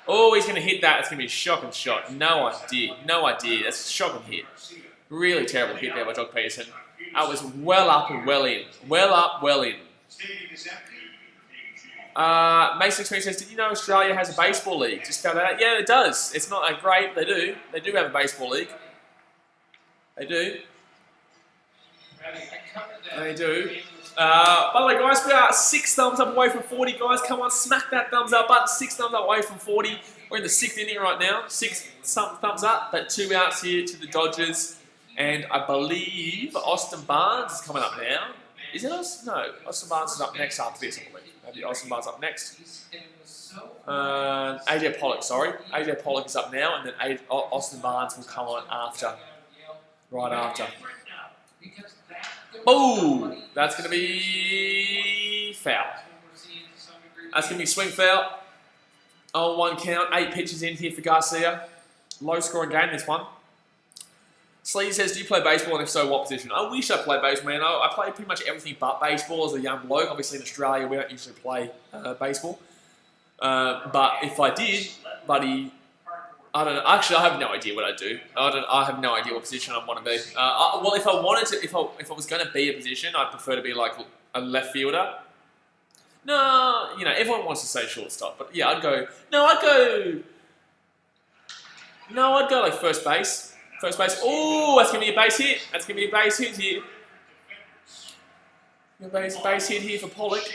Oh, he's going to hit that. It's going to be a shocking shot. No idea. That's a shocking hit. Really terrible hit there by Jock Peterson. That was well up and well in. Well up, well in. Mason Smith says, "Did you know Australia has a baseball league?" Just found that out. Yeah, it does. It's not that great. They do. They do have a baseball league. They do. They do. By the way, guys, we are 6 thumbs up away from 40, guys. Come on, smack that thumbs up button. 6 thumbs up away from 40. We're in the 6th inning right now. 6 thumbs up, but 2 outs here to the Dodgers. And I believe Austin Barnes is coming up now. Is it Austin? No, Austin Barnes is up next after this, I believe. Maybe Austin Barnes up next. AJ Pollock, sorry. AJ Pollock is up now, and then Austin Barnes will come on after. Right after. Oh, that's going to be foul. That's going to be swing foul. 0-1 count. 8 pitches in here for Garcia. Low scoring game, this one. Slee says, do you play baseball, and if so, what position? I wish I played baseball, man. I play pretty much everything but baseball as a young bloke. Obviously, in Australia, we don't usually play baseball. But if I did, buddy, I don't know. Actually, I have no idea what I do. I have no idea what position I want to be. Well, if I wanted to, if I was going to be a position, I'd prefer to be like a left fielder. No, you know, everyone wants to say shortstop, but yeah, I'd go like first base. First base. Oh, that's going to be a base hit. That's going to be a base hit here. Base hit here for Pollock.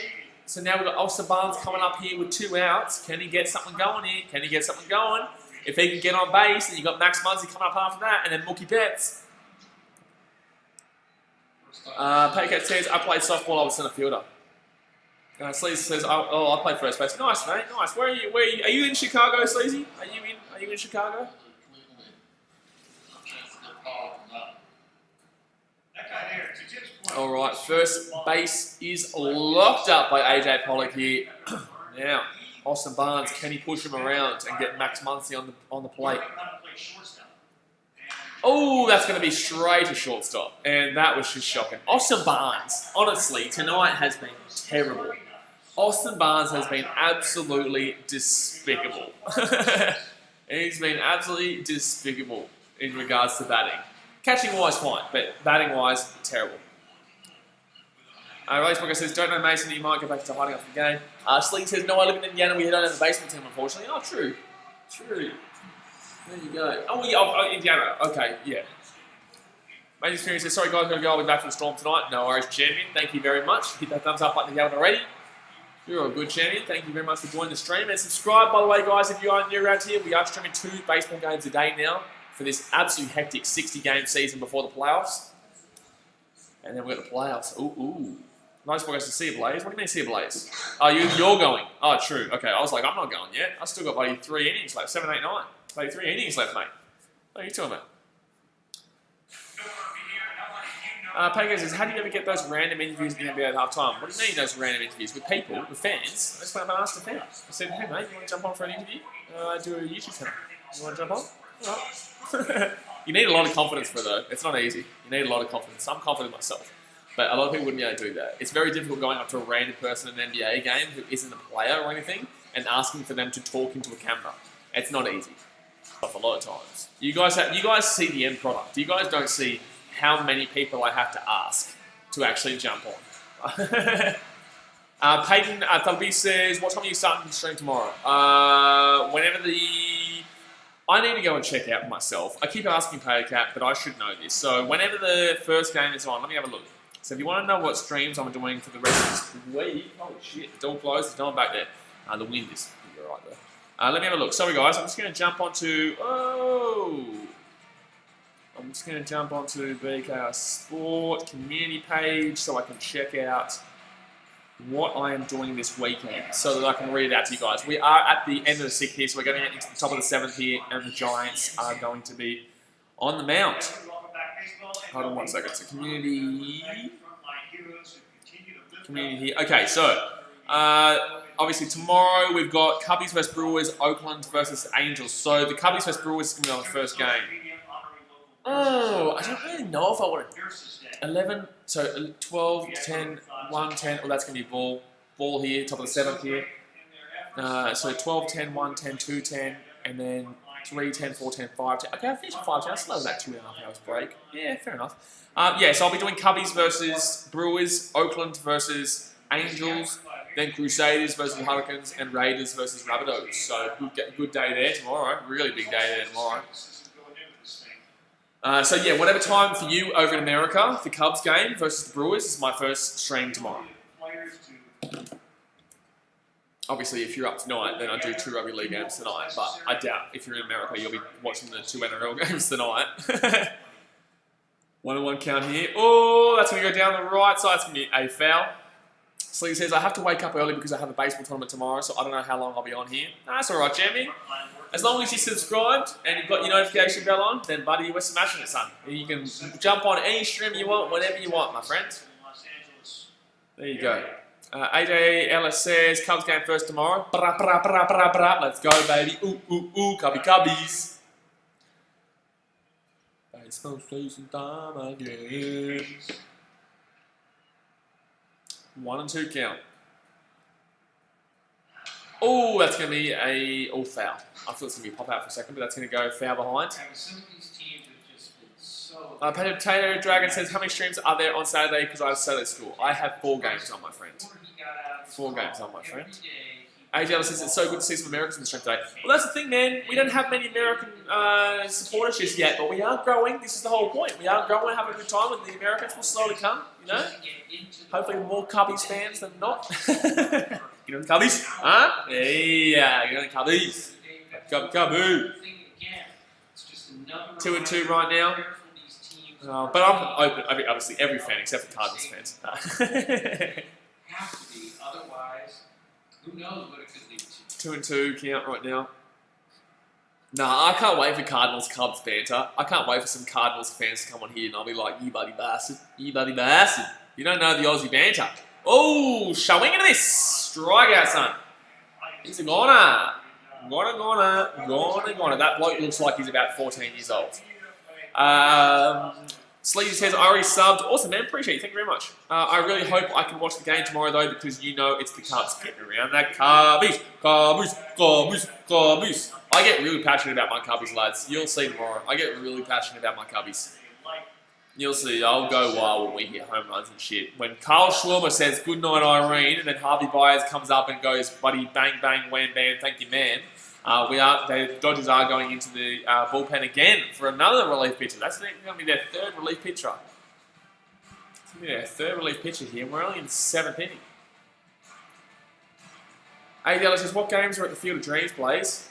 So now we've got Austin Barnes coming up here with 2 outs. Can he get something going here? Can he get something going? If he can get on base, then you've got Max Muncy coming up after that, and then Mookie Betts. Paycat says, I played softball, I was centre fielder. Sleazy says, I played first base. Nice, mate. Nice. Where are you? Are you in Chicago, Sleazy? Are you in Chicago? All right, first base is locked up by AJ Pollock here. Now, Austin Barnes, can he push him around and get Max Muncy on the plate? Oh, that's going to be straight to shortstop, and that was just shocking. Austin Barnes, honestly, tonight has been terrible. Austin Barnes has been absolutely despicable. He's been absolutely despicable in regards to batting. Catching-wise, fine, but batting-wise, terrible. Race Booker says, don't know Mason, you might go back to hiding up the game. Sleek says, no, I live in Indiana, we don't have a baseball team, unfortunately. Oh, true. True. There you go. Oh, yeah, Indiana. Okay, yeah. Main Experience says, sorry guys, I'm going to go. I'll be back for the Storm tonight. No worries, champion. Thank you very much. Hit that thumbs up button if you haven't already. You're a good champion. Thank you very much for joining the stream. And subscribe, by the way, guys, if you are new around here. We are streaming 2 baseball games a day now for this absolute hectic 60-game season before the playoffs. And then we've got the playoffs. Ooh. Nice boy goes to see a Blaze. What do you mean see a Blaze? Oh, you're going. Oh, true. Okay, I was like, I'm not going yet. I still got bloody 3 innings left. 7, 8, 9. Bloody 3 innings left, mate. What are you talking about? Pego says, how do you ever get those random interviews in the NBA at halftime? What do you mean those random interviews? With people, with fans? I just went up and asked the fans. I said, hey mate, you want to jump on for an interview? I do a YouTube channel. You want to jump on? Alright. You need a lot of confidence for it though. It's not easy. You need a lot of confidence. I'm confident myself. But a lot of people wouldn't be able to do that. It's very difficult going up to a random person in an NBA game who isn't a player or anything and asking for them to talk into a camera. It's not easy. A lot of times. You guys see the end product. You guys don't see how many people I have to ask to actually jump on. Peyton Thalbi says, what time are you starting to stream tomorrow? Whenever I need to go and check out myself. I keep asking Paycat, but I should know this. So whenever the first game is on, let me have a look. So if you want to know what streams I'm doing for the rest of this week, holy shit, the door closed, there's no one back there. The wind is right there. Let me have a look. Sorry guys, I'm just going to jump onto, BKR Sport community page so I can check out what I am doing this weekend so that I can read it out to you guys. We are at the end of the 6th here, so we're going to get into the top of the 7th here, and the Giants are going to be on the mount. Hold on 1 second. So community here. Okay, so obviously tomorrow we've got Cubbies vs Brewers, Oakland versus Angels. So the Cubbies vs Brewers is going to be on the first game. Oh, I don't really know if I want to. 11, so 12, 10, 1, 10. Oh, that's going to be ball here, top of the 7th here. So 12, 10, 1, 10, 2, 10, and then 3, 10, 4, 10, 5, 10. Okay, I finished at 5, 10. I still have that 2.5 hours break. Yeah, fair enough. Yeah, so I'll be doing Cubbies versus Brewers, Oakland versus Angels, then Crusaders versus Hurricanes, and Raiders versus Rabbitohs. So good day there tomorrow. Really big day there tomorrow. So yeah, whatever time for you over in America, the Cubs game versus the Brewers is my first stream tomorrow. Obviously, if you're up tonight, then I do 2 rugby league games tonight. But I doubt if you're in America, you'll be watching the 2 NRL games tonight. 1-1 count here. Oh, that's going to go down the right side. It's going to be a foul. Slee says, I have to wake up early because I have a baseball tournament tomorrow, so I don't know how long I'll be on here. No, that's all right, champion. As long as you're subscribed and you've got your notification bell on, then buddy, we're smashing it, son. You can jump on any stream you want, whenever you want, my friend. There you go. AJ Ellis says, Cubs game first tomorrow. Bra, bra, bra, bra, bra. Let's go, baby. Ooh, ooh, ooh, Cubby Cubbies. It's postseason time again. 1 and 2 count. Oh, that's going to be a foul. I thought it was going to be a pop out for a second, but that's going to go foul behind. Some of these teams have just been so. Potato Dragon says, how many streams are there on Saturday? Because I have Saturday school. I have 4 games on, my friend. 4 games on, my friend. AJL says, it's so good to see some Americans in the stream today. Well, that's the thing, man. We don't have many American supporters just yet, but we are growing. This is the whole point. We are growing, having a good time, and the Americans will slowly come, you know? Hopefully more Cubbies fans than not. You know the Cubbies? Huh? Yeah, you know the Cubbies. Cubby. 2 and 2 right now. But I'm open. I mean, obviously, every fan except for Cardinals fans. Have to be, otherwise, who knows what it could lead to. 2 and 2 count right now. Nah, I can't wait for Cardinals Cubs banter. I can't wait for some Cardinals fans to come on here and I'll be like, you bloody bastard, you bloody bastard. You don't know the Aussie banter. Oh, showing into this. Strikeout, son. He's a goner. Goner. That bloke looks like he's about 14 years old. Sleazy says, I already subbed. Awesome, man. Appreciate it. Thank you very much. I really hope I can watch the game tomorrow, though, because you know it's the Cubs getting around that Cubbies. I get really passionate about my Cubbies, lads. You'll see tomorrow. I get really passionate about my Cubbies. You'll see. I'll go wild when we hit home runs and shit. When Carl Schwarber says, good night, Irene, and then Harvey Byers comes up and goes, buddy, bang, bang, wham, bam, thank you, man. The Dodgers are going into the bullpen again for another relief pitcher. That's going to be their 3rd relief pitcher. It's going to be their 3rd relief pitcher here, and we're only in the 7th inning. ADL says, what games are at the Field of Dreams, Blaze?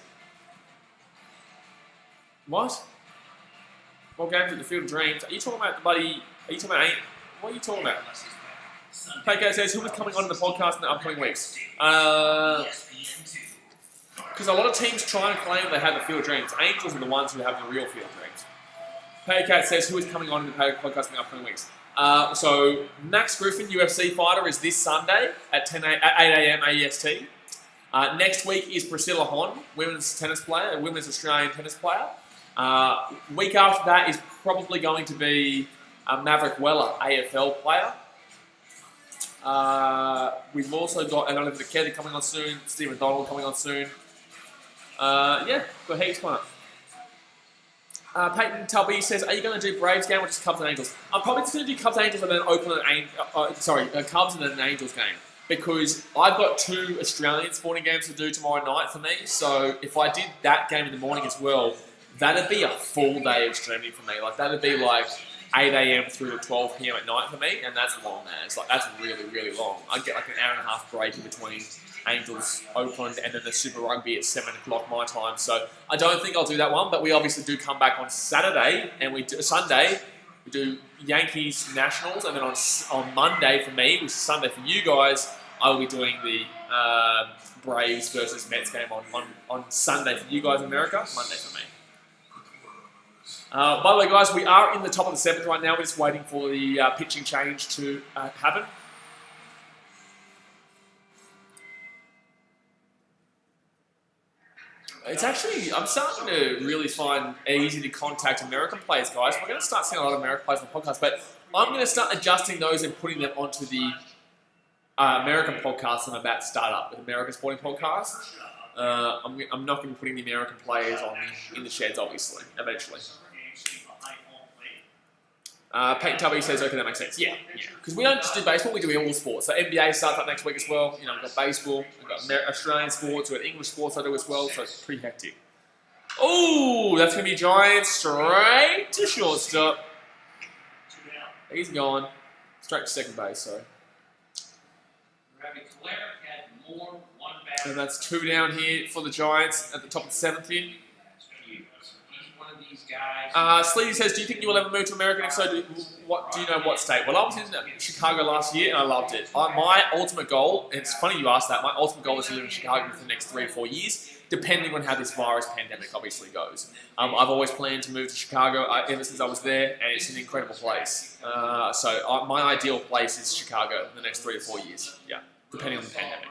What? What games at the Field of Dreams? Are you talking about the buddy? Are you talking about? What are you talking about? PK says, who is coming on the podcast in the upcoming weeks? Because a lot of teams try and claim they have the Field of Dreams. Angels are the ones who have the real Field of Dreams. Paycat says, who is coming on in the podcast in the upcoming weeks? So, Max Griffin, UFC fighter, is this Sunday at 8 a.m. AEST. Next week is Priscilla Hon, women's tennis player, women's Australian tennis player. Week after that is probably going to be Maverick Weller, AFL player. We've also got Olivia Kelly coming on soon, Stephen Donald coming on soon. Yeah, got heaps coming up. Peyton Tubby says, are you going to do Braves game or just Cubs and Angels? I'm probably just going to do Cubs and Angels and then Cubs and then an Angels game. Because I've got 2 Australian sporting games to do tomorrow night for me. So if I did that game in the morning as well, that'd be a full day of streaming for me. Like, that'd be like 8 a.m. through to 12 p.m. at night for me, and that's long, man. It's like, that's really, really long. I'd get like an hour and a half break in between Angels, Oakland, and then the Super Rugby at 7 o'clock my time. So I don't think I'll do that one, but we obviously do come back on Saturday, and Sunday, we do Yankees Nationals, and then on Monday for me, which is Sunday for you guys, I will be doing the Braves versus Mets game on Sunday for you guys in America, Monday for me. By the way, guys, we are in the top of the 7th right now. We're just waiting for the pitching change to happen. It's actually, I'm starting to really find it easy to contact American players, guys. We're going to start seeing a lot of American players on the podcast, but I'm going to start adjusting those and putting them onto the American podcast I'm about to start up, the American Sporting Podcast. I'm not going to be putting the American players in the sheds, obviously, eventually. Peyton Tubby says, okay, that makes sense. Yeah. Because we don't just do baseball, we do all sports. So NBA starts up next week as well. You know, we've got baseball, we've got Australian sports, we've got English sports I do as well, so it's pretty hectic. Oh, that's going to be Giants straight to shortstop. He's gone. Straight to second base, sorry. And that's 2 down here for the Giants at the top of the 7th here. Sleazy says, do you think you will ever move to America? If so, do you know what state? Well, I was in Chicago last year and I loved it. My ultimate goal, and it's funny you asked that, my ultimate goal is to live in Chicago for the next 3 or 4 years, depending on how this virus pandemic obviously goes. I've always planned to move to Chicago ever since I was there, and it's an incredible place. So my ideal place is Chicago in the next 3 or 4 years, yeah, depending on the pandemic.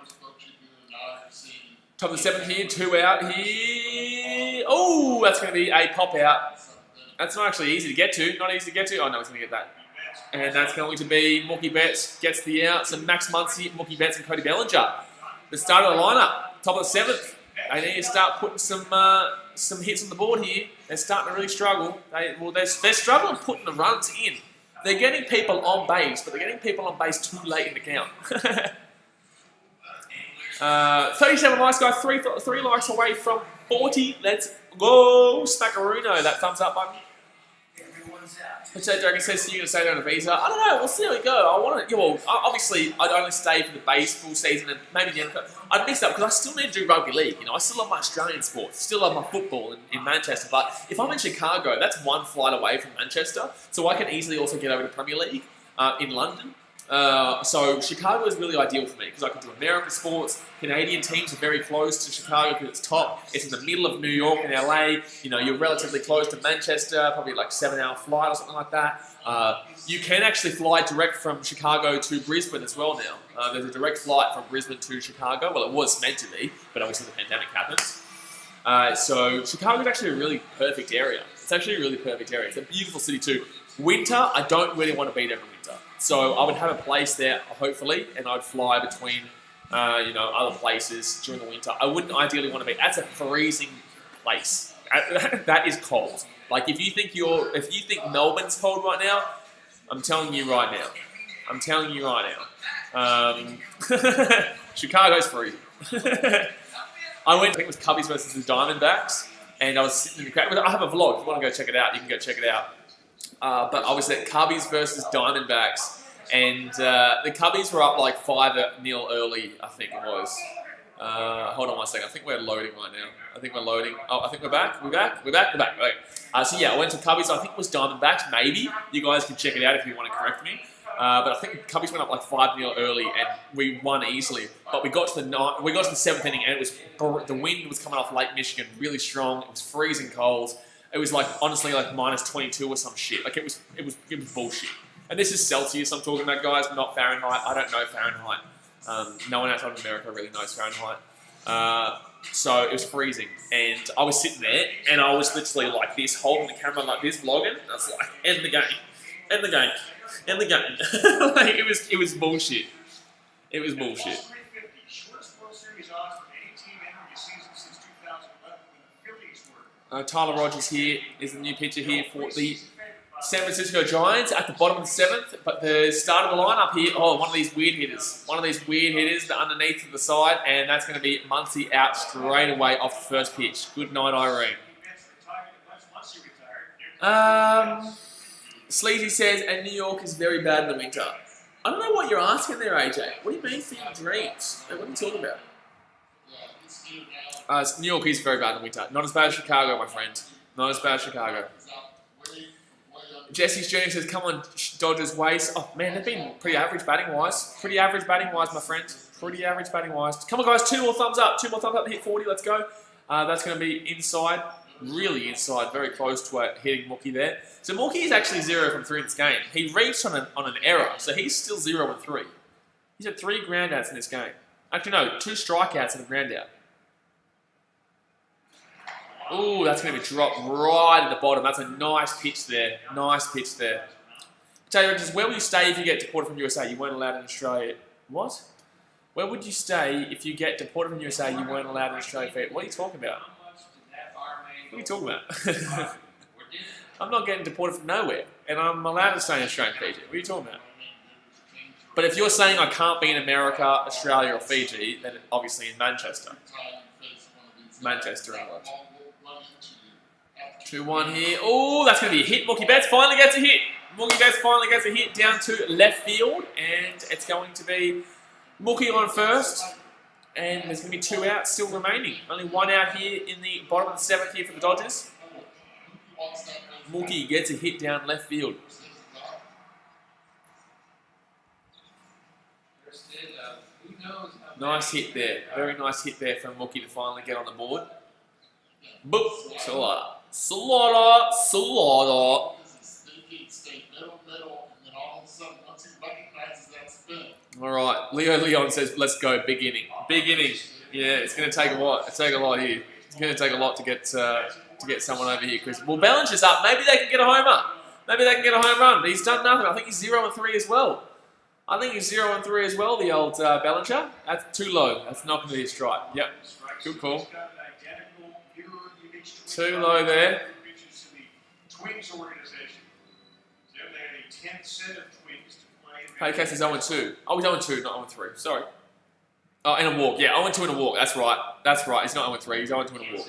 Top of the 7th here, 2 out here. Oh, that's going to be a pop out. That's not actually easy to get to. Not easy to get to. Oh, no, it's going to get that. And that's going to be Mookie Betts gets the out. So Max Muncy, Mookie Betts, and Cody Bellinger. The start of the lineup, top of the 7th. They need to start putting some hits on the board here. They're starting to really struggle. They're struggling putting the runs in. They're getting people on base, but they're getting people on base too late in the count. 37 likes, guys. Three likes away from 40. Let's go. Smackaruno. That thumbs up button. Potato Dragon says, so you're going to stay down on a visa? I don't know. We'll see how we go. I want to, well, obviously, I'd only stay for the baseball season and maybe the NFL. I'd mix it up because I still need to do rugby league. You know, I still love my Australian sports. Still love my football in Manchester. But if I'm in Chicago, that's one flight away from Manchester. So I can easily also get over to Premier League in London. So Chicago is really ideal for me because I can do American sports. Canadian teams are very close to Chicago because it's top. It's in the middle of New York and LA. You know, you're relatively close to Manchester, probably like 7-hour flight or something like that. You can actually fly direct from Chicago to Brisbane as well now. There's a direct flight from Brisbane to Chicago. Well, it was meant to be, but obviously the pandemic happened. So Chicago is actually a really perfect area. It's actually a really perfect area. It's a beautiful city too. Winter, I don't really want to be there in winter. So I would have a place there, hopefully, and I'd fly between, other places during the winter. I wouldn't ideally want to be. That's a freezing place. That is cold. Like if you think Melbourne's cold right now, I'm telling you right now. Chicago's freezing. I think it was Cubbies versus the Diamondbacks, and I was sitting in the crowd. I have a vlog. If you want to go check it out, you can go check it out. But I was at Cubbies versus Diamondbacks, and the Cubbies were up like 5-0 early, I think it was. Hold on one second. I think we're loading right now. I think we're loading. Oh, I think we're back. We're back. Okay. So yeah, I went to Cubbies. I think it was Diamondbacks. Maybe you guys can check it out if you want to correct me. But I think Cubbies went up like 5-0 early, and we won easily. But we got to the 7th inning, and the wind was coming off Lake Michigan, really strong. It was freezing cold. It was like honestly like -22 or some shit. Like it was bullshit. And this is Celsius I'm talking about, guys, not Fahrenheit. I don't know Fahrenheit. No one outside of America really knows Fahrenheit. So it was freezing, and I was sitting there, and I was literally like this, holding the camera like this, vlogging. I was like, end the game. Like it was bullshit. It was bullshit. Shortest World Series odds for any team entering a season since 2011 when the Phillies were. Tyler Rogers here is the new pitcher here for the San Francisco Giants at the bottom of the 7th, but the start of the lineup here, one of these weird hitters. The underneath to the side, and that's going to be Muncy out straight away off the first pitch. Good night, Irene. Sleazy says, and New York is very bad in the winter. I don't know what you're asking there, AJ. What do you mean for your dreams? What are you talking about? New York is very bad in the winter. Not as bad as Chicago, my friend. Not as bad as Chicago. Jesse's Jr. says, come on, Dodgers waste. Oh, man, they've been pretty average batting-wise. My friend. Pretty average batting-wise. Come on, guys, 2 more thumbs up. 2 more thumbs up to hit 40. Let's go. That's going to be inside. Really inside. Very close to hitting Mookie there. So Mookie is actually 0 from 3 in this game. He reached on an error, so he's still 0 and 3. He's had 3 groundouts in this game. Actually, no, 2 strikeouts and a groundout. Ooh, that's going to be dropped right at the bottom. That's a nice pitch there. Tell you, just where will you stay if you get deported from USA? You weren't allowed in Australia. What? Where would you stay if you get deported from USA? You weren't allowed in Australia. What are you talking about? I'm not getting deported from nowhere, and I'm allowed to stay in Australia and Fiji. What are you talking about? But if you're saying I can't be in America, Australia, or Fiji, then obviously in Manchester. Manchester, England. 2-1 here. Oh, that's going to be a hit. Mookie Betts finally gets a hit. Down to left field, and it's going to be Mookie on first. And there's going to be 2 outs still remaining. Only 1 out here in the bottom of the 7th here for the Dodgers. Mookie gets a hit down left field. Nice hit there. Very nice hit there from Mookie to finally get on the board. Boop. Slaughter. All right. Leo Leon says, let's go. Big inning. Yeah, it's going to take a lot. It's going to take a lot here. It's going to take a lot to get to get someone over here. Well, Bellinger's up. Maybe they can get a homer. Maybe they can get a home run. But he's done nothing. I think he's 0-3 as well. I think he's 0-3 as well, the old Bellinger. That's too low. That's not going to be a strike. Yep. Good call. Too low there. Twins organization. They had a 10th set of twins to play. Paycase is 0-2. Oh, he's 0-2, not 0-3. Sorry. Oh, and a walk. Yeah, 0-2 and a walk. That's right. That's right. He's not 0-3. He's 0-2 and a walk.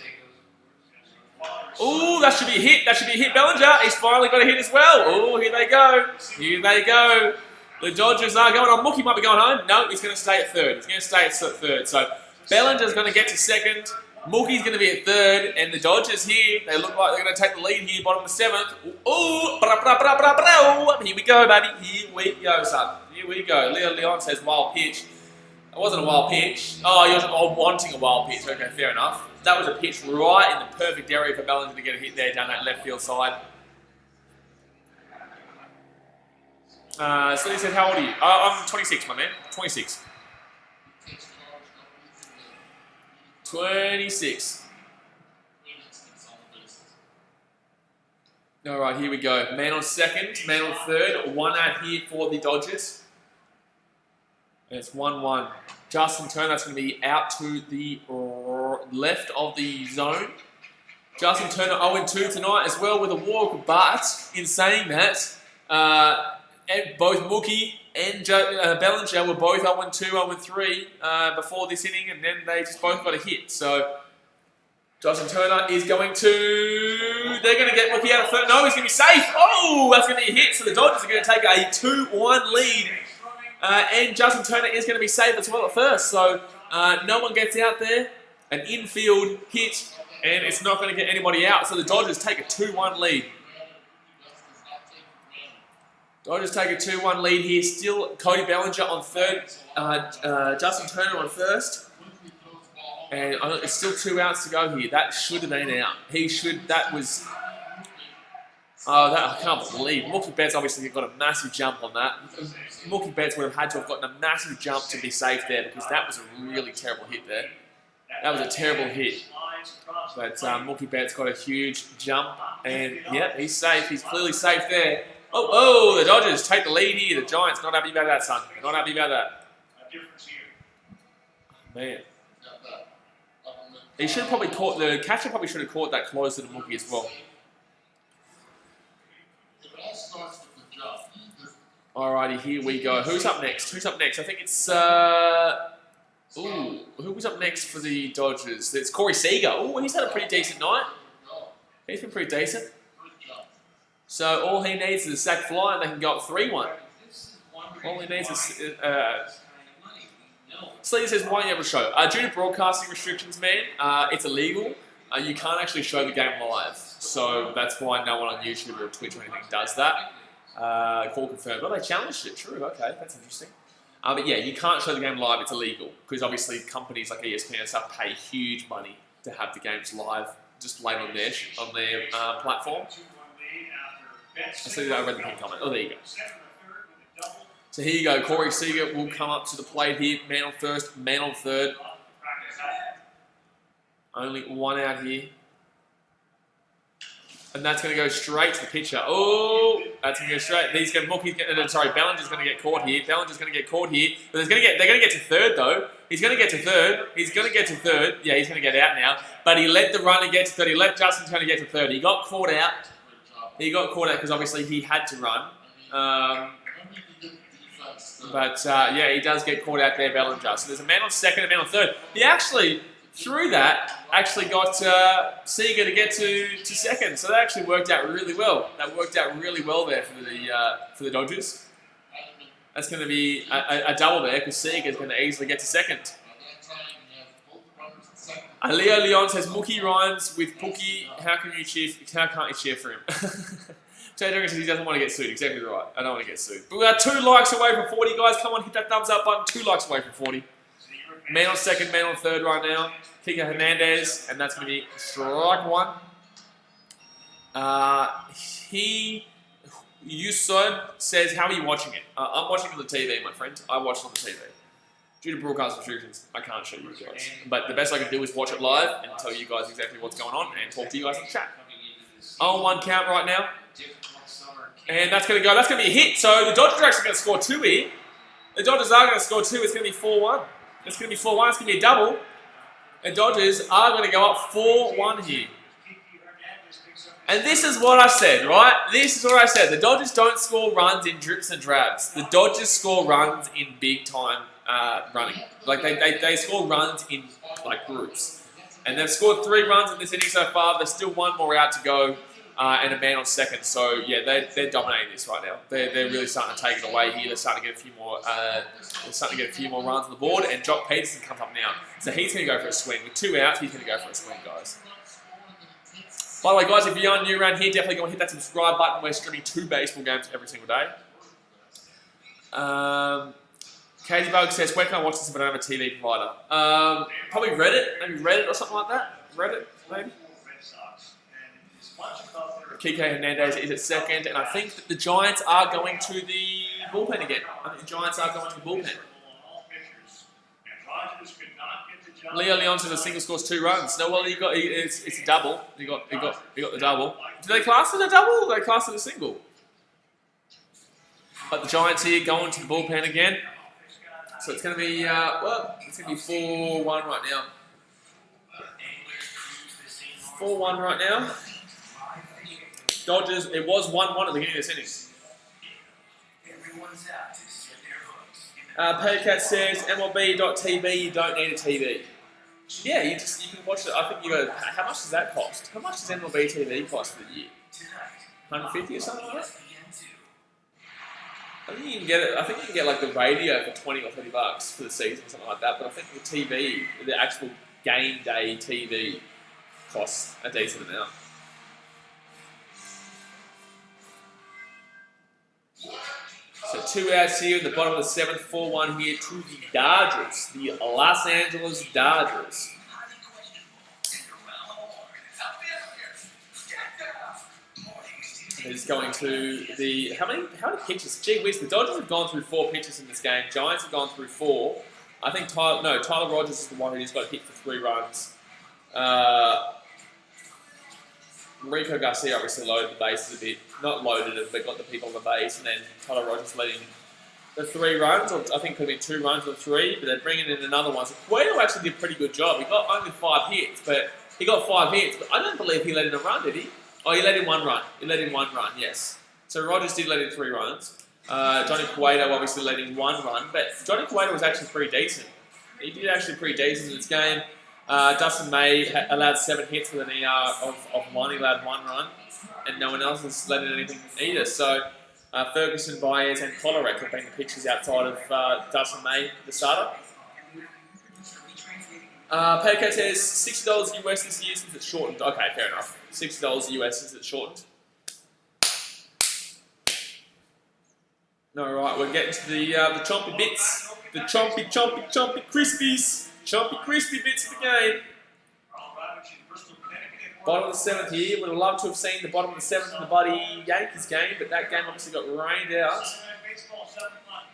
Ooh, that should be a hit. That should be a hit, Bellinger. He's finally got a hit as well. Ooh, here they go. Here they go. The Dodgers are going on. Mookie might be going home. No, he's going to stay at third. He's going to stay at third. So Bellinger's going to get to second. Mookie's going to be at third. And the Dodgers here, they look like they're going to take the lead here, bottom of the seventh. Ooh, here we go, baby. Here we go, son. Here we go. Leon says wild pitch. It wasn't a wild pitch. Oh, you're wanting a wild pitch. Okay, fair enough. That was a pitch right in the perfect area for Bellinger to get a hit there down that left field side. So he said, how old are you? I'm 26, my man. 26. 26. All right, here we go. Man on second, man on third. 1 out here for the Dodgers. And it's 1-1. Justin Turner's going to be out to the left of the zone. Justin Turner 0-2 tonight as well with a walk, but in saying that, both Mookie and Bellinger were both 0-2, 0-3 before this inning, and then they just both got a hit. So Justin Turner is going to... They're going to get Mookie out of third. No, he's going to be safe. Oh, that's going to be a hit. So the Dodgers are going to take a 2-1 lead. And Justin Turner is going to be safe as well at first. So no one gets out there. An infield hit, and it's not going to get anybody out. So the Dodgers take a 2-1 lead. Dodgers take a 2-1 lead here. Still Cody Bellinger on third. Justin Turner on first. And it's still 2 outs to go here. That should have been out. He should. That was... Oh, I can't believe. Mookie Betts obviously got a massive jump on that. Mookie Betts would have had to have gotten a massive jump to be safe there because that was a really terrible hit there. That was a terrible hit. But Mookie Betts got a huge jump. And, yep, he's safe. He's clearly safe there. Oh, the Dodgers take the lead here. The Giants not happy about that, son. They're not happy about that. Man. He should have probably caught, the catcher probably should have caught that closer to Mookie as well. Alrighty, here we go. Who's up next? Who's up next? I think it's, who was up next for the Dodgers? It's Cory Sega. Oh, he's had a pretty decent night. He's been pretty decent. So all he needs is a sac fly and they can go up 3-1. All he needs is... Sleeve says, why don't you have a show? Due to broadcasting restrictions, man, it's illegal. You can't actually show the game live. So that's why no one on YouTube or Twitch or anything does that. Call confirmed. Oh, they challenged it. True. Okay, that's interesting. But yeah, you can't show the game live. It's illegal because obviously companies like ESPN and stuff pay huge money to have the games live, displayed on their platform. I see that. I read the pin comment. Oh, there you go. So here you go. Cory Sega will come up to the plate here. Man on first, man on third. Only 1 out here. And that's going to go straight to the pitcher. Oh, that's going to go straight. Bellinger's going to get caught here. Bellinger's going to get caught here. But they're going to get to third, though. He's going to get to third. He's going to get to third. Yeah, he's going to get out now. But he let the runner get to third. He let Justin Turner get to third. He got caught out. He got caught out because obviously he had to run. Yeah, he does get caught out there, Bellinger. So there's a man on second and a man on third. He actually... Through that, actually got Sega to get to second, so that actually worked out really well. That worked out really well there for the Dodgers. That's going to be a double there because Sega is going to easily get to second. Leo Leon says Mookie rhymes with Pookie. How can't you cheer for him? Jay Duggan says he doesn't want to get sued. Exactly right. I don't want to get sued. But we are 2 likes away from 40, guys. Come on, hit that thumbs up button. 2 likes away from 40. Man on second, man on third right now. Kike Hernandez, and that's going to be strike 1. Yusud says, how are you watching it? I'm watching it on the TV, my friend. I watch it on the TV. Due to broadcast restrictions, I can't show you guys. But the best I can do is watch it live and tell you guys exactly what's going on and talk to you guys in chat. 0-1 count right now. And that's going to go. That's going to be a hit. So the Dodgers are actually going to score 2 here. The Dodgers are going to score 2. It's going to be 4-1. It's going to be 4-1. It's going to be a double. The Dodgers are going to go up 4-1 here. And this is what I said, right? This is what I said. The Dodgers don't score runs in drips and drabs. The Dodgers score runs in big time running. Like they score runs in like groups. And they've scored 3 runs in this inning so far. There's still 1 more out to go. And a man on second. So yeah, they're dominating this right now. They're really starting to take it away here. They're starting to get a few more. They're starting to get a few more runs on the board. And Jock Peterson comes up now, so he's going to go for a swing. With 2 outs, he's going to go for a swing, guys. By the way, guys, if you're new around here, definitely go and hit that subscribe button. We're streaming 2 baseball games every single day. Katie Bug says, "Where can I watch this if I don't have a TV provider?" Probably Reddit, maybe Reddit or something like that. Reddit, maybe. Kike Hernandez is at second, and I think that the Giants are going to the bullpen again. I think the Giants are going to the bullpen. Leo Leon says a single scores 2 runs. No, well, it's a double. You got the double. Do they class it a double or do they class it a single? But the Giants here going to the bullpen again. So it's going to be it's going to be 4-1 right now. 4-1 right now. Dodgers, it was 1-1 at the beginning of this inning. Paycat says, MLB.tv, you don't need a TV. Yeah, you can watch it. I think you go, how much does that cost? How much does MLB TV cost for the year? 150 or something like that? I think you can get it. I think you can get like the radio for 20 or 30 bucks for the season or something like that. But I think the TV, the actual game day TV, costs a decent amount. So 2 outs here in the bottom of the 7th, 4-1 here to the Dodgers, the Los Angeles Dodgers. It's going to the how many pitches? Gee whiz, the Dodgers have gone through 4 pitches in this game. Giants have gone through 4. I think Tyler Rogers is the one who just got hit for 3 runs. Rico Garcia obviously loaded the bases a bit. Not loaded it, but got the people on the base. And then Tyler Rogers led in the 3 runs. Or I think it could have been 2 runs or 3, but they're bringing in another one. So Cueto actually did a pretty good job. He got only 5 hits, but he got 5 hits. But I don't believe he let in a run, did he? Oh, he let in 1 run. He let in 1 run, yes. So Rogers did let in 3 runs. Johnny Cueto obviously let in 1 run, but Johnny Cueto was actually pretty decent. He did actually pretty decent in this game. Dustin May allowed 7 hits with an ER of 1. He allowed 1 run, and no one else has let in anything either. So Ferguson, Baez, and Kolarek have been the pitchers outside of Dustin May, the starter. Paycat says $60 US this year since it's shortened. Okay, fair enough. $60 US since it's shortened. All right, we're getting to the chompy bits, the chompy crispies, chompy crispy bits of the game. Bottom of the 7th here. Would have loved to have seen the bottom of the 7th in the Buddy Yankees game, but that game obviously got rained out.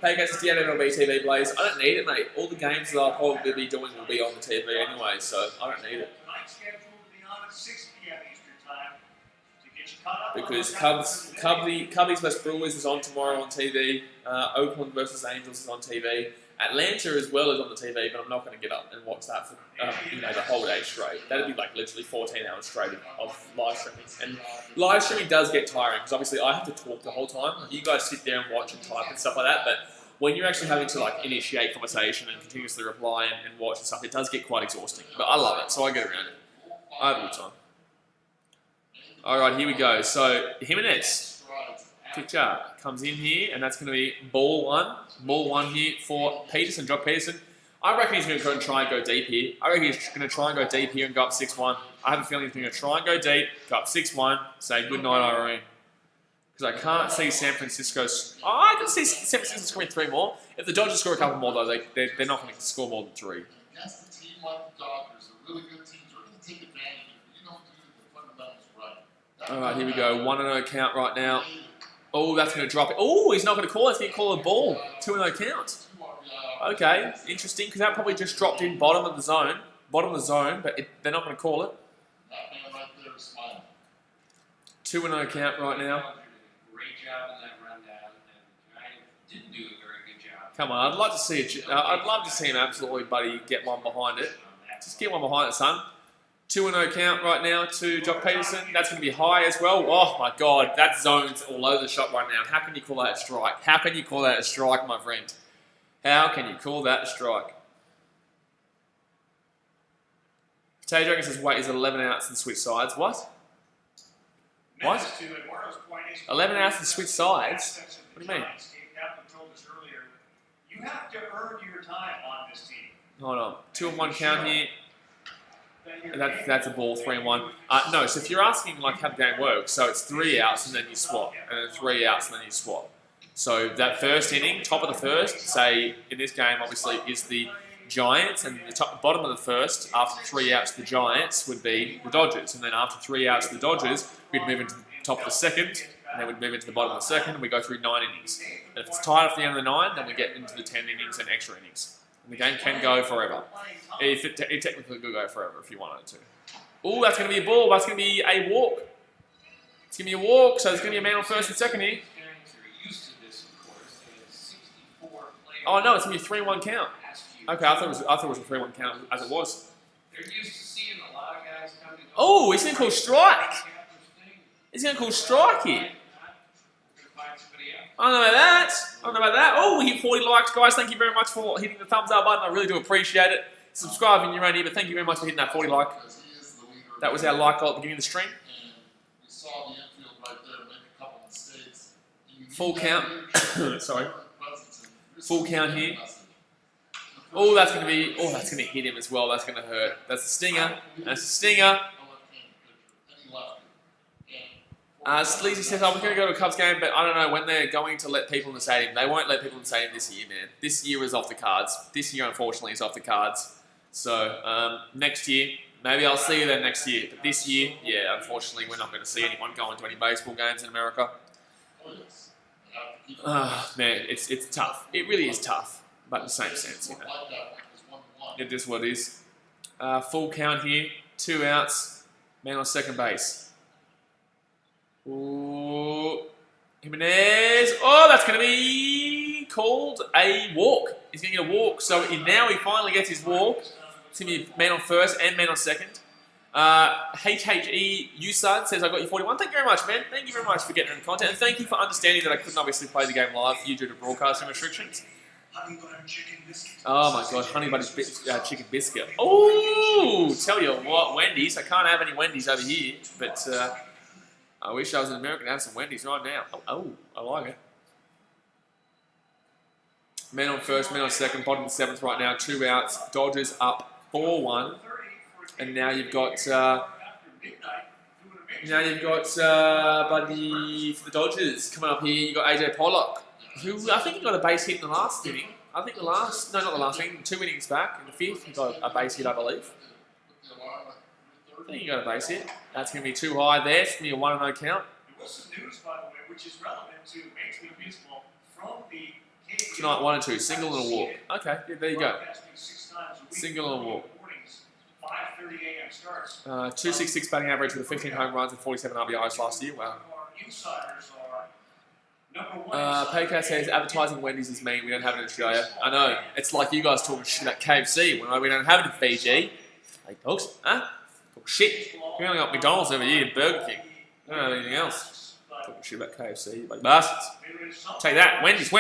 Paycat says, "Do you have MLB TV, Blaze?" I don't need it, mate. All the games that I'll probably be doing will be on the TV anyway, so I don't need it. Because Cubbies vs Brewers is on tomorrow on TV. Oakland vs Angels is on TV. Atlanta as well is on the TV, but I'm not going to get up and watch that for the whole day straight. That'd be like literally 14 hours straight of live streaming. And live streaming does get tiring because obviously I have to talk the whole time. You guys sit there and watch and type and stuff like that, but when you're actually having to like initiate conversation and continuously reply and watch and stuff, it does get quite exhausting. But I love it, so I get around it. I have a good time. All right, here we go. So Jimenez, pitcher, comes in here, and that's going to be ball 1. Ball 1 here for Peterson, Jock Peterson. I reckon he's going to try and go deep here. I reckon he's going to try and go deep here and go up 6-1. I have a feeling he's going to try and go deep, go up 6-1, say good night, Irene. Because I can't see San Francisco. Oh, I can see San Francisco scoring 3 more. If the Dodgers score a couple more, though, they're not going to score more than 3. Against a team like the Dodgers, a really good team, they're going to take advantage of it. You don't do the fundamentals right. All right, here we go. 1-0 count right now. Oh, that's going to drop it. Oh, he's not going to call it. He's going to call a ball. 2-0 count. Okay, interesting, because that probably just dropped in bottom of the zone, but they're not going to call it. That man right there is smiling. 2-0 count right now. Great job in that rundown, and the Giants didn't do a very good job. Come on, I'd love to see him absolutely, buddy, get one behind it. Just get one behind it, son. 2-0 count right now to Jock Peterson. That's going to be high as well. Oh my God, that zone's all over the shop right now. How can you call that a strike? How can you call that a strike, my friend? How can you call that a strike? Potato Dragon says weight is 11 outs and switch sides. What? What? 11 outs and switch sides? What do you mean? You have to earn your time on this team. Hold on. 2-1 count here. That's a ball, 3-1. No, so if you're asking like how the game works, so it's 3 outs and then you swap, and then 3 outs and then you swap. So that first inning, top of the first, say in this game obviously is the Giants, and the bottom of the first, after 3 outs the Giants would be the Dodgers, and then after 3 outs the Dodgers, we'd move into the top of the second, and then we'd move into the bottom of the second, and we go through 9 innings. And if it's tied off the end of the 9, then we get into the 10 innings and extra innings. And the game can go forever. It technically could go forever if you wanted to. Oh, that's going to be a ball. That's going to be a walk. It's going to be a walk, so there's going to be a man on first and second here. Oh no, it's going to be a 3-1 count. Okay, I thought it was a 3-1 count as it was. They're used to seeing a lot of guys coming. Oh, he's going to call strike. He's going to call strike here. I don't know about that. I don't know about that. Oh, we hit 40 likes, guys. Thank you very much for hitting the thumbs up button. I really do appreciate it. Subscribe when you're around here, but thank you very much for hitting that 40 like. That was our like goal at the beginning of the stream. And we saw the infield right there make a couple mistakes. Full count. Sorry. Full count here. Oh, that's going to hit him as well. That's going to hurt. That's a stinger. That's a stinger. Sleazy says, we're going to go to a Cubs game, but I don't know when they're going to let people in the stadium. They won't let people in the stadium this year, man. This year is off the cards. This year, unfortunately, is off the cards. So, next year, maybe I'll see you there next year. But this year, yeah, unfortunately, we're not going to see anyone going to any baseball games in America. Man, it's tough. It really is tough. But in the same sense, you know. It is what it is. Full count here. 2 outs. Man on second base. Ooh. Jimenez. Oh, that's going to be called a walk. He's going to get a walk. So now he finally gets his walk. It's going to be man on first and man on second. HHE Usad says, I got you 41. Thank you very much, man. Thank you very much for getting into content. And thank you for understanding that I couldn't obviously play the game live for you due to broadcasting restrictions. Oh my God, honey butter chicken biscuit. Oh, tell you what, Wendy's. I can't have any Wendy's over here, but I wish I was in America to have some Wendy's right now. Oh, I like it. Man on first, man on second, bottom of the seventh right now. 2 outs. Dodgers up 4-1. And now you've got buddy for the Dodgers coming up here. You got AJ Pollock, who I think he got a base hit in the last inning. Not the last inning, 2 innings back. In the fifth, he got a base hit, I believe. I think he got a base hit. That's going to be too high there. It's going to be a 1-0 count. There was some news, by the way, which is relevant to Major League Baseball from the tonight, 1 and 2, single and a walk. Okay, yeah, there you go. Single and a walk. 5:30 a.m. starts. 266 batting average with 15 home runs and 47 RBIs last year. Wow. Paycat says advertising Wendy's is mean. We don't have it in Australia. I know. It's like you guys talking shit about KFC when we don't have it in Fiji. Hey, folks, huh? Talk shit. We only got McDonald's over here and Burger King. We don't have anything else. Talking shit about KFC, like bastards. Take that. Wendy's.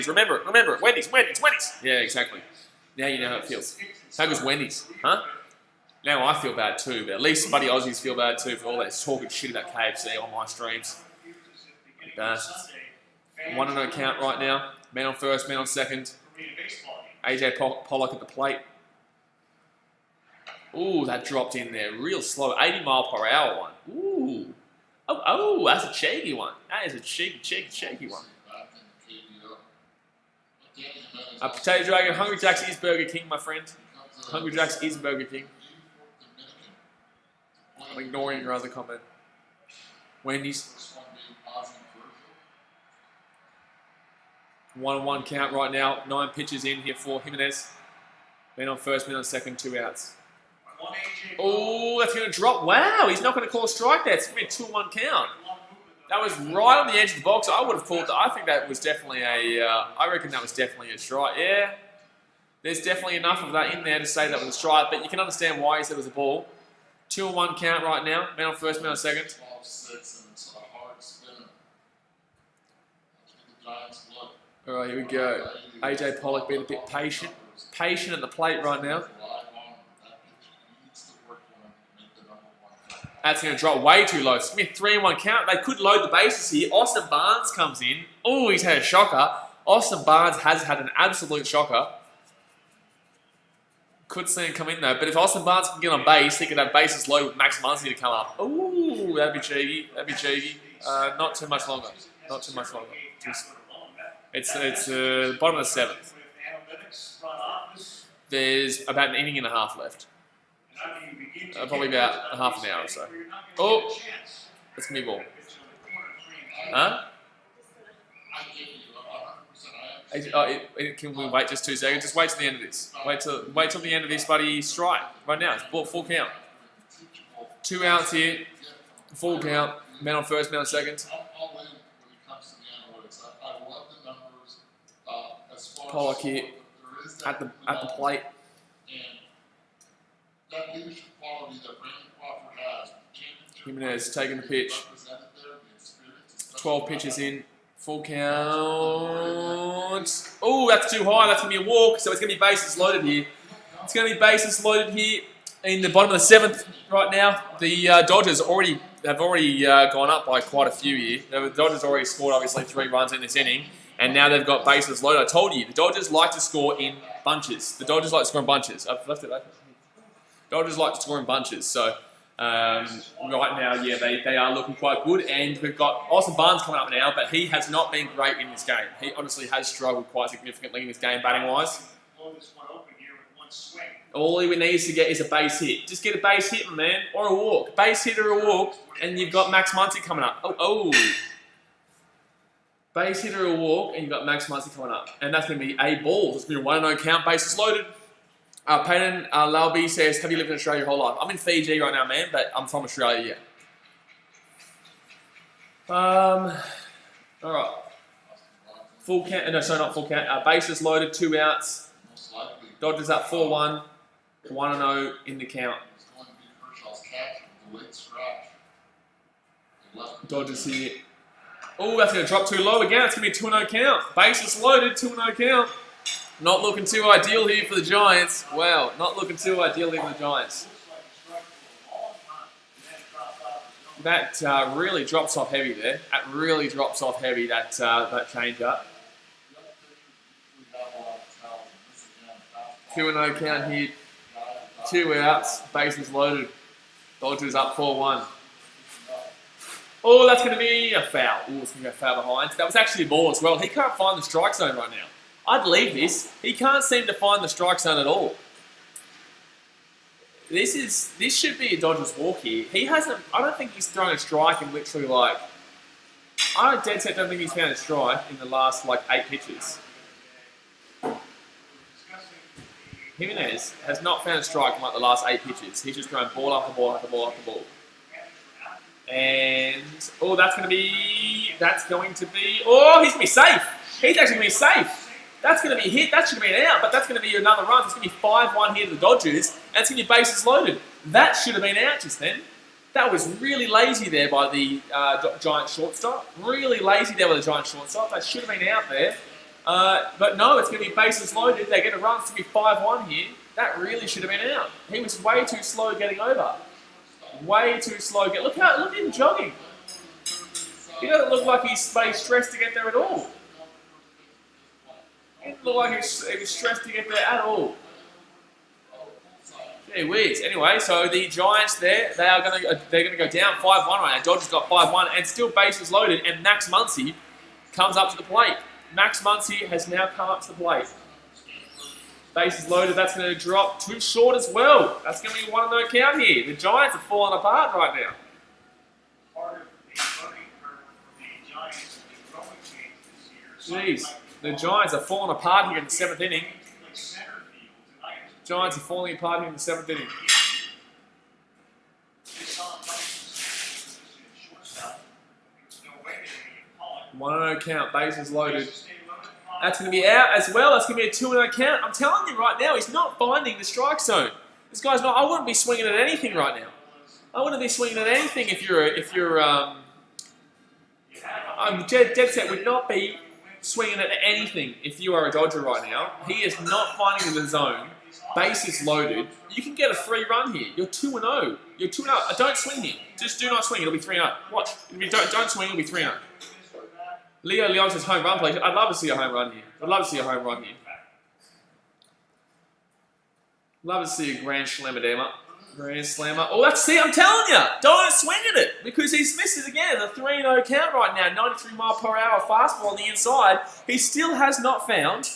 Remember it. Wendy's. Yeah, exactly. Now you know how it feels. How goes Wendy's? Huh? Now I feel bad too, but at least buddy Aussies feel bad too for all that talking shit about KFC on my streams. Bastards. 1-0 count right now. Man on first, man on second. AJ Pollock at the plate. Ooh, that dropped in there real slow. 80 mile per hour one. Ooh. Oh, that's a cheeky one. That is a cheeky one. Potato Dragon, Hungry Jack's is Burger King, my friend. Hungry Jack's is Burger King. I'm ignoring your other comment. Wendy's. 1-1 count right now. 9 pitches in here for Jimenez. Man on first, man on second, 2 outs. Oh, that's going to drop. Wow, he's not going to call a strike there. It's going to be a 2-1 count. That was right on the edge of the box. I would have called that. I think that was definitely I reckon that was definitely a strike. Yeah, there's definitely enough of that in there to say that was a strike, but you can understand why he said it was a ball. 2-1 count right now. Man on first, man on second. 12-6, and it's a hard spinner. That's what the Giants look. All right, here we go. AJ Pollock being a bit patient. Patient at the plate right now. That's going to drop way too low. It's going to be a 3-1 count. They could load the bases here. Austin Barnes comes in. Oh, he's had a shocker. Austin Barnes has had an absolute shocker. Could see him come in though. But if Austin Barnes can get on base, he could have bases low with Max Muncy to come up. Ooh, that'd be cheeky. That'd be cheeky. Not too much longer. Not too much longer. It's bottom of the 7th. There's about an inning and a half left. Probably about a half an hour or so. Oh, that's me ball. Huh? Can we wait just 2 seconds? Just wait till the end of this. Wait till the end of this, buddy. Strike right now. It's full count. 2 outs here. Full count. Man on first, man on second. Pollock here at the plate. That leadership quality that Brandon Crawford has. Jimenez taking the pitch. 12 pitches in. Full count. Oh, that's too high. That's going to be a walk. So it's going to be bases loaded here. It's going to be bases loaded here in the bottom of the 7th right now. The Dodgers have already gone up by quite a few here. The Dodgers already scored, obviously, 3 runs in this inning. And now they've got bases loaded. I told you, the Dodgers like to score in bunches. The Dodgers like to score in bunches. I've left it open. Dodgers like to score in bunches, so right now, yeah, they are looking quite good, and we've got Austin Barnes coming up now, but he has not been great in this game. He honestly has struggled quite significantly in this game, batting-wise. All he needs to get is a base hit. Just get a base hit, man, or a walk. Base hit or a walk, and you've got Max Muncy coming up. Oh. Base hit or a walk, and you've got Max Muncy coming up. And that's going to be a ball. It's going to be a 1-0 count, bases loaded. Payton Lalby says, have you lived in Australia your whole life? I'm in Fiji right now, man, but I'm from Australia, yeah. All right. Full count. No, sorry, not full count. Bases loaded, 2 outs. Dodgers up 4-1. 1-0 in the count. Dodgers here. Oh, that's going to drop too low again. It's going to be a 2-0 count. Bases loaded, 2-0 count. Not looking too ideal here for the Giants. Wow, not looking too ideal here for the Giants. That really drops off heavy there. That really drops off heavy, that change-up. 2-0 count here. 2 outs, bases loaded. Dodgers up 4-1. Oh, that's going to be a foul. Oh, it's going to go foul behind. That was actually a ball as well. He can't find the strike zone right now. I believe this. He can't seem to find the strike zone at all. This should be a Dodgers walk here. He hasn't. I don't think he's thrown a strike in literally I dead set don't think he's found a strike in the last 8 pitches. Jimenez has not found a strike in the last 8 pitches. He's just thrown ball after ball after ball after ball. And that's going to be. Oh, he's going to be safe. He's actually going to be safe. That's going to be a hit. That should be an out, but that's going to be another run. It's going to be 5-1 here to the Dodgers, and it's going to be bases loaded. That should have been out just then. That was really lazy there by the Giant shortstop. Really lazy there by the Giant shortstop. That should have been out there. But no, it's going to be bases loaded. They get a run. It's going to be 5-1 here. That really should have been out. He was way too slow getting over. Way too slow. Look at him jogging. He doesn't look like he's stressed to get there at all. He didn't look like he was stressed to get there at all. Gee whiz. Anyway, so the Giants they're going to go down 5-1 right now. Dodgers got 5-1 and still bases loaded, and Max Muncy comes up to the plate. Max Muncy has now come up to the plate. Bases loaded. That's going to drop too short as well. That's going to be 1-0 count here. The Giants are falling apart right now. Part of the learning curve for the Giants in the growing games this year. Jeez. The Giants are falling apart here in the 7th inning. Giants are falling apart here in the 7th inning. 1-0 count, bases loaded. That's going to be out as well. That's going to be a 2-0 count. I'm telling you right now, he's not finding the strike zone. This guy's not. I wouldn't be swinging at anything right now. I wouldn't be swinging at anything I'm dead set. Would not be swinging at anything if you are a Dodger right now. He is not finding the zone. Bases loaded. You can get a free run here. You're 2-0. You're 2-0. Don't swing here. Just do not swing. It'll be 3-0. Watch. Don't swing. It'll be 3-0. Leo Leon's home run play. I'd love to see a home run here. I'd love to see a home run here. Love to see a grand slammer. Grand slammer. Oh, I'm telling you, don't swing at it because he misses again. A 3-0 count right now. 93 mile per hour fastball on the inside. He still has not found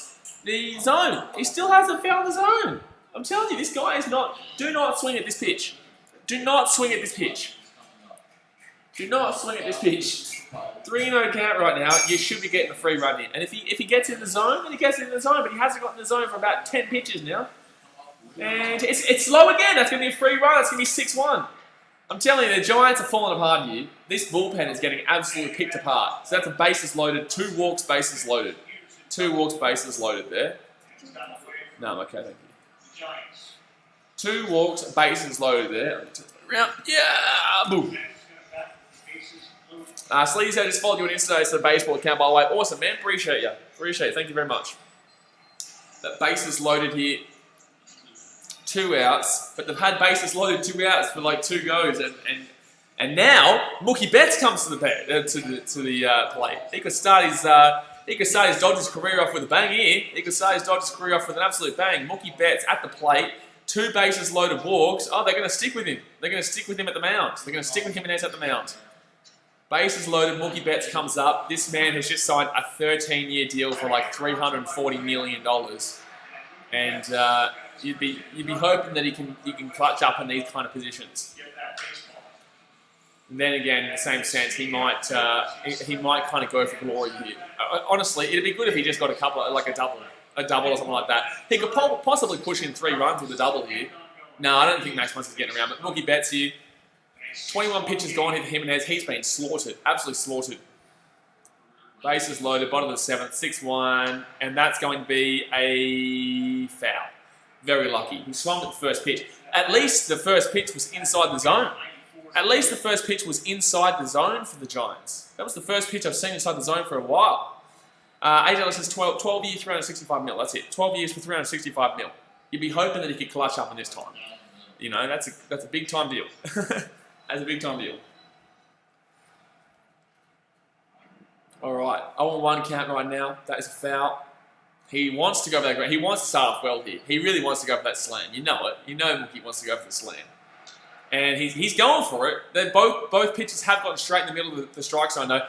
the zone. He still hasn't found the zone. I'm telling you, this guy is not. Do not swing at this pitch. Do not swing at this pitch. Do not swing at this pitch. 3-0 count right now. You should be getting a free run here. And if he gets in the zone, then he gets in the zone. But he hasn't gotten in the zone for about 10 pitches now. And it's slow again. That's going to be a free run. It's going to be 6-1. I'm telling you, the Giants are falling apart here. This bullpen is getting absolutely picked apart. So that's a bases loaded. 2 walks, bases loaded. 2 walks, bases loaded there. No, I'm okay, thank you. 2 walks, bases loaded there. Yeah, boom. Sleazy said, just followed you on Insta, it's the baseball account, by the way. Awesome, man. Appreciate you. Appreciate it. Thank you very much. That bases loaded here. 2 outs, but they've had bases loaded 2 outs for like 2 goes, and now Mookie Betts comes to the plate. He could start his Dodgers career off with a bang here. He could start his Dodgers career off with an absolute bang. Mookie Betts at the plate, 2 bases loaded walks. Oh, they're going to stick with him. They're going to stick with him at the mound. They're going to stick with him and at the mound. Bases loaded, Mookie Betts comes up. This man has just signed a 13-year deal for like $340 million, and you'd be hoping that he can clutch up in these kind of positions. And then again, in the same sense, he might kind of go for glory here. Honestly, it'd be good if he just got a double or something like that. He could possibly push in 3 runs with a double here. No, I don't think Max Muncy's getting around. But Mookie Betts here, 21 pitches gone here for Jimenez. He's been slaughtered, absolutely slaughtered. Bases loaded, bottom of the 7th, 6-1, and that's going to be a foul. Very lucky. He swung at the first pitch. At least the first pitch was inside the zone. At least the first pitch was inside the zone for the Giants. That was the first pitch I've seen inside the zone for a while. AJ says 12 years, 365 mil. That's it. 12 years for 365 mil. You'd be hoping that he could clutch up in this time. You know, that's a big time deal. That's a big time deal. All right, 0-1 count right now. That is a foul. He wants to go for that ground. He wants to start off well here. He really wants to go for that slam. You know it. You know Mookie wants to go for the slam. And he's going for it. They're both pitches have gotten straight in the middle of the strike zone, though.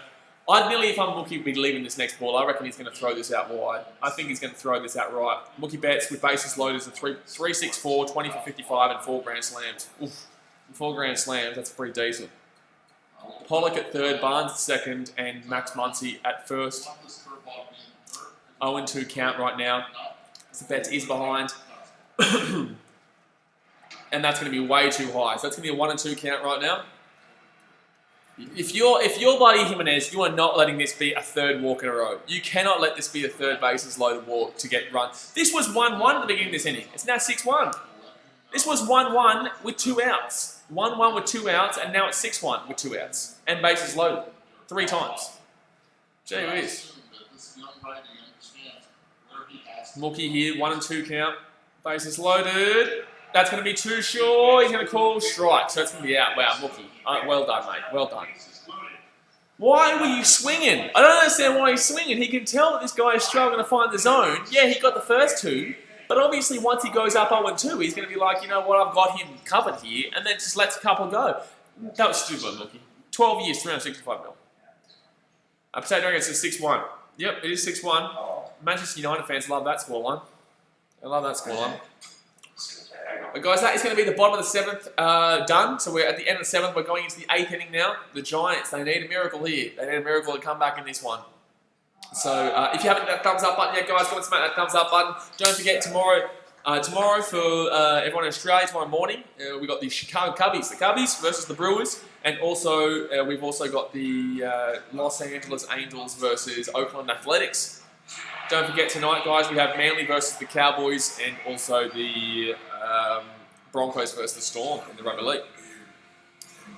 I'd nearly, if I'm Mookie, be leaving this next ball. I reckon he's going to throw this out wide. I think he's going to throw this out right. Mookie Betts with bases loaded is a 3-6-4, 20 for 55, and 4 grand slams. Oof. 4 grand slams, that's pretty decent. Pollock at 3rd, Barnes at 2nd, and Max Muncy at 1st. 0-2 count right now. So Betts is behind. And that's going to be way too high. So that's going to be a 1-2 count right now. If you're Buddy Jimenez, you are not letting this be a 3rd walk in a row. You cannot let this be a 3rd bases loaded walk to get run. This was 1-1 at the beginning of this inning. It's now 6-1. This was 1-1 with 2 outs. 1-1 with 2 outs, and now it's 6-1 with 2 outs. And bases loaded. 3 times. Gee whiz. Mookie here, 1-2 count. Bases loaded. That's going to be too short. He's going to call strike. So it's going to be out. Wow, Mookie. Well done, mate. Well done. Why were you swinging? I don't understand why he's swinging. He can tell that this guy is struggling to find the zone. Yeah, he got the first 2. But obviously once he goes up 0-2, he's going to be like, you know what, I've got him covered here. And then just lets a couple go. That was stupid, Mookie. 12 years, 365 mil. Potato Dragons is 6-1. Yep, it is 6-1. Manchester United fans love that scoreline. I love that scoreline. But guys, that is going to be the bottom of the 7th done. So we're at the end of the 7th. We're going into the 8th inning now. The Giants, they need a miracle here. They need a miracle to come back in this one. So if you haven't hit that thumbs up button yet, guys, go and smack that thumbs up button. Don't forget tomorrow for everyone in Australia, tomorrow morning, we've got the Chicago Cubbies. The Cubbies versus the Brewers. And also, we've also got the Los Angeles Angels versus Oakland Athletics. Don't forget tonight, guys, we have Manly versus the Cowboys and also the Broncos versus the Storm in the Rugby League.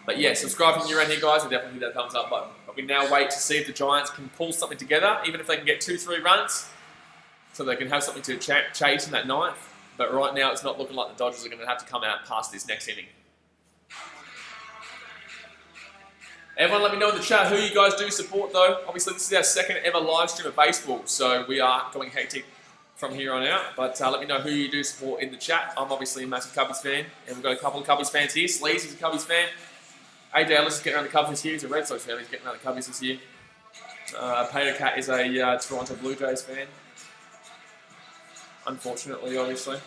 But yeah, subscribe if you're around here, guys, and definitely hit that thumbs up button. But we now wait to see if the Giants can pull something together, even if they can get 2-3 runs, so they can have something to chase in that ninth. But right now, it's not looking like the Dodgers are going to have to come out past this next inning. Everyone let me know in the chat who you guys do support, though. Obviously, this is our second ever live stream of baseball, so we are going hectic from here on out. But let me know who you do support in the chat. I'm obviously a massive Cubbies fan, and we've got a couple of Cubbies fans here. Sleaze is a Cubbies fan. AJ Ellis is getting around the Cubs this year. He's a Red Sox fan. He's getting around the Cubbies this year. Pater Cat is a Toronto Blue Jays fan. Unfortunately, obviously.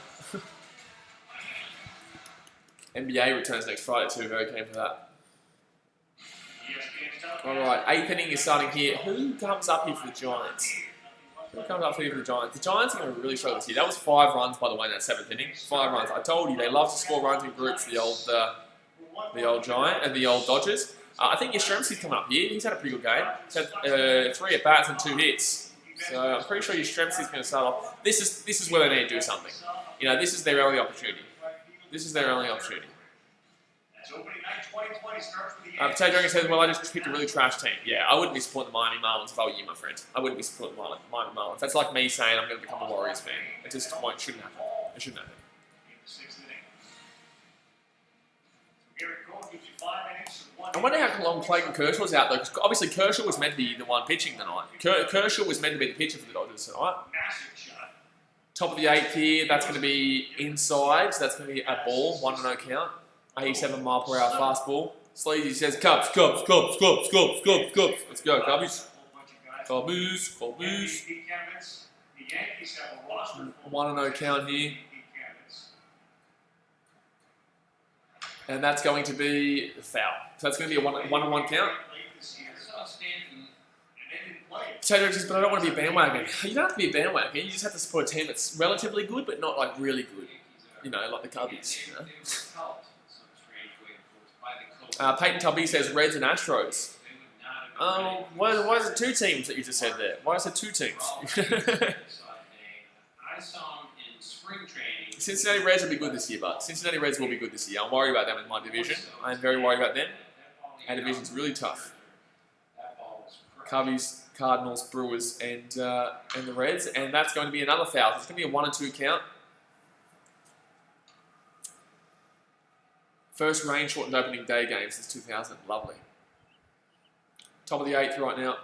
NBA returns next Friday too. Very keen for that. Alright, 8th inning is starting here. Who comes up here for the Giants? Who comes up here for the Giants? The Giants are going to really struggle this year. That was 5 runs, by the way, in that 7th inning. 5 runs. I told you, they love to score runs in groups, the old Giant and the old Dodgers. I think Yastrzemski's coming up here. He's had a pretty good game. He's had 3 at-bats and 2 hits. So I'm pretty sure Yastrzemski's going to start off. This is where they need to do something. You know, this is their only opportunity. This is their only opportunity. Potato Dragon says, well, I just picked a really trash team. Yeah, I wouldn't be supporting the Miami Marlins if I were you, my friend. I wouldn't be supporting the Miami Marlins. That's like me saying I'm going to become a Warriors fan. It just shouldn't happen. It shouldn't happen. I wonder how long Clayton Kershaw's out, though, because obviously Kershaw was meant to be the one pitching tonight. Kershaw was meant to be the pitcher for the Dodgers tonight. Top of the 8th here, that's going to be inside, so that's going to be a ball, 1-0 count. 87 mile per hour fastball. Sleazy says, Cubs. Let's go, Cubbies. Cubbies. 1-0 count here. And that's going to be a foul. So that's going to be a 1-1 count. Potato says, but I don't want to be a bandwagon. You don't have to be a bandwagon. You just have to support a team that's relatively good, but not like really good. You know, like the Cubbies. You know? Peyton Tubby says Reds and Astros. Why is it 2 teams that you just said there? Why is it 2 teams? Cincinnati Reds will be good this year, but Cincinnati Reds will be good this year. I'm worried about them in my division. I'm very worried about them. Our division's really tough. Cubbies, Cardinals, Brewers, and the Reds, and that's going to be another foul. It's going to be a 1-2 count. First rain-shortened opening day game since 2000. Lovely. Top of the 8th right now.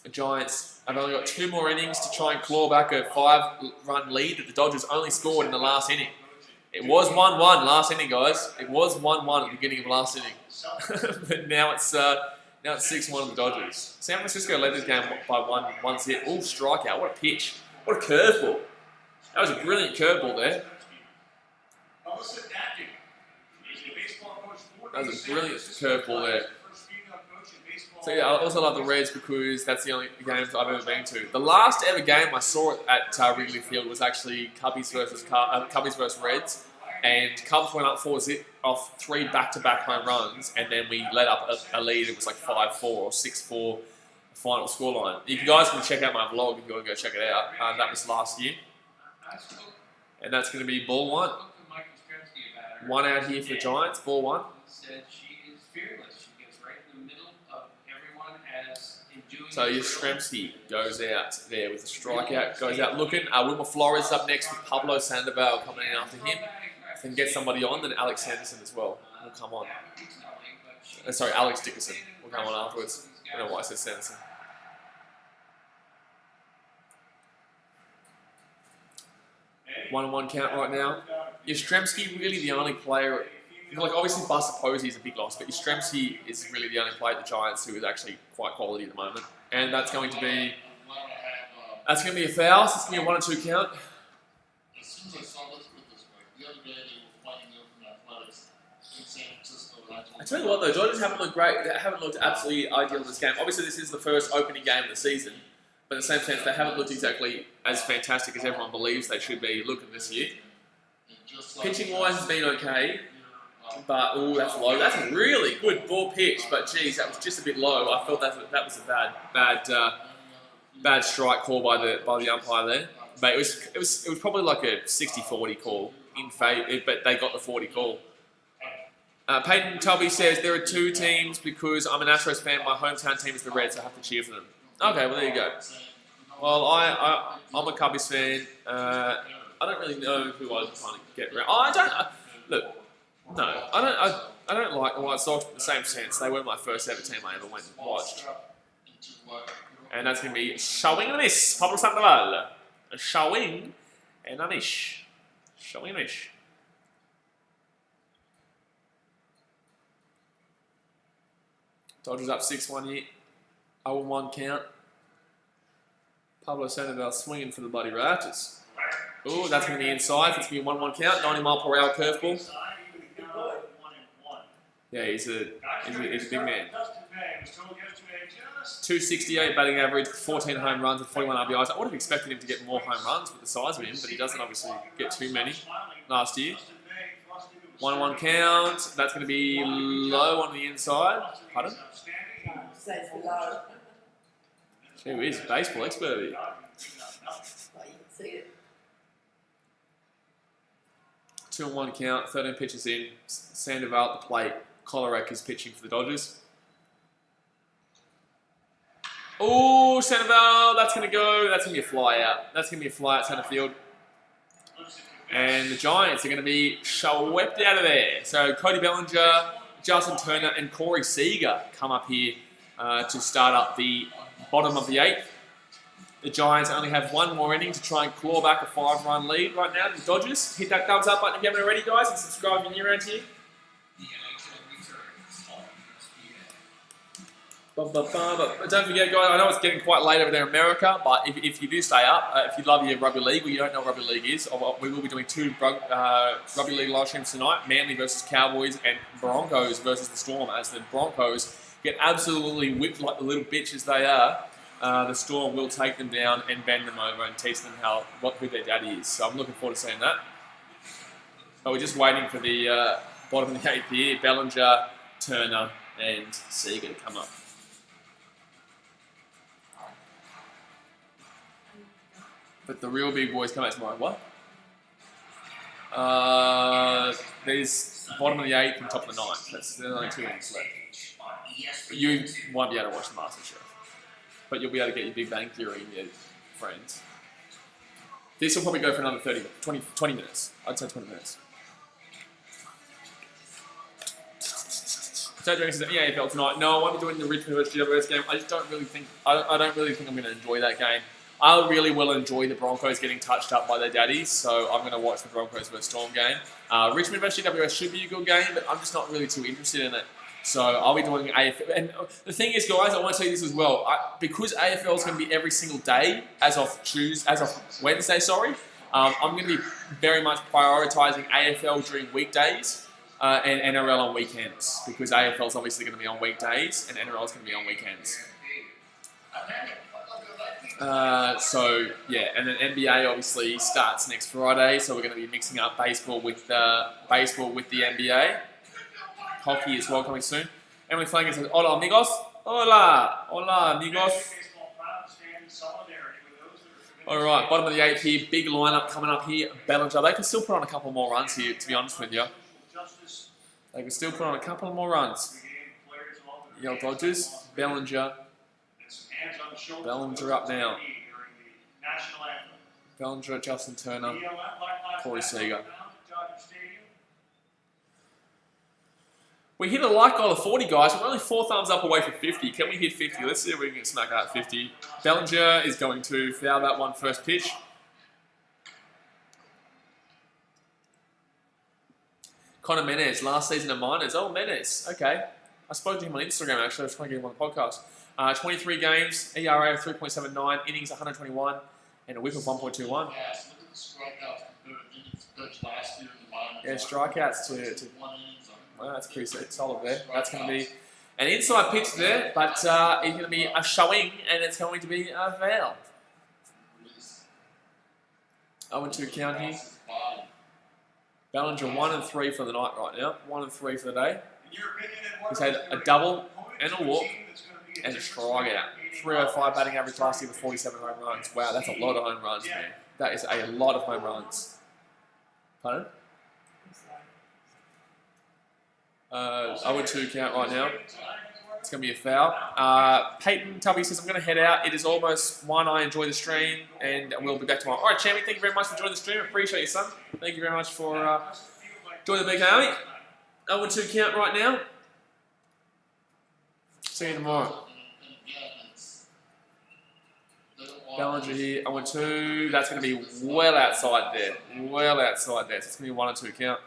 The Giants have only got 2 more innings to try and claw back a 5-run lead that the Dodgers only scored in the last inning. It was 1-1 last inning, guys. It was 1-1 at the beginning of last inning. But now it's 6-1 of the Dodgers. San Francisco led this game by one hit. All strikeout. What a pitch. What a curveball. That was a brilliant curveball there. That was a brilliant curveball there. So yeah, I also love the Reds because that's the only games I've ever been to. The last ever game I saw at Wrigley Field was actually Cubbies versus Reds, and Cubs went up 4-0 off 3 back-to-back home runs, and then we let up a lead. It was like 5-4 or 6-4 final scoreline. You guys can check out my vlog if you want to go check it out. That was last year, and that's going to be ball 1. 1 out here for the Giants. Ball 1. Said she is fearless. She gets right in the middle of everyone as in doing. So Yastrzemski goes out there with a strikeout. Goes out looking. Wilmer Flores up next with Pablo Sandoval coming in after him. If they can get somebody on, then Alex Sanderson as well will come on. Sorry, Alex Dickerson will come on afterwards. I don't know why I said Sanderson. One count right now. Yastrzemski really the only player. Like obviously Buster Posey is a big loss, but Yastrzemski is really the only player at the Giants who is actually quite quality at the moment. And that's going to be a foul. So it's going to be a 1 or 2 count. As soon as I saw this, put it this way, the other day they were fighting them from Athletics in San Francisco. I tell you what though, Dodgers haven't looked great. They haven't looked absolutely ideal in this game. Obviously this is the first opening game of the season. But in the same sense, they haven't looked exactly as fantastic as everyone believes they should be looking this year. Pitching-wise has been okay, but oh, that's low. That's a really good ball pitch, but geez, that was just a bit low. I felt that was a bad strike call by the umpire there. But it was probably like a 60-40 call in favour, but they got the 40 call. Peyton Tubby says there are two teams because I'm an Astros fan. My hometown team is the Reds, so I have to cheer for them. Okay, well there you go. Well, I'm a Cubbies fan. I don't really know who I'm trying to get around. I don't like the White Sox in the same sense. They were my first ever team I ever went and watched. And that's going to be showing and a miss. Pablo Sandoval. A showing and a miss. Showing and a miss. Dodgers up 6-1 here. 0-1 count. Pablo Sandoval swinging for the bloody Raptors. Oh, that's going to be inside. It's going to be a 1-1 count. 90-mile-per-hour curveball. Yeah, he's a big man. 268 batting average, 14 home runs and 41 RBIs. I would have expected him to get more home runs with the size of him, but he doesn't obviously get too many last year. 1-1 count. That's going to be low on the inside. Pardon? Gee whiz, baseball expert here. 2-1 count, 13 pitches in. Sandoval at the plate. Kolarek is pitching for the Dodgers. Oh, Sandoval, that's going to go. That's going to be a fly out. That's going to be a fly out center field. And the Giants are going to be swept out of there. So Cody Bellinger, Justin Turner, and Cory Sega come up here to start up the bottom of the 8th. The Giants only have one more inning to try and claw back a 5-run lead right now. The Dodgers, hit that thumbs up button if you haven't already, guys, and subscribe if you're new around here. But don't forget, guys, I know it's getting quite late over there in America, but if you do stay up, if you love your rugby league or you don't know what rugby league is, we will be doing 2 rugby league live streams tonight, Manly versus Cowboys and Broncos versus the Storm, as the Broncos get absolutely whipped like the little bitches they are. The Storm will take them down and bend them over and teach them who their daddy is. So I'm looking forward to seeing that. But we're just waiting for the bottom of the 8th here, Bellinger, Turner and Sega to come up. But the real big boys come out tomorrow. What? There's bottom of the 8th and top of the 9th. There's only 2 innings left. But you won't be able to watch the MasterChef. But you'll be able to get your Big Bang Theory and your friends. This will probably go for another 20 minutes. I'd say 20 minutes. So doing the AFL tonight. No, I won't be doing the Richmond versus GWS game. I don't really think I'm going to enjoy that game. I really will enjoy the Broncos getting touched up by their daddies, so I'm going to watch the Broncos versus Storm game. Richmond versus GWS should be a good game, but I'm just not really too interested in it. So I'll be doing AFL. And the thing is, guys, I want to tell you this as well. Because AFL is going to be every single day as of Wednesday, I'm going to be very much prioritising AFL during weekdays and NRL on weekends, because AFL is obviously going to be on weekdays and NRL is going to be on weekends. And then NBA obviously starts next Friday, so we're going to be mixing up baseball with the NBA. Hockey as well coming soon. Emily Flanagan says, "Hola amigos, hola amigos." All right, bottom of the 8th here, big lineup coming up here. Bellinger, they can still put on a couple more runs here, to be honest with you. They can still put on a couple more runs. Yell Dodgers, Bellinger up now. Bellinger, Justin Turner, Cory Sega. We hit a like goal of 40, guys. We're only 4 thumbs up away from 50. Can we hit 50? Let's see if we can smack out 50. Bellinger is going to foul that one first pitch. Connor Menez, last season of minors. Oh, Menez. Okay. I spoke to him on Instagram, actually. I was trying to get him on the podcast. 23 games, ERA of 3.79, innings 121, and a whip of 1.21. Yeah, strikeouts to well, that's pretty solid there. That's going to be An inside pitch there, but it's going to be a showing, and it's going to be a foul. 0-2 count here. Ballinger 1 and 3 for the night right now. 1 and 3 for the day. He's had a double and a walk and a strikeout. 305 batting average last year with 47 home runs. Wow, that's a lot of home runs, man. That is a lot of home runs. Pardon? 0-2 count right now. It's going to be a foul. Peyton Tubby says, I'm going to head out. It is almost 1. I enjoy the stream, and we'll be back tomorrow. All right, Champion, thank you very much for joining the stream. I appreciate you, son. Thank you very much for joining the BKRmy. 0-2 count right now. See you tomorrow. Ballinger here, 0-2. That's going to be well outside there. Well outside there. So it's going to be 1-2 count.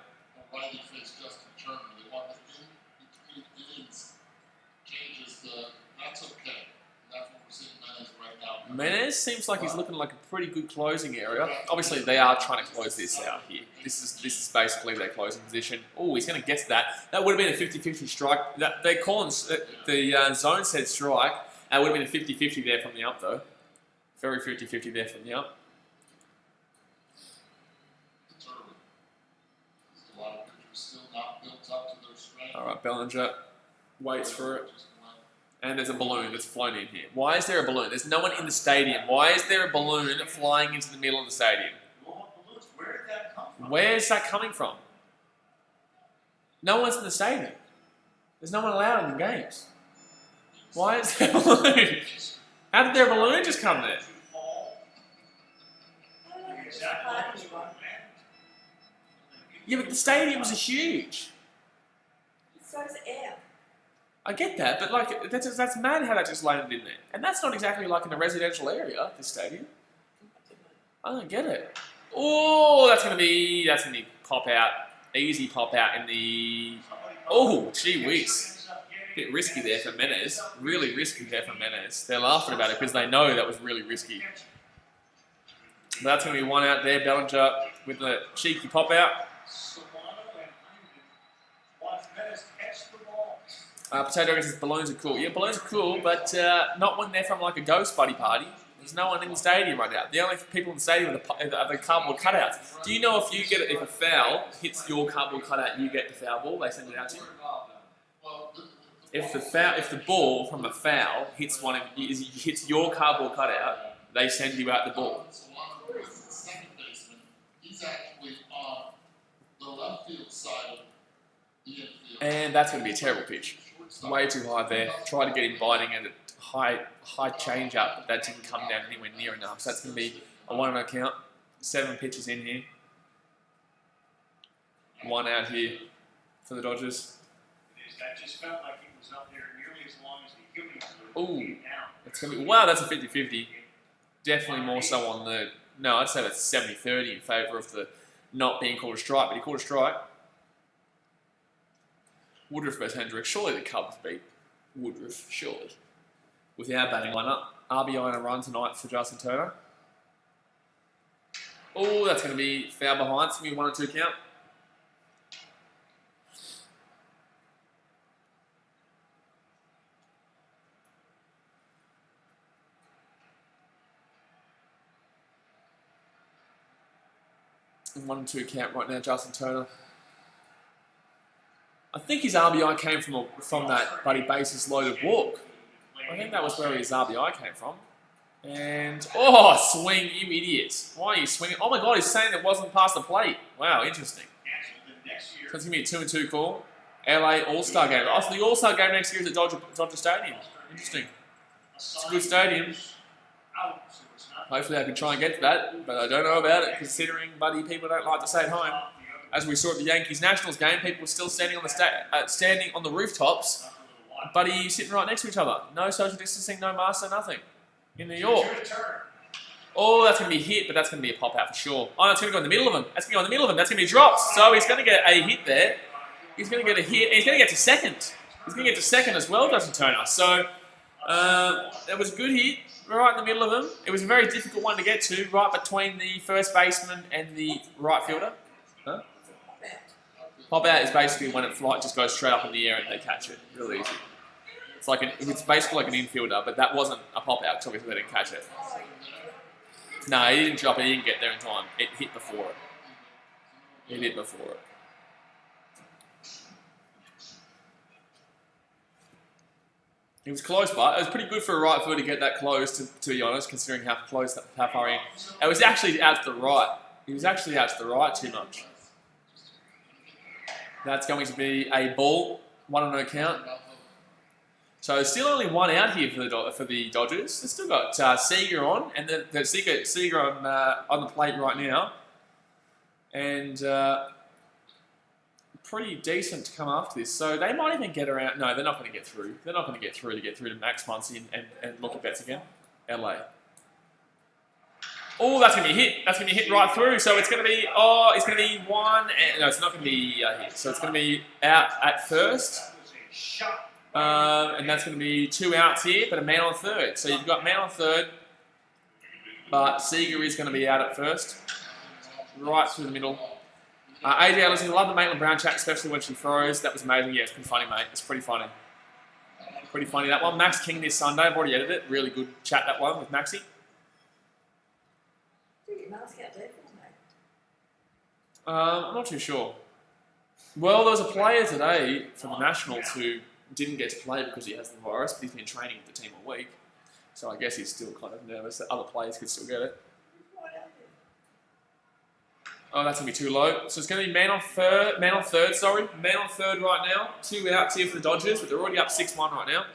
Menez seems like he's looking like a pretty good closing area. Obviously, they are trying to close this out here. This is basically their closing position. Oh, he's going to get to that. That would have been a 50-50 strike. They're calling the zone said strike. That would have been a 50-50 there from the up, though. Very 50-50 there from the up. All right, Bellinger waits for it. And there's a balloon that's flown in here. Why is there a balloon? There's no one in the stadium. Why is there a balloon flying into the middle of the stadium? Where's that coming from? No one's in the stadium. There's no one allowed in the games. Why is there a balloon? How did their balloon just come there? Yeah, but the stadiums are huge. So's air. I get that, but like that's mad how that just landed in there. And that's not exactly like in a residential area, this stadium. I don't get it. Oh, that's gonna be pop out. Easy pop out in the gee whiz. Bit risky there for Menez. Really risky there for Menez. They're laughing about it because they know that was really risky. But that's gonna be 1 out there, Bellinger with the cheeky pop out. Potato says balloons are cool. Yeah, balloons are cool, but not when they're from like a ghost buddy party. There's no one in the stadium right now. The only people in the stadium are the cardboard cutouts. Do you know if a foul hits your cardboard cutout, you get the foul ball? They send it out to you. If the ball from a foul hits hits your cardboard cutout, they send you out the ball. He's actually on the left field side of the infield. And that's going to be a terrible pitch. Way too high there. Tried to get him biting at a high change up, but that didn't come down anywhere near enough. So that's going to be a 1-0 count. 7 pitches in here. 1 out here for the Dodgers. That just felt like he was up there nearly as long as the humans Ooh, it's going to be, wow, that's a 50-50. Definitely more so on the, no, I'd say that's 70-30 in favour of the not being called a strike, but he called a strike. Woodruff versus Hendricks. Surely the Cubs beat Woodruff, surely. With our batting lineup. RBI and a run tonight for Justin Turner. Oh, that's going to be foul behind. It's going to be 1-2 count. And 1-2 count right now, Justin Turner. I think his RBI came from that Buddy Bases loaded walk. I think that was where his RBI came from. And, swing, you idiots. Why are you swinging? Oh my God, he's saying it wasn't past the plate. Wow, interesting. So it's going to be a 2-2 call. LA All-Star game. Oh, so the All-Star game next year is at Dodger Stadium. Interesting. It's a good stadium. Hopefully I can try and get to that, but I don't know about it, considering, buddy, people don't like to stay at home. As we saw at the Yankees-Nationals game, people were still standing on the rooftops, buddy, sitting right next to each other. No social distancing, no mask, no nothing. In New York. Oh, that's going to be a hit, but that's going to be a pop-out for sure. Oh, no, it's going to go in the middle of him. That's going to go in the middle of him. That's going to be dropped. So he's going to get a hit there. He's going to get a hit, and he's going to get to second. He's going to get to second as well, Justin Turner. So that was a good hit. Right in the middle of him. It was a very difficult one to get to, right between the first baseman and the right fielder. Huh? Pop out is basically when it just goes straight up in the air and they catch it. Really easy. It's basically like an infielder, but that wasn't a pop out, so obviously they didn't catch it. No, he didn't drop it. He didn't get there in time. It hit before it. It hit before it. It was close, but it was pretty good for a right fielder to get that close, to be honest, considering how far in. It was actually out to the right. He was actually out to the right too much. That's going to be a ball, 1-0 count. So still only one out here for the Dodgers. They've still got Sega on, and the Sega on the plate right now, and pretty decent to come after this. So they might even get around. No, they're not going to get through. They're not going to get through to Max Muncy and look at bets again. LA. Oh, that's going to be a hit. That's going to be a hit right through. So it's going to be, it's going to be one. No, it's not going to be a hit. So it's going to be out at first. And that's going to be 2 outs here, but a man on third. So you've got man on third, but Seager is going to be out at first. Right through the middle. AJ Ellison, I love the Maitland Brown chat, especially when she throws. That was amazing. Yeah, it's pretty funny, mate. It's pretty funny. Pretty funny, that one. Max King this Sunday. I've already edited it. Really good chat, that one, with Maxie. I'm not too sure. Well, there was a player today for the Nationals who didn't get to play because he has the virus, but he's been training with the team all week. So I guess he's still kind of nervous that other players could still get it. Oh, that's going to be too low. So it's going to be man on third right now. 2 outs here for the Dodgers, but they're already up 6-1 right now.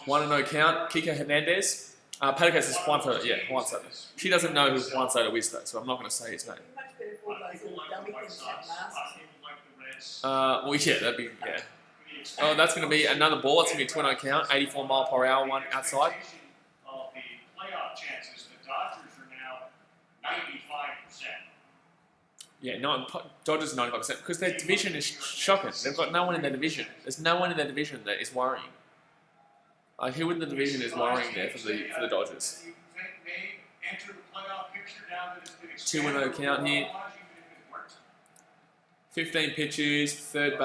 1-0 count. Kika Hernandez. Paticas is Juan Soto. Yeah, Juan Soto. She doesn't know who Juan Soto is, though, so I'm not going to say his name. Well, yeah, that'd be, yeah. Oh, that's going to be another ball. That's going to be a 2-0 count. 84 mile per hour one outside. Of the playoff chances, the Dodgers are now 95%. Yeah, Dodgers are 95% because their division is shocking. They've got no one in their division. There's no one in their division that is worrying. Like, who in the division is worrying there for the Dodgers? 2-0 count here. 15 pitches, third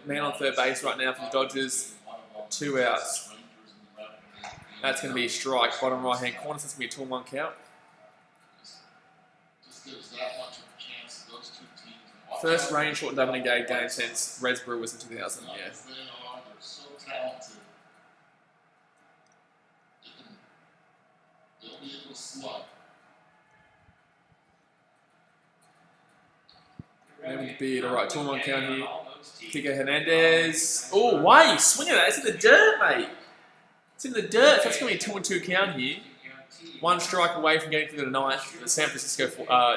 man on third base right now for the Dodgers. 2 outs. That's going to be a strike, bottom right hand corner. So it's going to be a 2-1 count. First rain short doubling game since Reds Brew was in 2000. Yeah. That be all right. 2-1 count here. Kika Hernandez. Oh, why are you swinging that? It's in the dirt, mate. It's in the dirt. So that's going to be a 2-2 count here. 1 strike away from getting through the ninth. The San Francisco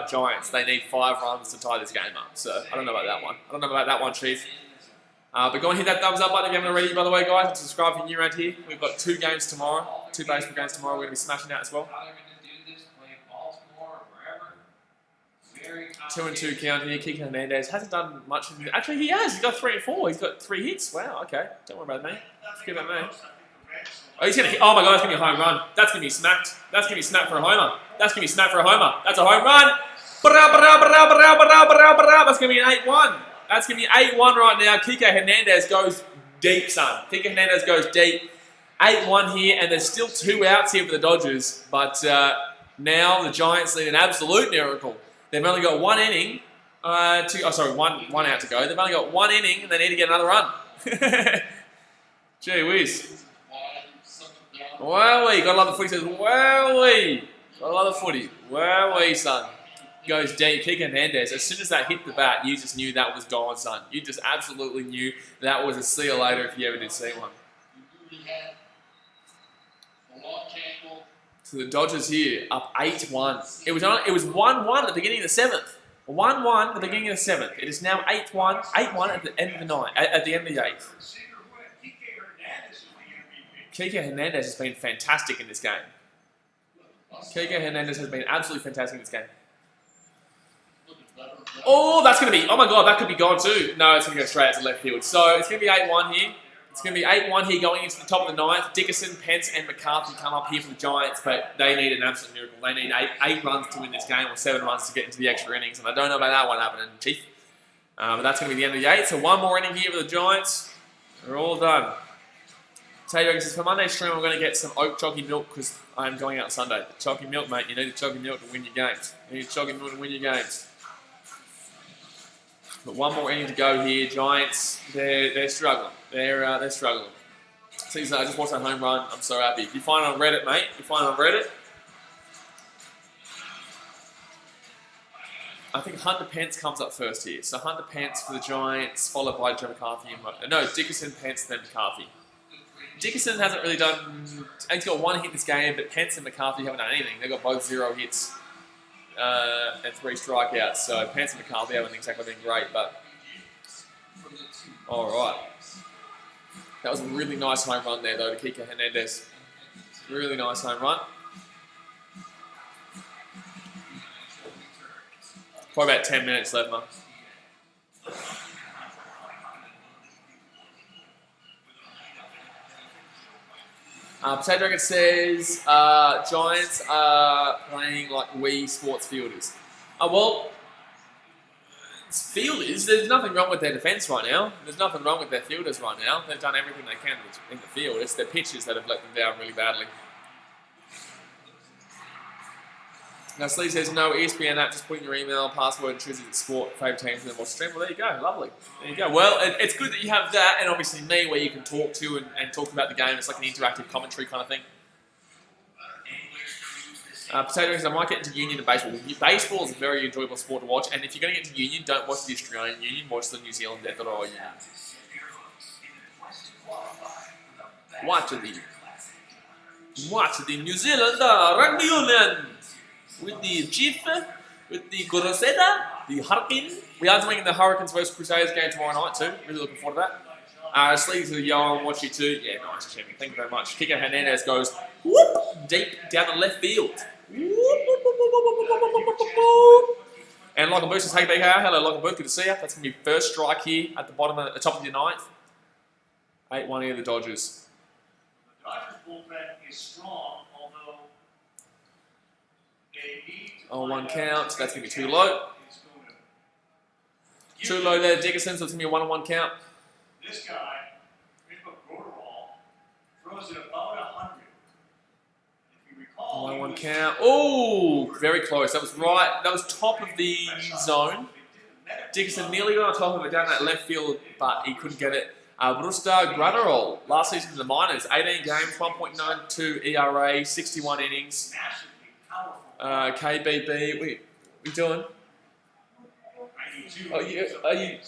Giants, they need 5 runs to tie this game up. So I don't know about that one. I don't know about that one, Chief. But go and hit that thumbs up button if you haven't already, by the way, guys. And subscribe if you're new around here. We've got 2 games tomorrow. 2 baseball games tomorrow. We're going to be smashing out as well. 2-2 count here. Kika Hernandez hasn't done much. Actually, he has. He's got 3 and 4. He's got 3 hits. Wow. Okay. Don't worry about me. Forget about me. Oh, he's gonna hit. Oh my God, that's gonna be a home run. That's gonna be smacked. That's gonna be snapped for a homer. That's gonna be snapped for a homer. That's a home run. That's gonna be an 8-1. That's gonna be 8-1 right now. Kika Hernandez goes deep, son. Kika Hernandez goes deep. 8-1 here, and there's still 2 outs here for the Dodgers. But now the Giants need an absolute miracle. They've only got 1 inning. One out to go. They've only got 1 inning, and they need to get another run. Gee whiz. Wowee. Gotta love the footy. Says, wowee. Gotta love the footy. Wowee, son. Goes deep. Kika Hernandez. As soon as that hit the bat, you just knew that was gone, son. You just absolutely knew that was a see you later if you ever did see one. So the Dodgers here up 8-1. It was 1-1 at the beginning of the 7th. 1-1 at the beginning of the 7th. It is now 8-1. 8-1 at the end of the 9th. At the end of the 8th. Kika Hernandez has been fantastic in this game. Kika Hernandez has been absolutely fantastic in this game. Oh, that's going to be... Oh, my God, that could be gone too. No, it's going to go straight out to left field. So it's going to be 8-1 here. It's going to be 8-1 here going into the top of the 9th. Dickerson, Pence, and McCarthy come up here for the Giants, but they need an absolute miracle. They need 8 runs to win this game or 7 runs to get into the extra innings, and I don't know about that one happening, Chief. But that's going to be the end of the 8th. So 1 more inning here for the Giants. We're all done. Taylor says, for Monday's stream, I'm going to get some oat chalky milk because I'm going out Sunday. Chalky milk, mate. You need the chalky milk to win your games. You need chalky milk to win your games. But one more inning to go here. Giants, they're struggling. They're struggling. See, I just watched that home run. I'm so happy. If you find it on Reddit, mate, if you find it on Reddit, I think Hunter Pence comes up first here. So Hunter Pence for the Giants, followed by Joe McCarthy. No, Dickerson, Pence, then McCarthy. Dickerson hasn't really done... He's got one hit this game, but Pence and McCarthy haven't done anything. They've got both 0 hits and 3 strikeouts. So Pence and McCarthy haven't exactly been great, but... Alright. That was a really nice home run there, though, to Kike Hernandez. Really nice home run. Probably about 10 minutes left, man. Potato Dragon says, Giants are playing like Wii Sports fielders. Well, it's fielders. There's nothing wrong with their defense right now. There's nothing wrong with their fielders right now. They've done everything they can in the field. It's their pitchers that have let them down really badly. Now, Slee says, no ESPN app, just put in your email, password, and choosing the sport, favourite teams, and then watch stream. Well, there you go. Lovely. There you go. Well, it's good that you have that, and obviously me, where you can talk to and talk about the game. It's like an interactive commentary kind of thing. Potato says, I might get into Union and baseball. Baseball is a very enjoyable sport to watch, and if you're going to get into Union, don't watch the Australian Union, watch the New Zealand Death Row Union. Watch the New Zealand Rugby Union. With the Chief, with the Goroseda, the Hurricane. We are doing the Hurricanes vs Crusaders game tomorrow night too. Really looking forward to that. Sleeves to the Yo, watch you too. Yeah, nice, champion. Thank you very much. Kike Hernandez goes whoop deep down the left field. And Logan Booth says, hey BKR, hello Logan Booth, good to see you. That's gonna be first strike here at the top of your ninth. 8-1 here, the Dodgers. The Dodgers bullpen is strong, although they need to 0-1 count. That's gonna be too low. Too low there, Dickerson, so it's gonna be a 1-1 count. This guy, Roderall, throws it about 100. If you recall, 1-1 count. Oh, very close. That was right. That was top of the zone. Dickerson nearly got on top of it down that left field, but he couldn't get it. Brusta Gratterall, last season in the minors, 18 games, 1.92 ERA, 61 innings. KBB, what are you doing? Are you?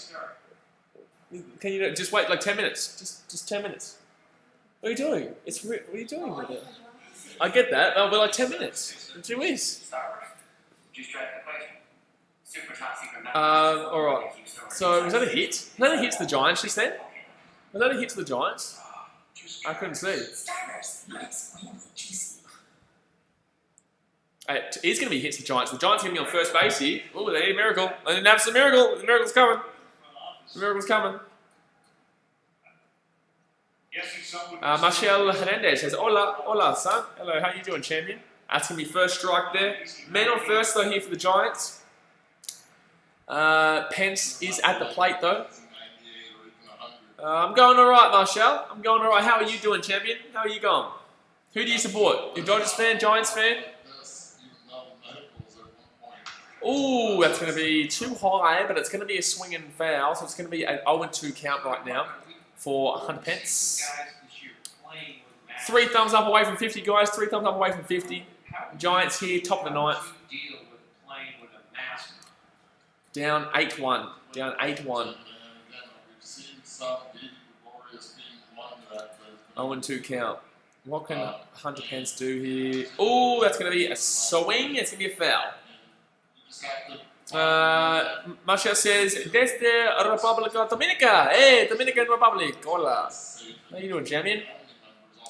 Can you just wait like 10 minutes? Just 10 minutes. What are you doing? What are you doing with it? I get that. That'll be like 10 minutes. Gee whiz. All right. So was that a hit? Was that a hit to the Giants just then? Was that a hit to the Giants? I couldn't see. It is going to be hits to the Giants. The Giants are going to be on first base here. Oh, they need a miracle. They didn't have some miracle. The miracle's coming. The miracle's coming. Marcel Hernandez says, hola, son. Hello, how you doing, champion? That's going to be first strike there. Men on first, though, here for the Giants. Pence is at the plate, though. I'm going all right, Marcel. I'm going all right. How are you doing, champion? How are you going? Who do you support? You Dodgers fan, Giants fan? Ooh, that's going to be too high, but it's going to be a swing and foul, so it's going to be an 0-2 count right now for Hunter Pence. 3 thumbs up away from 50, guys. 3 thumbs up away from 50. Giants here, top of the ninth. Down 8-1. Down 8-1. 0-2 count. What can Hunter Pence do here? Ooh, that's going to be a swing. It's going to be a foul. Marcia says, desde República Dominica. Hey, Dominican Republic. Hola. How you doing, champion?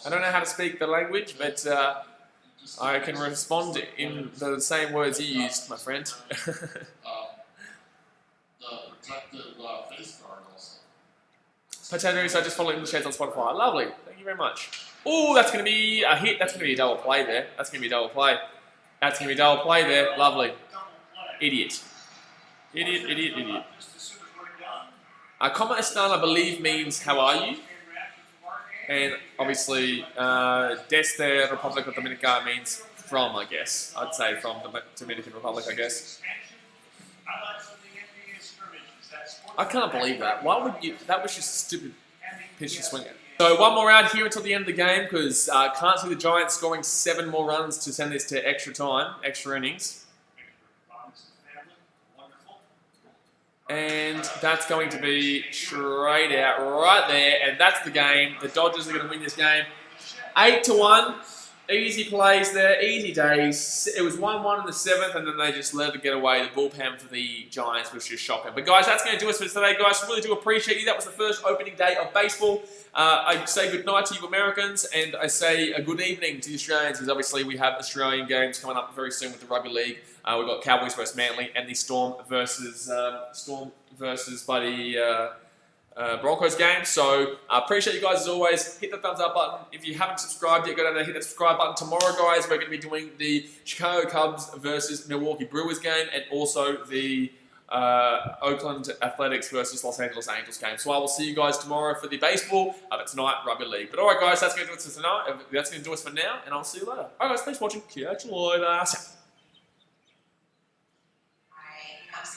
I don't know how to speak the language, but I can respond in the same words you used, my friend. Potatoes, I just follow English Shades on Spotify. Lovely. Thank you very much. Oh, that's going to be a hit. That's going to be a double play there. That's going to be a double play. That's going to be a double play there. Lovely. Idiot. Idiot. Kama Astan, I believe, means how are you? And obviously, Desde Republica Dominicana means from, I guess. I'd say from the Dominican Republic, I guess. I can't believe that. Why would you? That was just a stupid pitch to swing at. So one more out here until the end of the game because can't see the Giants scoring 7 more runs to send this to extra time, extra innings. And that's going to be straight out right there, and that's the game. The Dodgers are going to win this game 8-1. Easy plays there, easy days. It was 1-1 in the 7th, and then they just let it get away. The bullpen for the Giants was just shocking. But guys, that's going to do us for today, guys. Really do appreciate you. That was the first opening day of baseball. I say good night to you Americans, and I say a good evening to the Australians, because obviously we have Australian games coming up very soon with the Rugby League. We've got Cowboys versus Manly, and the Storm versus Bloody Broncos game. So I appreciate you guys as always. Hit the thumbs up button. If you haven't subscribed yet, go down there, hit that subscribe button. Tomorrow, guys, we're going to be doing the Chicago Cubs versus Milwaukee Brewers game, and also the Oakland Athletics versus Los Angeles Angels game. So I will see you guys tomorrow for the baseball, but tonight, Rugby League. But alright guys, that's going to do it for tonight. That's going to do us for now, and I'll see you later. Alright guys, thanks for watching. Catch you later.